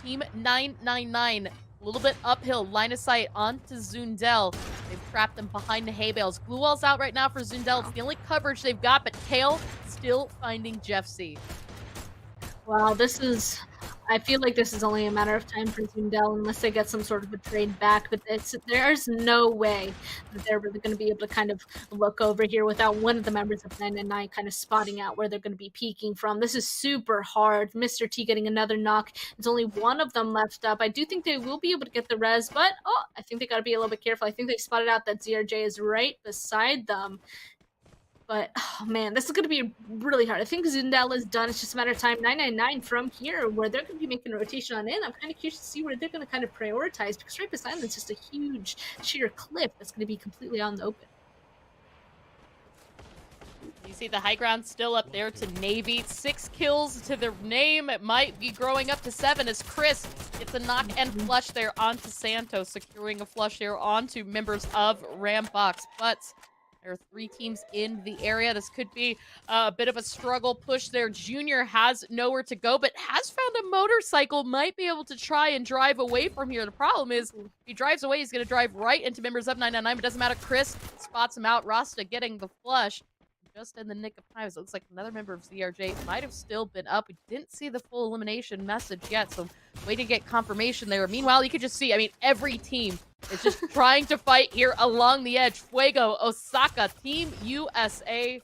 Team 999, a little bit uphill, line of sight onto Zundel. They've trapped them behind the hay bales. Glue wall's out right now for Zundel. It's the only coverage they've got, but Kale still finding Jeff C. Wow, I feel like this is only a matter of time for Zundel unless they get some sort of a trade back, but there's no way that they're really going to be able to kind of look over here without one of the members of 999 kind of spotting out where they're going to be peeking from. This is super hard. Mr. T getting another knock. There's only one of them left up. I do think they will be able to get the res, but I think they got to be a little bit careful. I think they spotted out that ZRJ is right beside them. But, oh man, this is going to be really hard. I think Zundel is done. It's just a matter of time. 999 from here, where they're going to be making a rotation on in. I'm kind of curious to see where they're going to kind of prioritize, because right beside them is just a huge sheer cliff that's going to be completely on the open. You see the high ground still up there to Navy. 6 kills to their name. It might be growing up to 7 as Chris gets a knock and flush there onto Santos, securing a flush there onto members of Rambox. But there are 3 teams in the area. This could be a bit of a struggle push there. Junior has nowhere to go, but has found a motorcycle. Might be able to try and drive away from here. The problem is, if he drives away, he's going to drive right into members of 999, but doesn't matter. Chris spots him out. Rasta getting the flush just in the nick of time. So it looks like another member of ZRJ might have still been up. We didn't see the full elimination message yet, so waiting to get confirmation there. Meanwhile, you could just see, I mean, every team is just trying to fight here along the edge. Fuego, Osaka, Team USA,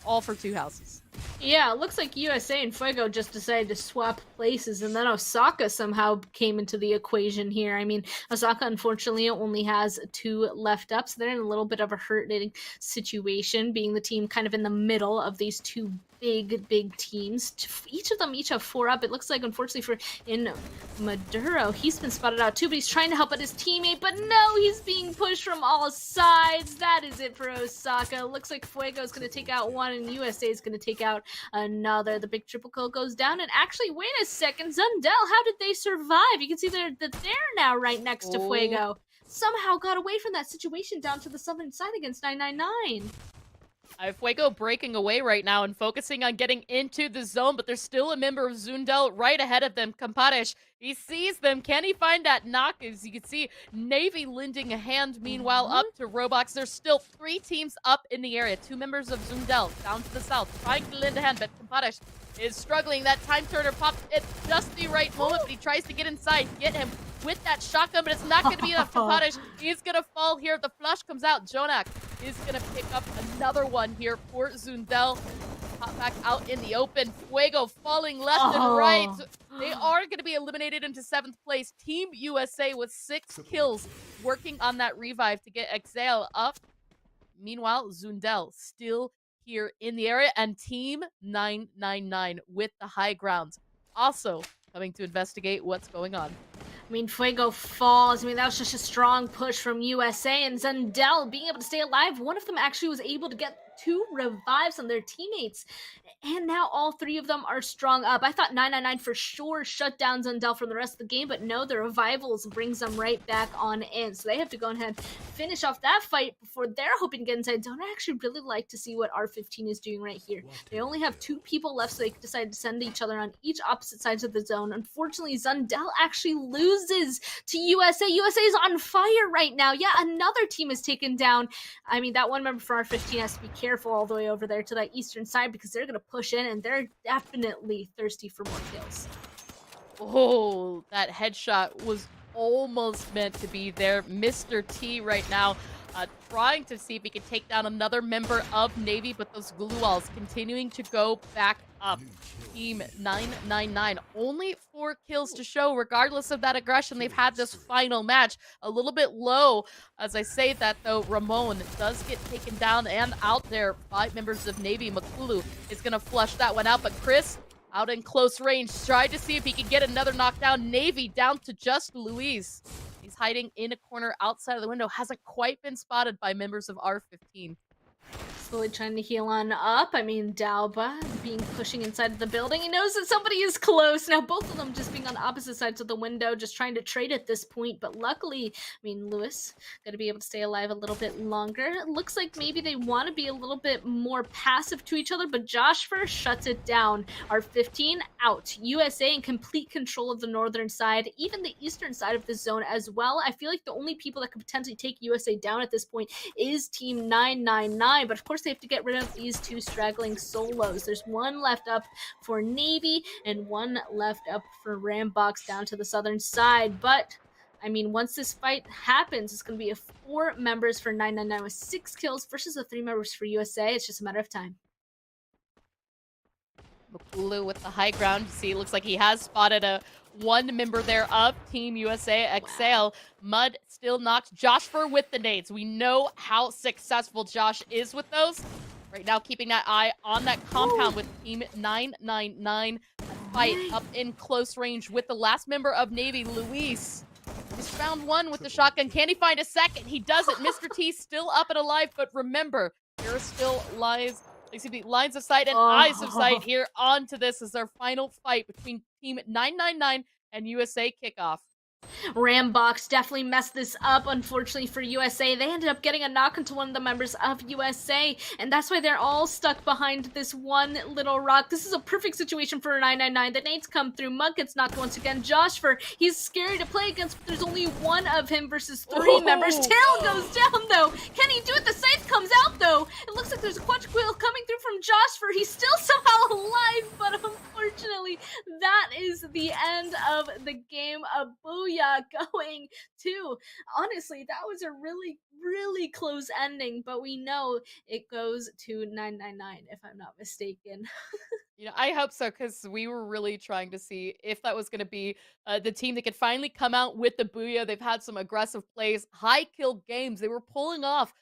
all for 2 houses. Yeah, it looks like USA and Fuego just decided to swap places, and then Osaka somehow came into the equation here. I mean, Osaka, unfortunately, only has 2 left up, so they're in a little bit of a hurting situation, being the team kind of in the middle of these 2 big teams. Each of them have 4 up. It looks like, unfortunately, for in Maduro, he's been spotted out too, but he's trying to help out his teammate, but no, he's being pushed from all sides. That is it for Osaka. Looks like Fuego is going to take out 1, and USA is going to take out another. The big triple kill goes down, and actually, wait a second, Zundel, how did they survive? You can see they're now right next to Fuego. Somehow got away from that situation down to the southern side against 999. Fuego breaking away right now and focusing on getting into the zone, but there's still a member of Zundel right ahead of them. Kamparesh, he sees them. Can he find that knock? As you can see, Navy lending a hand, meanwhile, up to Roblox. There's still 3 teams up in the area. 2 members of Zundel down to the south, trying to lend a hand, but Kamparesh is struggling. That time turner pops at just the right moment, but he tries to get inside, get him with that shotgun, but it's not going to be enough. Kamparesh, he's going to fall here. The flush comes out. Jonak is going to pick up another one here for Zundel. Pop back out in the open. Fuego falling left and right. They are going to be eliminated into 7th place. Team USA with 6 kills, working on that revive to get Exale up. Meanwhile, Zundel still here in the area, and Team 999 with the high grounds also coming to investigate what's going on. I mean, Fuego falls. I mean, that was just a strong push from USA, and Zundel being able to stay alive. One of them actually was able to get 2 revives on their teammates, and now all 3 of them are strong up. I thought 999 for sure shut down Zundel from the rest of the game, but no, the revivals brings them right back on in. So they have to go ahead and finish off that fight before they're hoping to get inside zone. I actually really like to see what R15 is doing right here. They only have 2 people left, so they decide to send each other on each opposite sides of the zone. Unfortunately, Zundel actually loses to USA. USA is on fire right now. Yeah, another team is taken down. I mean, that one member for R15 has to be careful all the way over there to that eastern side, because they're going to push in, and they're definitely thirsty for more kills. Oh, that headshot was almost meant to be there. Mr. T right now trying to see if he can take down another member of Navy, but those glue walls continuing to go back up. Team 999, only 4 kills to show. Regardless of that aggression, they've had this final match a little bit low. As I say that, though, Ramon does get taken down and out there. 5 members of Navy. Makulu is going to flush that one out, but Chris out in close range, tried to see if he could get another knockdown. Navy down to just Luis. He's hiding in a corner outside of the window. Hasn't quite been spotted by members of R15. slowly trying to heal on up. I mean, Dalba pushing inside of the building. He knows that somebody is close. Now, both of them just being on opposite sides of the window, just trying to trade at this point. But luckily, I mean, Lewis going to be able to stay alive a little bit longer. It looks like maybe they want to be a little bit more passive to each other, but Josh first shuts it down. R15 out. USA in complete control of the northern side, even the eastern side of the zone as well. I feel like the only people that could potentially take USA down at this point is Team 999, but of course they have to get rid of these two straggling solos. There's one left up for Navy and one left up for Rambox down to the southern side, but I mean, once this fight happens, it's going to be a 4 members for 999 with 6 kills versus the 3 members for USA. It's just a matter of time. Makulu with the high ground. See, it looks like he has spotted a 1 member there of Team USA. Exhale. Mud still knocked. Joshfer with the nades. We know how successful Josh is with those. Right now, keeping that eye on that compound with Team 999. Fight up in close range with the last member of Navy, Luis. He's found one with the shotgun. Can he find a second? He does it. Mr. T still up and alive, but remember, there are still lines of sight and eyes of sight here onto this as our final fight between Team 999 and USA Kickoff. Rambox definitely messed this up, unfortunately for USA. They ended up getting a knock into one of the members of USA, and that's why they're all stuck behind this one little rock. This is a perfect situation for 999. The nades come through. Mud gets knocked once again. Joshfer, he's scary to play against, but there's only one of him versus 3 members. Tail goes down, though. Can he do it? The scythe comes out, though. It looks like there's a quadruple coming through from Joshfer. He's still somehow alive, but unfortunately, that is the end of the game. A booyah going to. Honestly, that was a really, really close ending, but we know it goes to 999, if I'm not mistaken. You know, I hope so, because we were really trying to see if that was going to be the team that could finally come out with the booyah. They've had some aggressive plays, high kill games. They were pulling off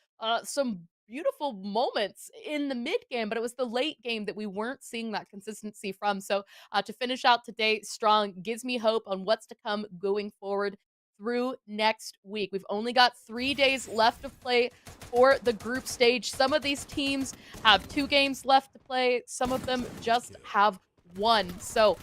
some beautiful moments in the mid game, but it was the late game that we weren't seeing that consistency from. So to finish out today strong gives me hope on what's to come going forward through next week. We've only got 3 days left to play for the group stage. Some of these teams have 2 games left to play. Some of them just have 1. So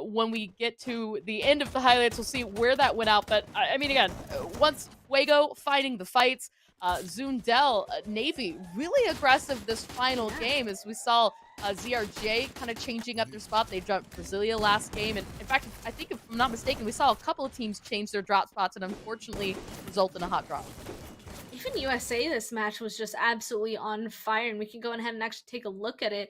when we get to the end of the highlights, we'll see where that went out. But I mean, again, once Fuego finding the fights, Zundel, Navy, really aggressive this final game, as we saw ZRJ kind of changing up their spot. They dropped Brasilia last game, and in fact, I think if I'm not mistaken, we saw a couple of teams change their drop spots and unfortunately result in a hot drop. Even USA this match was just absolutely on fire, and we can go ahead and actually take a look at it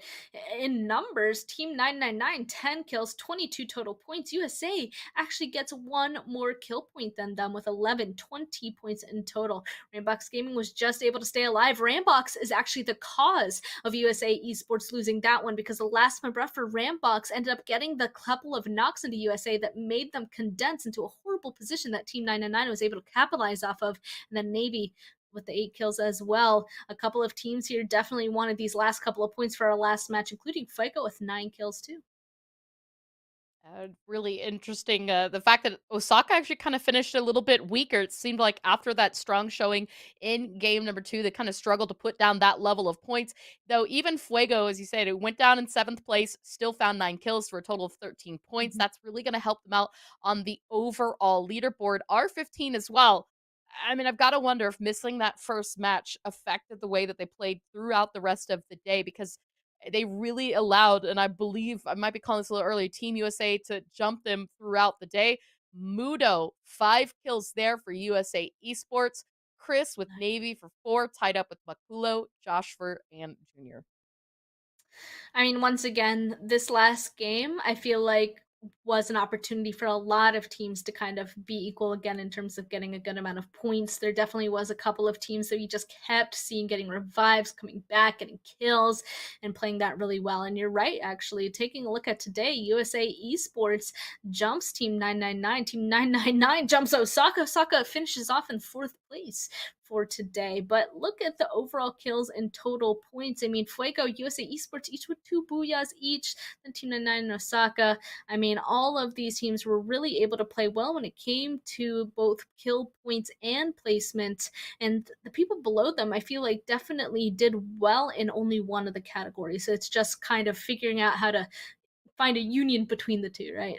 in numbers. Team 999, 10 kills, 22 total points. USA actually gets 1 more kill point than them with 11, 20 points in total. Rambox Gaming was just able to stay alive. Rambox is actually the cause of USA Esports losing that one, because the last member for Rambox ended up getting the couple of knocks into USA that made them condense into a horrible position that Team 999 was able to capitalize off of. And then Navy with the 8 kills as well. A couple of teams here definitely wanted these last couple of points for our last match, including FICO with 9 kills too. Really interesting. The fact that Osaka actually kind of finished a little bit weaker. It seemed like after that strong showing in game number 2, they kind of struggled to put down that level of points. Though even Fuego, as you said, it went down in 7th place, still found 9 kills for a total of 13 points. That's really going to help them out on the overall leaderboard. R15 as well. I mean, I've got to wonder if missing that first match affected the way that they played throughout the rest of the day, because they really allowed, and I believe I might be calling this a little early, Team USA to jump them throughout the day. Mudo, 5 kills there for USA Esports. Chris with Navy for 4, tied up with Makulo, Joshfer, and Junior. I mean, once again, this last game, I feel like was an opportunity for a lot of teams to kind of be equal again in terms of getting a good amount of points. There definitely was a couple of teams that we just kept seeing getting revives, coming back, getting kills, and playing that really well. And you're right, actually. Taking a look at today, USA Esports jumps Team 999. Team 999 jumps Osaka. Osaka finishes off in 4th place. for today. But look at the overall kills and total points. I mean, Fuego, USA Esports, each with 2 booyahs each, then Team 99 and Osaka. I mean, all of these teams were really able to play well when it came to both kill points and placement. And the people below them, I feel like, definitely did well in only one of the categories. So it's just kind of figuring out how to find a union between the two, right?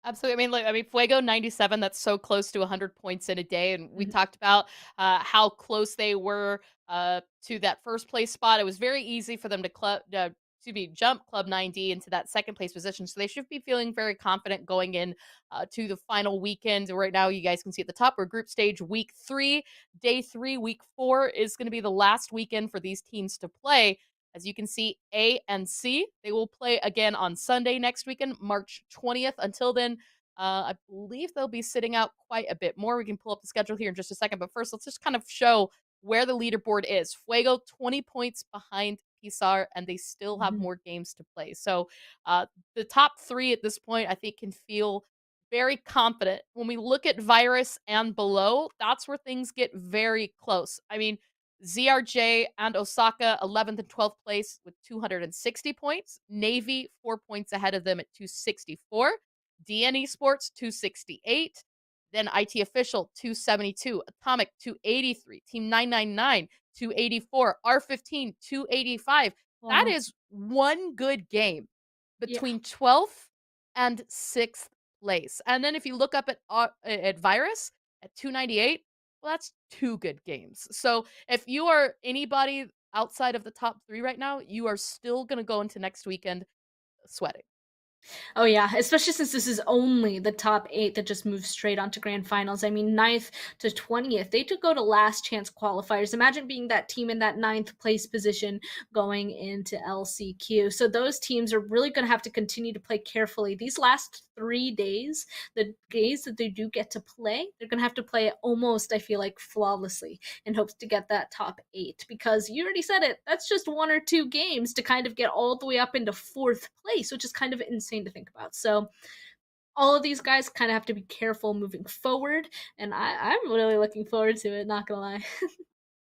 Absolutely. I mean, Fuego 97. That's so close to 100 points in a day, and we talked about how close they were to that first place spot. It was very easy for them to jump Club 90 into that second place position. So they should be feeling very confident going in to the final weekend. Right now, you guys can see at the top, we're group stage week 3, day 3, week 4 is going to be the last weekend for these teams to play. As you can see, A and C, they will play again on Sunday next weekend, March 20th. Until then, I believe they'll be sitting out quite a bit more. We can pull up the schedule here in just a second. But first, let's just kind of show where the leaderboard is. Fuego, 20 points behind Pisar, and they still have more games to play. So the top 3 at this point, I think, can feel very confident. When we look at Virus and below, that's where things get very close. I mean, ZRJ and Osaka, 11th and 12th place with 260 points. Navy, 4 points ahead of them at 264. DN Esports, 268. Then IT Official, 272. Atomic, 283. Team 999, 284. R15, 285. That Wow. is one good game Yeah. between 12th and 6th place. And then if you look up at Virus at 298, well, that's 2 good games. So if you are anybody outside of the top 3 right now, you are still going to go into next weekend sweating. Oh yeah, especially since this is only the top 8 that just moves straight onto grand finals. I mean, 9th to 20th, they could go to last chance qualifiers. Imagine being that team in that 9th place position going into LCQ. So those teams are really going to have to continue to play carefully. These last 3 days, the days that they do get to play, they're going to have to play it almost, I feel like, flawlessly in hopes to get that top 8. Because you already said it, that's just 1 or 2 games to kind of get all the way up into 4th place, which is kind of insane to think about. So all of these guys kind of have to be careful moving forward, and I'm really looking forward to it, not gonna lie.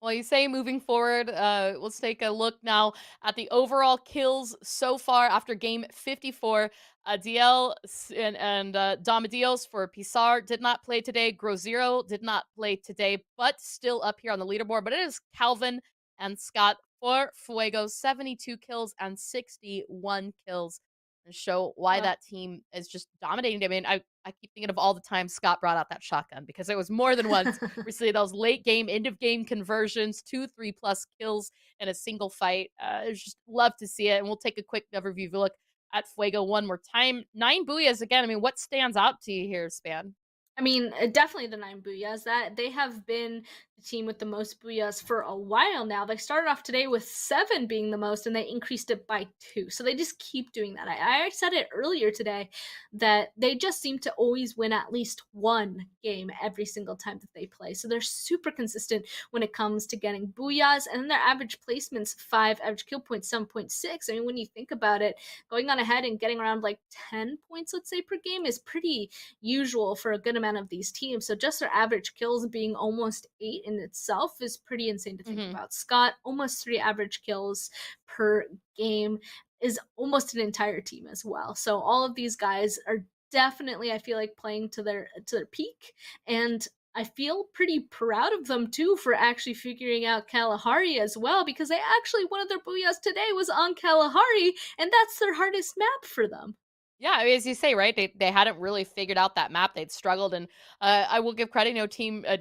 Well, you say moving forward. Let's take a look now at the overall kills so far after game 54. DL and Domadios for Pisar did not play today. Grozero did not play today, but still up here on the leaderboard. But it is Calvin and Scott for Fuego, 72 kills and 61 kills. And show why Wow. that team is just dominating. I mean, I keep thinking of all the times Scott brought out that shotgun because it was more than once. We see those late game, end of game conversions, 2, 3+ kills in a single fight. I just love to see it. And we'll take a quick overview look at Fuego one more time. 9 booyahs again. I mean, what stands out to you here, Span? I mean, definitely the 9 booyahs. That they have been the team with the most booyahs for a while now. They started off today with 7 being the most, and they increased it by 2. So they just keep doing that. I said it earlier today that they just seem to always win at least 1 game every single time that they play. So they're super consistent when it comes to getting booyahs, and then their average placements 5, average kill points 7.6. I mean, when you think about it, going on ahead and getting around like 10 points, let's say, per game is pretty usual for a good amount of these teams. So just their average kills being almost 8 in itself is pretty insane to think about. Scott, almost 3 average kills per game is almost an entire team as well. So all of these guys are definitely, I feel like, playing to their peak, and I feel pretty proud of them too for actually figuring out Kalahari as well, because they actually, one of their booyahs today was on Kalahari, and that's their hardest map for them. Yeah, I mean, as you say, right? They hadn't really figured out that map. They'd struggled, and I will give credit.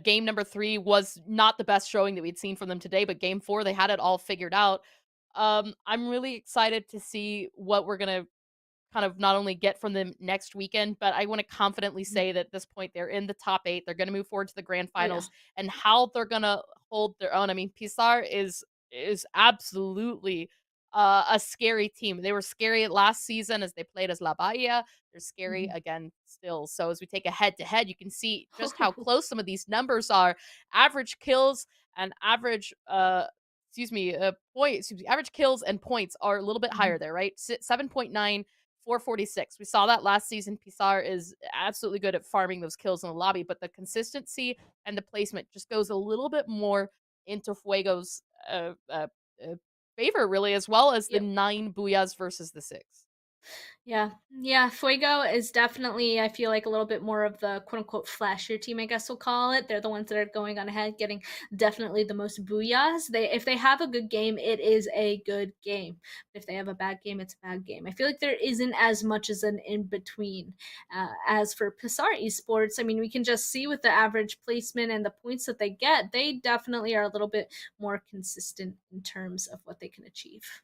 Game number 3 was not the best showing that we'd seen from them today, but game 4 they had it all figured out. I'm really excited to see what we're gonna kind of not only get from them next weekend, but I want to confidently say that at this point they're in the top 8. They're going to move forward to the grand Oh, yeah. finals, and how they're going to hold their own. I mean, Pisar is absolutely a scary team. They were scary last season as they played as La Bahia. They're scary again still. So as we take a head to head, you can see just how close some of these numbers are. Average kills and average average kills and points are a little bit higher there, right? 7.9 446. We saw that last season. Pizarro is absolutely good at farming those kills in the lobby, but the consistency and the placement just goes a little bit more into Fuego's favor, really, as well as the 9 Booyahs versus the 6. Yeah, Fuego is definitely, I feel like, a little bit more of the quote-unquote flashier team, I guess we'll call it. They're the ones that are going on ahead, getting definitely the most booyahs. If they have a good game, it is a good game. If they have a bad game, it's a bad game. I feel like there isn't as much as an in-between. As for Pizarro Esports, I mean, we can just see with the average placement and the points that they get, they definitely are a little bit more consistent in terms of what they can achieve.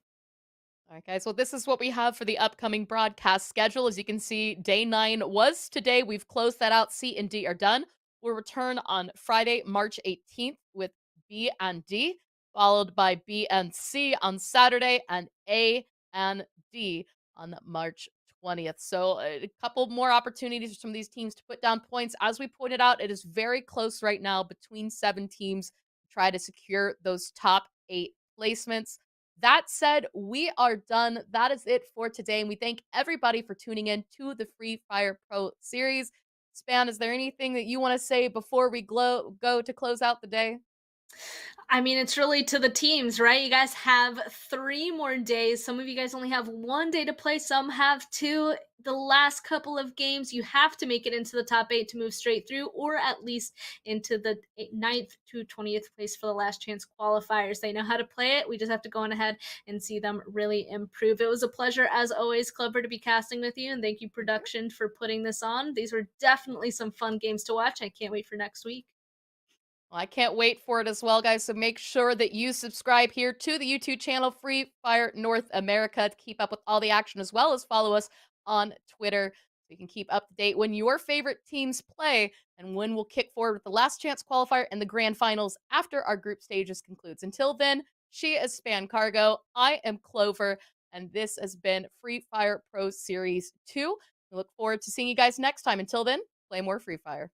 All right, guys. Well, this is what we have for the upcoming broadcast schedule. As you can see, day 9 was today. We've closed that out. C and D are done. We'll return on Friday, March 18th with B and D, followed by B and C on Saturday, and A and D on March 20th. So a couple more opportunities for some of these teams to put down points. As we pointed out, it is very close right now between 7 teams to try to secure those top 8 placements. That said, we are done. That is it for today. And we thank everybody for tuning in to the Free Fire Pro Series. Span, is there anything that you want to say before we go to close out the day? I mean, it's really to the teams, right? You guys have 3 more days. Some of you guys only have 1 day to play. Some have 2. The last couple of games, you have to make it into the top 8 to move straight through, or at least into the 9th to 20th place for the last chance qualifiers. They know how to play it. We just have to go on ahead and see them really improve. It was a pleasure, as always, Clever, to be casting with you, and thank you, production, for putting this on. These were definitely some fun games to watch. I can't wait for next week. Well, I can't wait for it as well, guys. So make sure that you subscribe here to the YouTube channel, Free Fire North America, to keep up with all the action, as well as follow us on Twitter so you can keep up to date when your favorite teams play and when we'll kick forward with the last chance qualifier and the grand finals after our group stages concludes. Until then, she is Span Cargo. I am Clover, and this has been Free Fire Pro Series 2. We look forward to seeing you guys next time. Until then, play more Free Fire.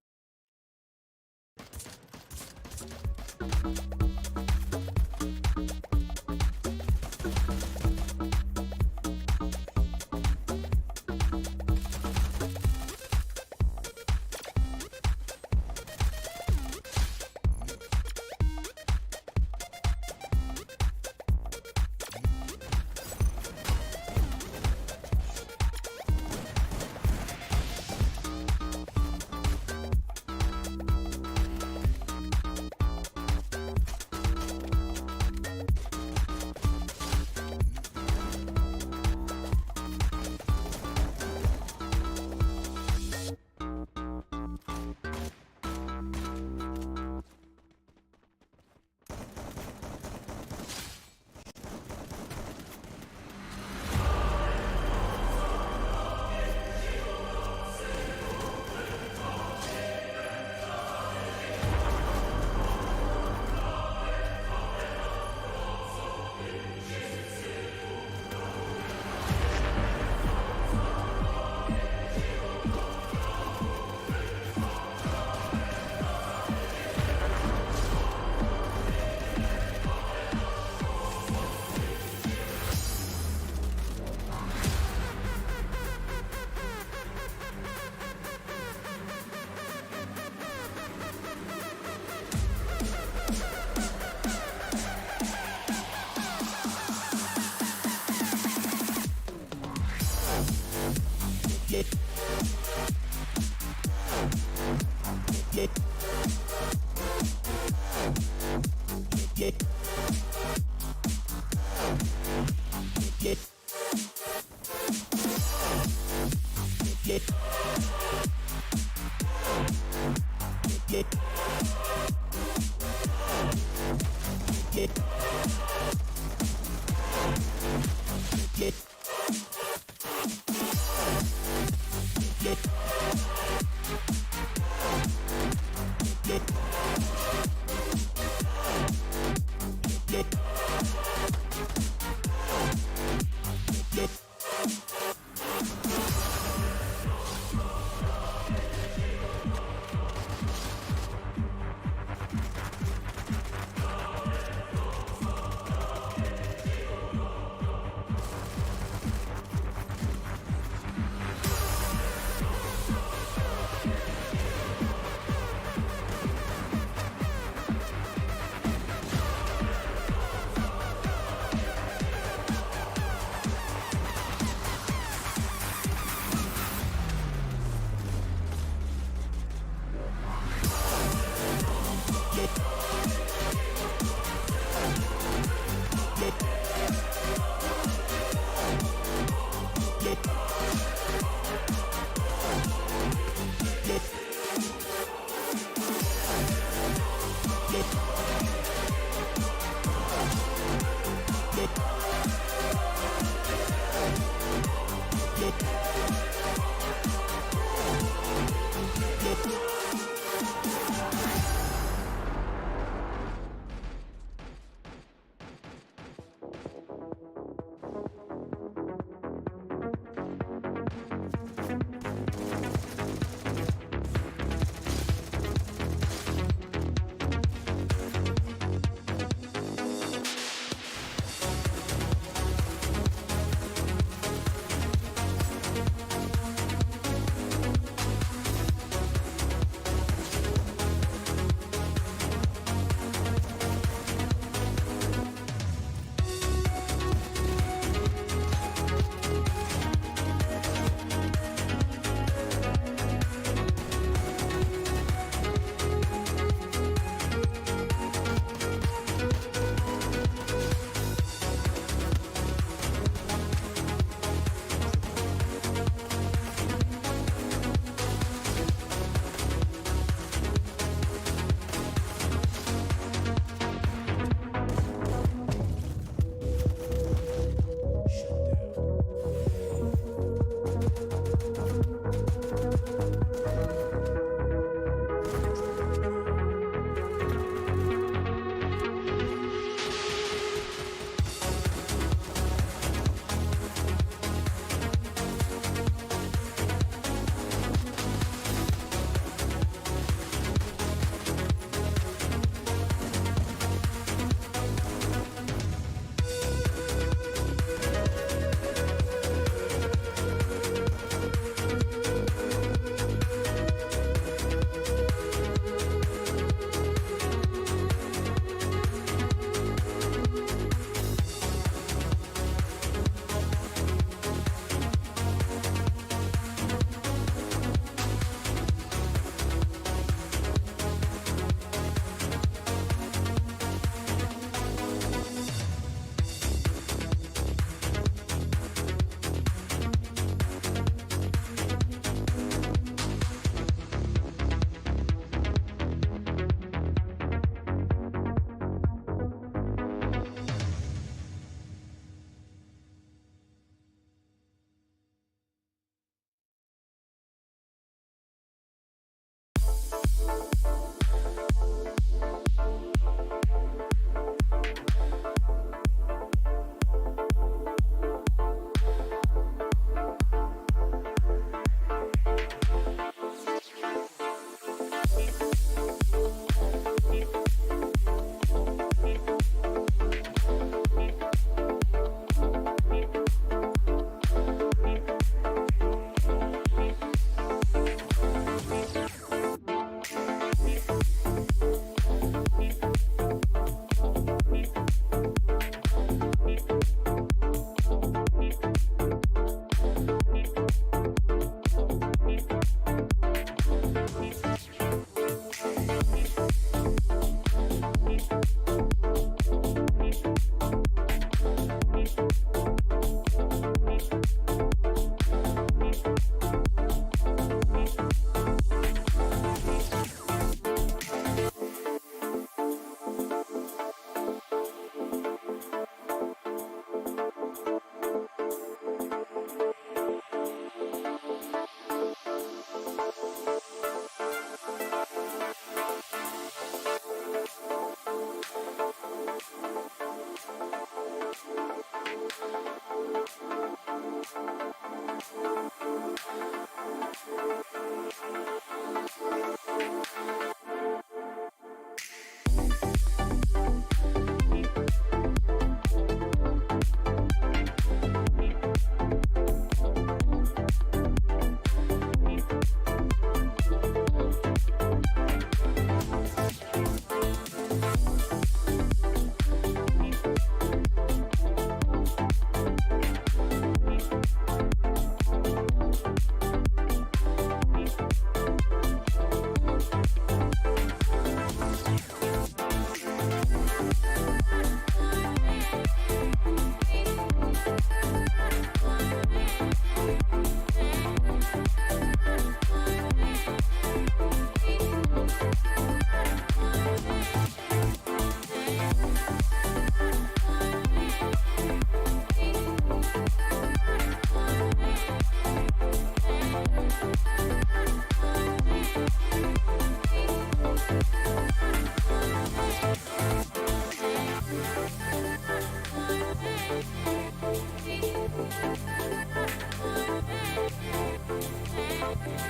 Thank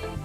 you.